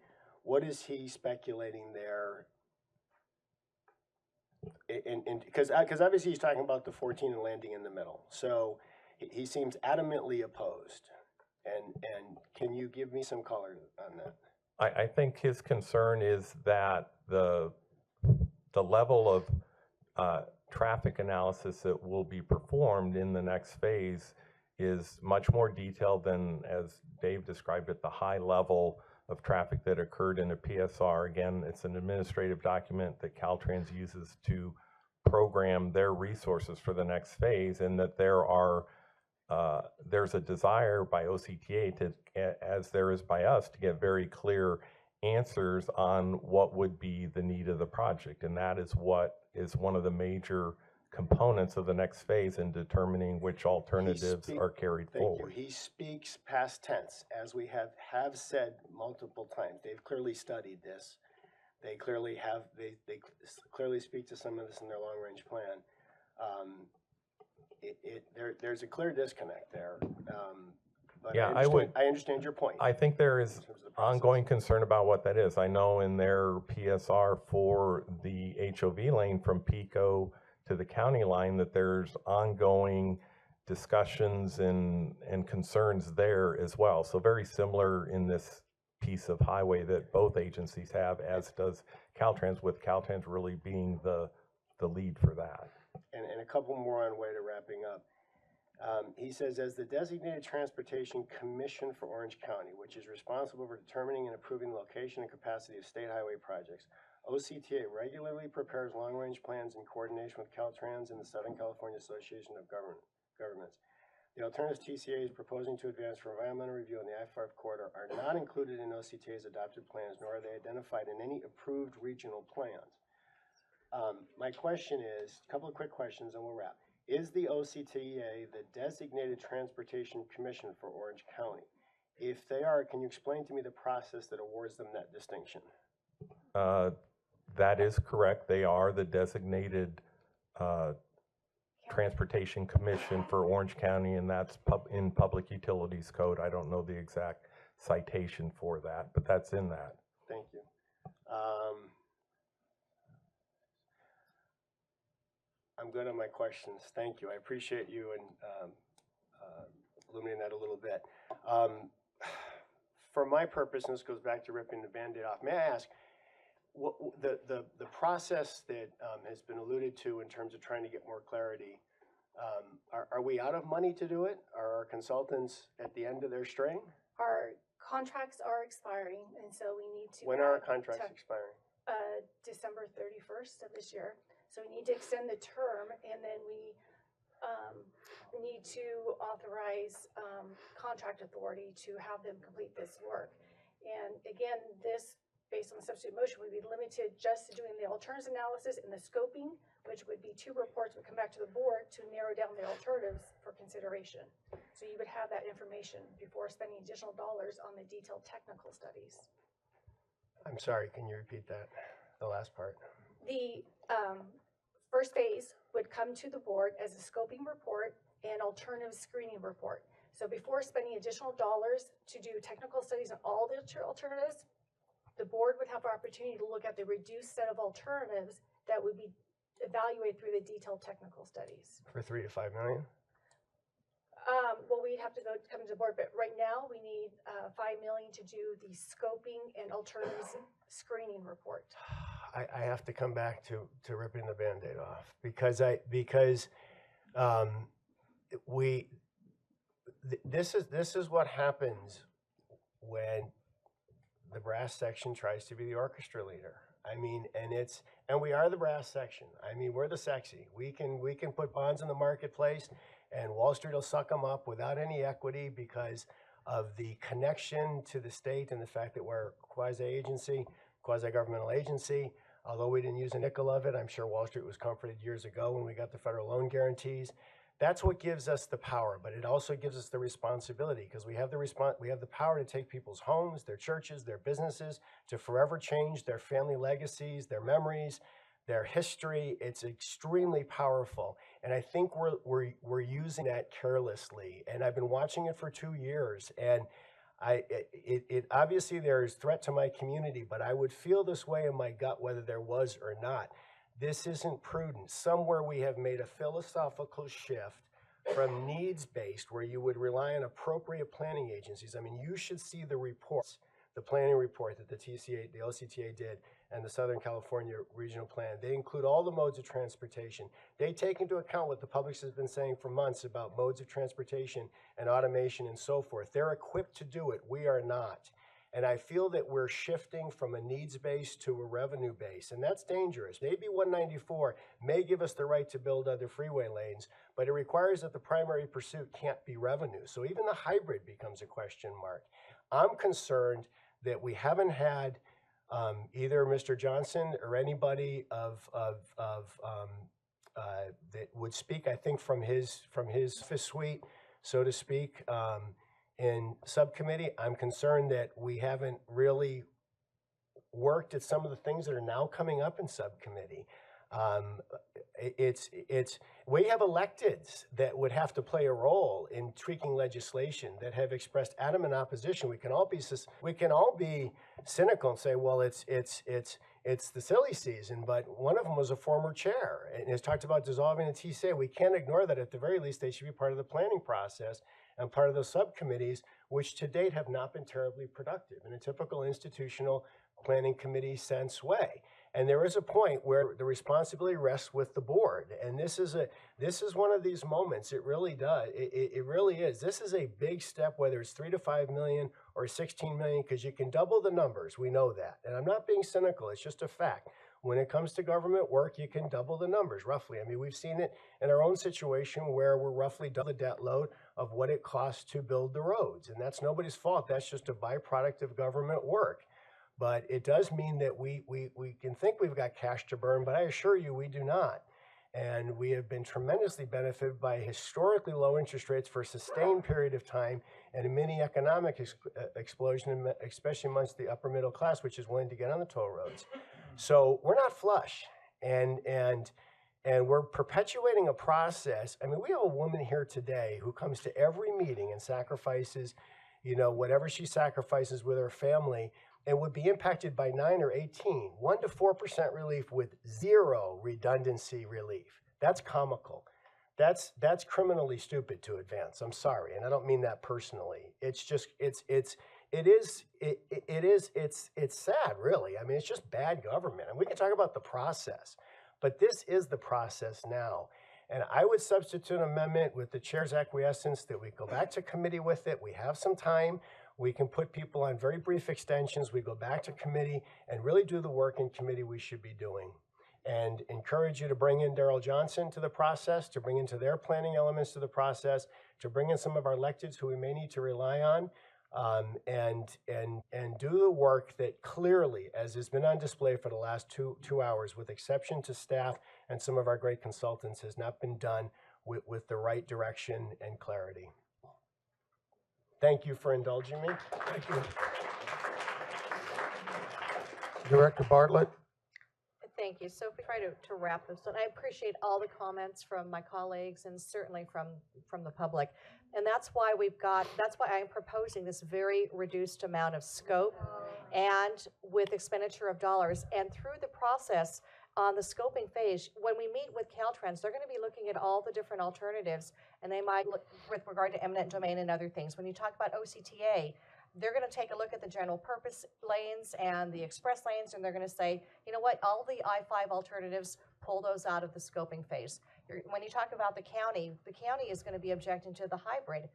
speculating there? Because obviously he's talking about the 14 and landing in the middle. So he seems adamantly opposed. And can you give me some color on that? I think his concern is that the level of traffic analysis that will be performed in the next phase is much more detailed than, as Dave described it, the high level of traffic that occurred in a PSR. Again, it's an administrative document that Caltrans uses to program their resources for the next phase, and that there's a desire by OCTA to, as there is by us, to get very clear answers on what would be the need of the project. And that is what is one of the major components of the next phase in determining which alternatives are carried forward. He speaks past tense, as we have said multiple times. They've clearly studied this. They clearly have, they clearly speak to some of this in their long-range plan. There's a clear disconnect there. But Yeah, I understand your point. I think there is ongoing concern about what that is. I know in their PSR for the HOV lane from Pico to the county line that there's ongoing discussions and concerns there as well. So very similar in this piece of highway that both agencies have, as does Caltrans, with Caltrans really being the lead for that. And a couple more on way to wrapping up. He says, as the designated transportation commission for Orange County, which is responsible for determining and approving the location and capacity of state highway projects, OCTA regularly prepares long-range plans in coordination with Caltrans and the Southern California Association of Governments. The alternatives TCA is proposing to advance for environmental review on the I-5 corridor are not included in OCTA's adopted plans, nor are they identified in any approved regional plans. My question is, a couple of quick questions and we'll wrap. Is the OCTA the designated transportation commission for Orange County? If they are, can you explain to me the process that awards them that distinction? That is correct. They are the designated transportation commission for Orange County, and that's in Public Utilities Code. I don't know the exact citation for that, but that's in that. Thank you. I'm good on my questions. Thank you. I appreciate you and illuminating that a little bit. For my purpose, and this goes back to ripping the Band-Aid off, may I ask, what, the process that has been alluded to in terms of trying to get more clarity, are we out of money to do it? Are our consultants at the end of their string? Our contracts are expiring, and so we need to. When are our contracts expiring? December 31st of this year. So we need to extend the term, and then we need to authorize contract authority to have them complete this work. And again, this, based on the substitute motion, would be limited just to doing the alternatives analysis and the scoping, which would be 2 reports would come back to the board to narrow down the alternatives for consideration. So you would have that information before spending additional dollars on the detailed technical studies. I'm sorry, can you repeat that, the last part? The first phase would come to the board as a scoping report and alternative screening report. So before spending additional dollars to do technical studies on all the alternatives, the board would have an opportunity to look at the reduced set of alternatives that would be evaluated through the detailed technical studies. For $3 to $5 million? Well, we'd have to come to the board, but right now we need $5 million to do the scoping and alternatives screening report. I have to come back to ripping the Band-Aid off because this is what happens when the brass section tries to be the orchestra leader. I mean, and we are the brass section. I mean, we're the sexy. We can put bonds in the marketplace, and Wall Street will suck them up without any equity because of the connection to the state and the fact that we're a quasi-agency, quasi-governmental agency. Although we didn't use a nickel of it, I'm sure Wall Street was comforted years ago when we got the federal loan guarantees. That's what gives us the power, but it also gives us the responsibility because we have the power to take people's homes, their churches, their businesses, to forever change their family legacies, their memories, their history. It's extremely powerful, and I think we're using that carelessly. And I've been watching it for 2 years, and it obviously there is threat to my community, but I would feel this way in my gut whether there was or not. This isn't prudent. Somewhere we have made a philosophical shift from needs-based, where you would rely on appropriate planning agencies. I mean, you should see the reports, the planning report that the TCA, the LCTA did, and the Southern California Regional Plan. They include all the modes of transportation. They take into account what the public has been saying for months about modes of transportation and automation and so forth. They're equipped to do it. We are not. And I feel that we're shifting from a needs base to a revenue base, and that's dangerous. AB 194 may give us the right to build other freeway lanes, but it requires that the primary pursuit can't be revenue. So even the hybrid becomes a question mark. I'm concerned that we haven't had either Mr. Johnson or anybody that would speak, I think, from his fifth suite, so to speak, in subcommittee. I'm concerned that we haven't really worked at some of the things that are now coming up in subcommittee. We have electeds that would have to play a role in tweaking legislation that have expressed adamant opposition. We can all be cynical and say, well, it's the silly season, but one of them was a former chair and has talked about dissolving the TCA. We can't ignore that. At the very least, they should be part of the planning process and part of those subcommittees, which to date have not been terribly productive in a typical institutional planning committee sense way. And there is a point where the responsibility rests with the board. And this is one of these moments. It really does. It really is. This is a big step, whether it's 3 to 5 million or 16 million, because you can double the numbers. We know that. And I'm not being cynical. It's just a fact. When it comes to government work, you can double the numbers, roughly. I mean, we've seen it in our own situation where we're roughly double the debt load of what it costs to build the roads. And that's nobody's fault. That's just a byproduct of government work. But it does mean that we can think we've got cash to burn, but I assure you we do not. And we have been tremendously benefited by historically low interest rates for a sustained period of time and a mini economic explosion, especially amongst the upper middle class, which is willing to get on the toll roads. So we're not flush, and we're perpetuating a process. I mean, we have a woman here today who comes to every meeting and sacrifices, whatever she sacrifices with her family, and would be impacted by 9 or 18, 1 to 4% relief with zero redundancy relief. That's comical. That's criminally stupid to advance. I'm sorry, and I don't mean that personally. It's just it's sad, really. I mean, it's just bad government, and we can talk about the process, but this is the process now. And I would substitute an amendment with the chair's acquiescence that we go back to committee with it. We have some time. We can put people on very brief extensions. We go back to committee and really do the work in committee we should be doing. And encourage you to bring in Darrell Johnson to the process, to bring into their planning elements to the process, to bring in some of our electeds who we may need to rely on, and do the work that clearly, as has been on display for the last two hours, with exception to staff and some of our great consultants, has not been done with the right direction and clarity. Thank you for indulging me. Thank you. Director Bartlett. Thank you. So if we try to wrap this, and I appreciate all the comments from my colleagues and certainly from the public. And that's why I'm proposing this very reduced amount of scope and with expenditure of dollars. And through the process on the scoping phase, when we meet with Caltrans, they're going to be looking at all the different alternatives, and they might look with regard to eminent domain and other things. When you talk about OCTA, they're going to take a look at the general purpose lanes and the express lanes, and they're going to say, you know what, all the I-5 alternatives, pull those out of the scoping phase. When you talk about the county is going to be objecting to the hybrid.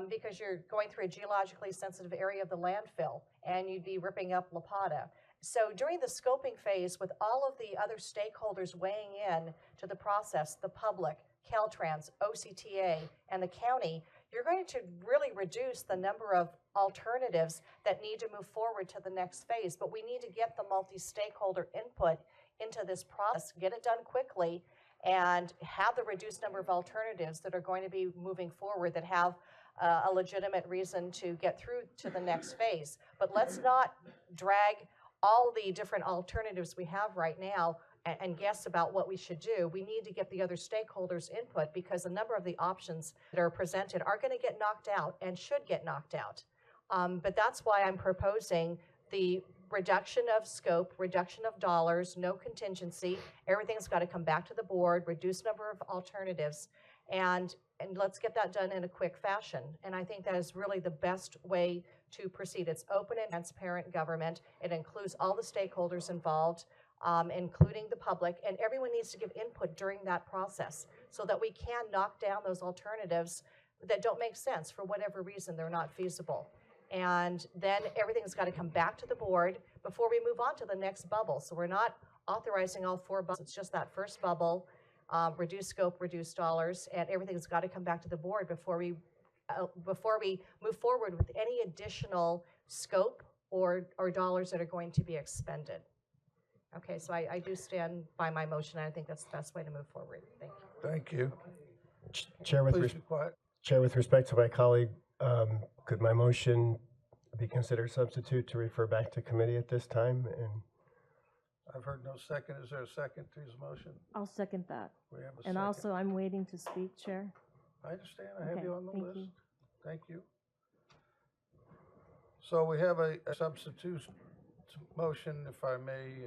because you're going through a geologically sensitive area of the landfill, and you'd be ripping up Lapata. So during the scoping phase, with all of the other stakeholders weighing in to the process, the public, Caltrans, OCTA, and the county, you're going to really reduce the number of alternatives that need to move forward to the next phase. But we need to get the multi-stakeholder input into this process, get it done quickly, and have the reduced number of alternatives that are going to be moving forward that have a legitimate reason to get through to the next phase. But let's not drag all the different alternatives we have right now and guess about what we should do. We need to get the other stakeholders' input, because a number of the options that are presented are going to get knocked out and should get knocked out. But that's why I'm proposing the reduction of scope, reduction of dollars, no contingency. Everything's got to come back to the board, reduce number of alternatives, and let's get that done in a quick fashion. And I think that is really the best way to proceed. It's open and transparent government. It includes all the stakeholders involved, including the public, and everyone needs to give input during that process so that we can knock down those alternatives that don't make sense for whatever reason. They're not feasible. And then everything's got to come back to the board before we move on to the next bubble. So we're not authorizing all 4 bubbles. It's just that first bubble, reduce scope, reduce dollars, and everything's got to come back to the board before we move forward with any additional scope or dollars that are going to be expended. Okay, so I do stand by my motion, and I think that's the best way to move forward. Thank you. Thank you. Chair, Please be quiet. Chair, with respect to my colleague, could my motion be considered substitute to refer back to committee at this time? And I've heard no second. Is there a second to his motion? I'll second that. We have a And second. also, I'm waiting to speak, Chair. I understand. I have Okay, you on the thank list. you. Thank you. So we have a substitute motion, if I may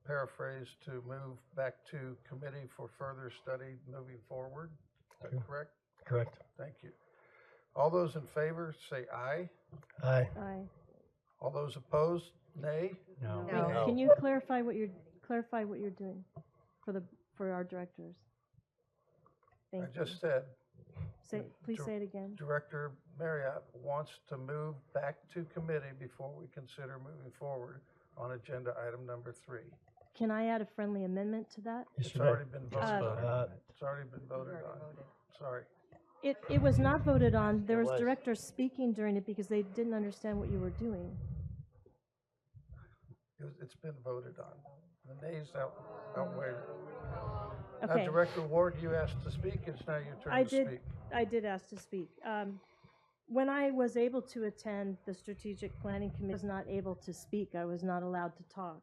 paraphrase, to move back to committee for further study moving forward. Is that correct? correct? Thank you. All those in favor, say aye. Aye. Aye. All those opposed, nay? No. Wait, can you clarify what you're doing for our directors? Thank I you. just said, Please say it again. Director Marriott wants to move back to committee before we consider moving forward on agenda item number 3. Can I add a friendly amendment to that? It's already been voted Uh, on. It's already been voted on. Sorry. It was not voted on. There It was was. directors speaking during it because they didn't understand what you were doing. It's been voted on. The nays outweigh it. Okay. Director Ward, you asked to speak. It's now your turn to speak. I did ask to speak. When I was able to attend the strategic planning committee, I was not able to speak. I was not allowed to talk.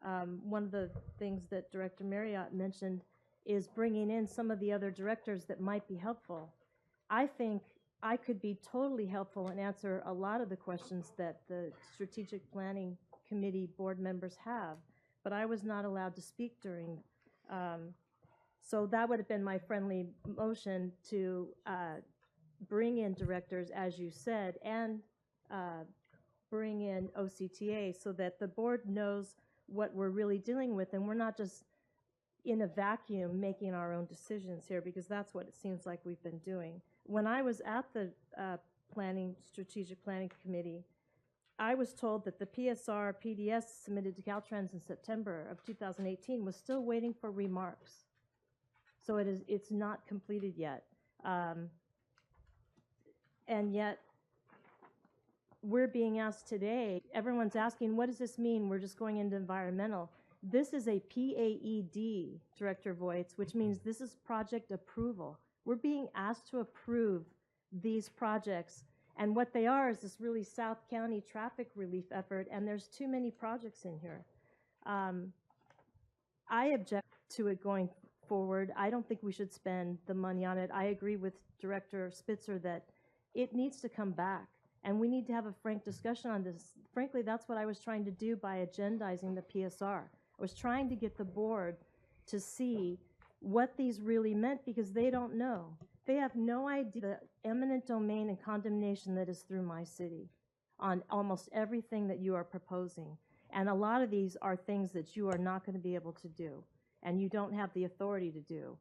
One of the things that Director Marriott mentioned is bringing in some of the other directors that might be helpful. I think I could be totally helpful and answer a lot of the questions that the strategic planning committee board members have, but I was not allowed to speak during. So that would have been my friendly motion to bring in directors, as you said, and bring in OCTA so that the board knows what we're really dealing with, and we're not just in a vacuum making our own decisions here, because that's what it seems like we've been doing. When I was at the strategic planning committee, I was told that the PSR PDS submitted to Caltrans in September of 2018 was still waiting for remarks. So it's not completed yet. And yet, we're being asked today, everyone's asking, what does this mean? We're just going into environmental. This is a PAED, Director Voights, which means this is project approval. We're being asked to approve these projects. And what they are is this really South County traffic relief effort, and there's too many projects in here. I object to it going forward. I don't think we should spend the money on it. I agree with Director Spitzer that it needs to come back, and we need to have a frank discussion on this. Frankly, that's what I was trying to do by agendizing the PSR. I was trying to get the board to see what these really meant, because they don't know. They have no idea the eminent domain and condemnation that is through my city on almost everything that you are proposing. And a lot of these are things that you are not going to be able to do, and you don't have the authority to do.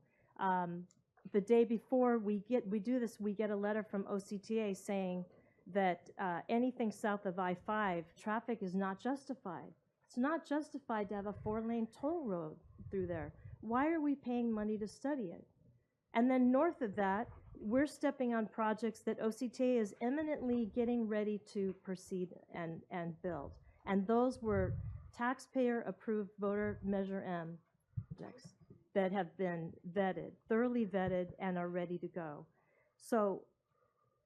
the day before we do this, we get a letter from OCTA saying that anything south of I-5, traffic is not justified. It's not justified to have a 4-lane toll road through there. Why are we paying money to study it? And then north of that, we're stepping on projects that OCTA is eminently getting ready to proceed and build. And those were taxpayer-approved voter Measure M projects that have been vetted, thoroughly vetted, and are ready to go. So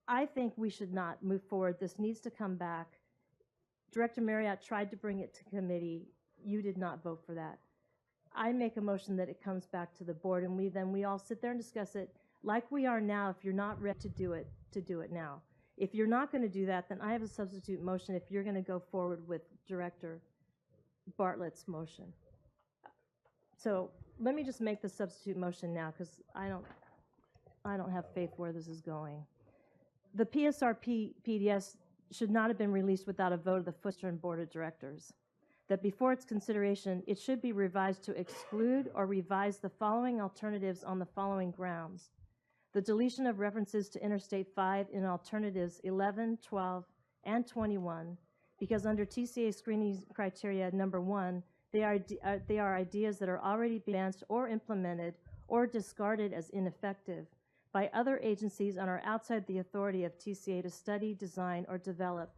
I think we should not move forward. This needs to come back. Director Marriott tried to bring it to committee. You did not vote for that. I make a motion that it comes back to the board, and we all sit there and discuss it like we are now. If you're not ready to do it now. If you're not going to do that, then I have a substitute motion if you're going to go forward with Director Bartlett's motion. So let me just make the substitute motion now, because I don't have faith where this is going. The PSRP PDS should not have been released without a vote of the Foothill Board of Directors. That before its consideration, it should be revised to exclude or revise the following alternatives on the following grounds. The deletion of references to Interstate 5 in alternatives 11, 12, and 21, because under TCA screening criteria number 1, they are ideas that are already advanced or implemented or discarded as ineffective by other agencies and are outside the authority of TCA to study, design, or develop.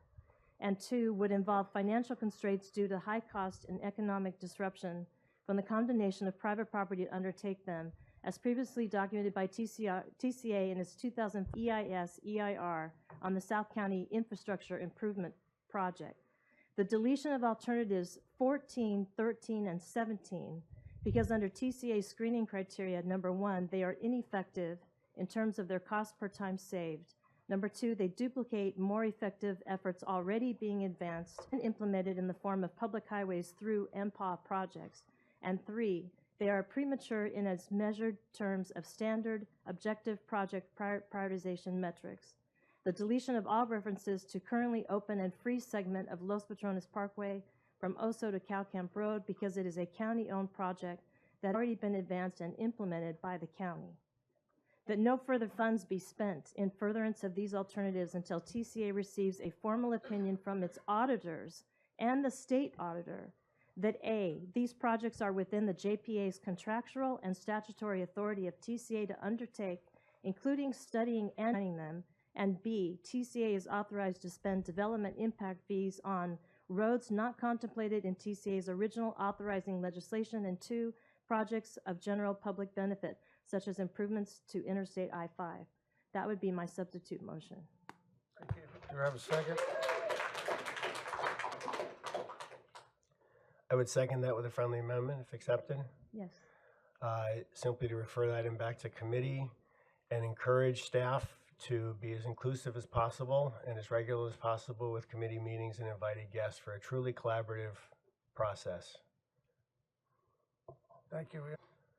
And 2, would involve financial constraints due to high cost and economic disruption from the condemnation of private property to undertake them, as previously documented by TCA in its 2000 EIS-EIR on the South County Infrastructure Improvement Project. The deletion of alternatives 14, 13, and 17, because under TCA screening criteria number 1, they are ineffective in terms of their cost per time saved. Number 2, they duplicate more effective efforts already being advanced and implemented in the form of public highways through MPAW projects. And 3, they are premature in its measured terms of standard, objective project prioritization metrics. The deletion of all references to currently open and free segment of Los Patrones Parkway from Oso to Cow Camp Road, because it is a county-owned project that has already been advanced and implemented by the county. That no further funds be spent in furtherance of these alternatives until TCA receives a formal opinion from its auditors and the state auditor that A, these projects are within the JPA's contractual and statutory authority of TCA to undertake, including studying and planning them, and B, TCA is authorized to spend development impact fees on roads not contemplated in TCA's original authorizing legislation, and 2, projects of general public benefit, such as improvements to Interstate I-5. That would be my substitute motion. Thank you. Do I have a second? I would second that with a friendly amendment if accepted. Yes. Simply to refer that in back to committee and encourage staff to be as inclusive as possible and as regular as possible with committee meetings and invited guests for a truly collaborative process. Thank you.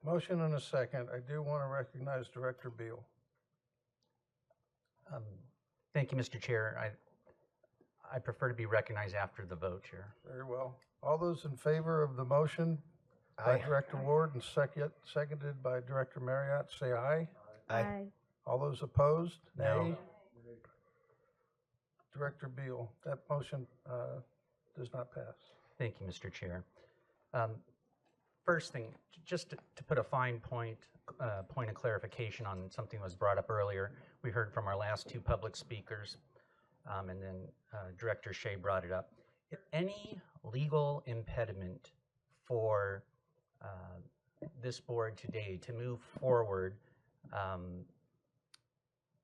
Motion and a second. I do want to recognize Director Beal. Thank you, Mr. Chair. I prefer to be recognized after the vote, Chair. Very well. All those in favor of the motion by Director Ward and seconded by Director Marriott, say aye. Aye. All those opposed? No. Nay. Director Beal, that motion does not pass. Thank you, Mr. Chair. First thing, just to put a fine point of clarification on something that was brought up earlier. We heard from our last 2 public speakers, and then Director Shea brought it up. If any legal impediment for this board today to move forward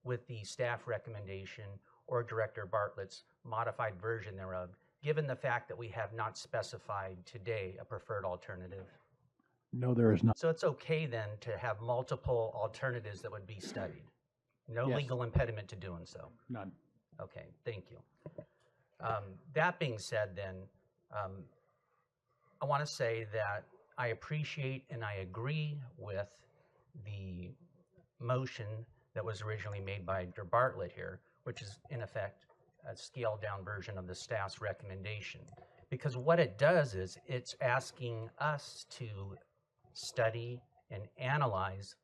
with the staff recommendation or Director Bartlett's modified version thereof, given the fact that we have not specified today a preferred alternative? No, there is not. So it's okay then to have multiple alternatives that would be studied? No Yes. legal impediment to doing so? None. Okay, thank you. That being said then, I want to say that I appreciate and I agree with the motion that was originally made by Dr. Bartlett here, which is in effect a scaled down version of the staff's recommendation. Because what it does is it's asking us to study and analyze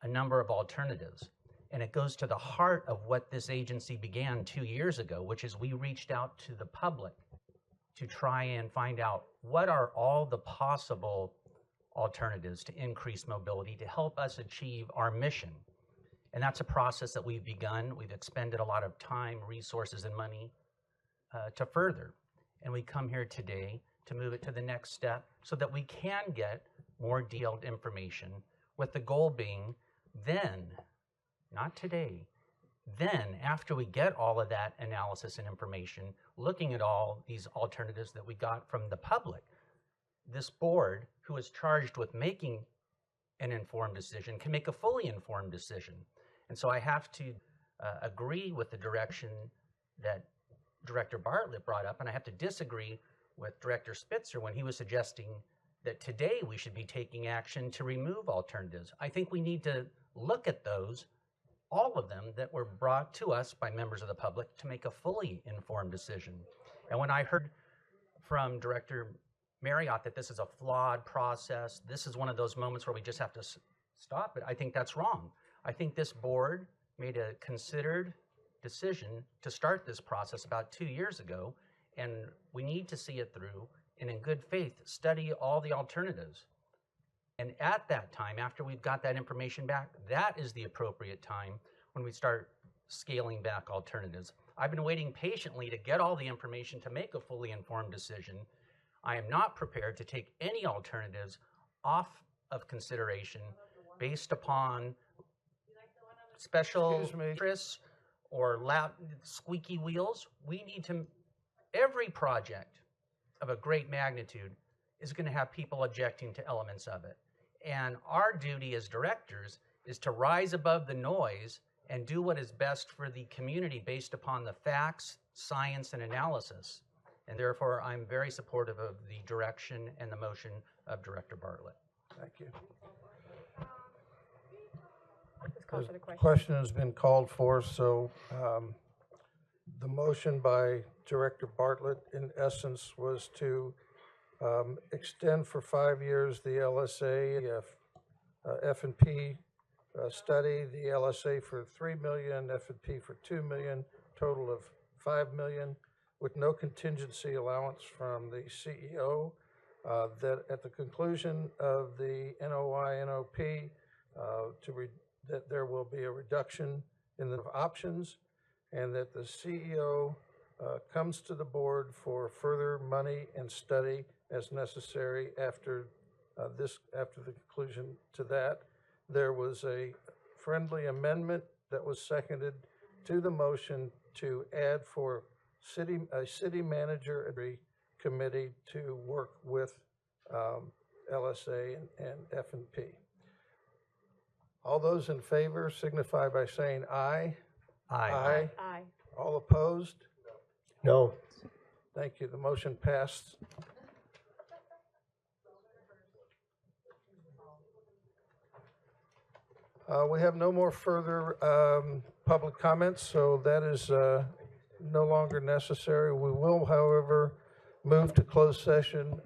a number of alternatives. And it goes to the heart of what this agency began 2 years ago, which is we reached out to the public to try and find out what are all the possible alternatives to increase mobility to help us achieve our mission. And that's a process that we've begun. We've expended a lot of time, resources, and money to further. And we come here today to move it to the next step so that we can get more detailed information, with the goal being then, not today, then after we get all of that analysis and information, looking at all these alternatives that we got from the public, this board, who is charged with making an informed decision, can make a fully informed decision. And so I have to agree with the direction that Director Bartlett brought up, and I have to disagree with Director Spitzer when he was suggesting that today we should be taking action to remove alternatives. I think we need to look at those, all of them that were brought to us by members of the public, to make a fully informed decision. And when I heard from Director Marriott that this is a flawed process, this is one of those moments where we just have to stop it, I think that's wrong. I think this board made a considered decision to start this process about 2 years ago, and we need to see it through and in good faith study all the alternatives. And at that time, after we've got that information back, that is the appropriate time when we start scaling back alternatives. I've been waiting patiently to get all the information to make a fully informed decision. I am not prepared to take any alternatives off of consideration based upon special interests or loud squeaky wheels. We need to, every project of a great magnitude is going to have people objecting to elements of it. And our duty as directors is to rise above the noise and do what is best for the community based upon the facts, science, and analysis. And therefore, I'm very supportive of the direction and the motion of Director Bartlett. Thank you. Let's call for the question. Question has been called for, so the motion by Director Bartlett, in essence, was to extend for 5 years the LSA F&P study, the LSA for $3 million, F&P for $2 million, total of $5 million, with no contingency allowance from the CEO. That at the conclusion of the NOI/NOP, that there will be a reduction in the options, and that the CEO comes to the board for further money and study as necessary after the conclusion to that. There was a friendly amendment that was seconded to the motion to add for a city manager committee to work with LSA and F&P. All those in favor signify by saying aye. Aye. Aye. Aye. All opposed? No. Thank you. The motion passed. We have no more further public comments, so that is no longer necessary. We will, however, move to closed session.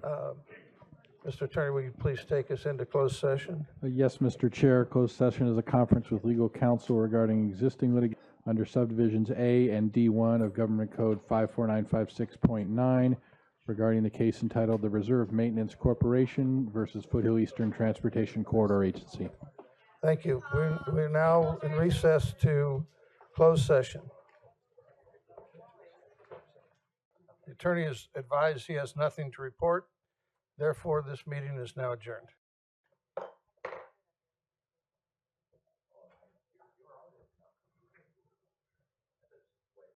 Mr. Attorney, will you please take us into closed session? Yes, Mr. Chair. Closed session is a conference with legal counsel regarding existing litigation under subdivisions A and D1 of Government Code 54956.9 regarding the case entitled the Reserve Maintenance Corporation versus Foothill Eastern Transportation Corridor Agency. Thank you. We're now in recess to closed session. The attorney has advised he has nothing to report. Therefore, this meeting is now adjourned.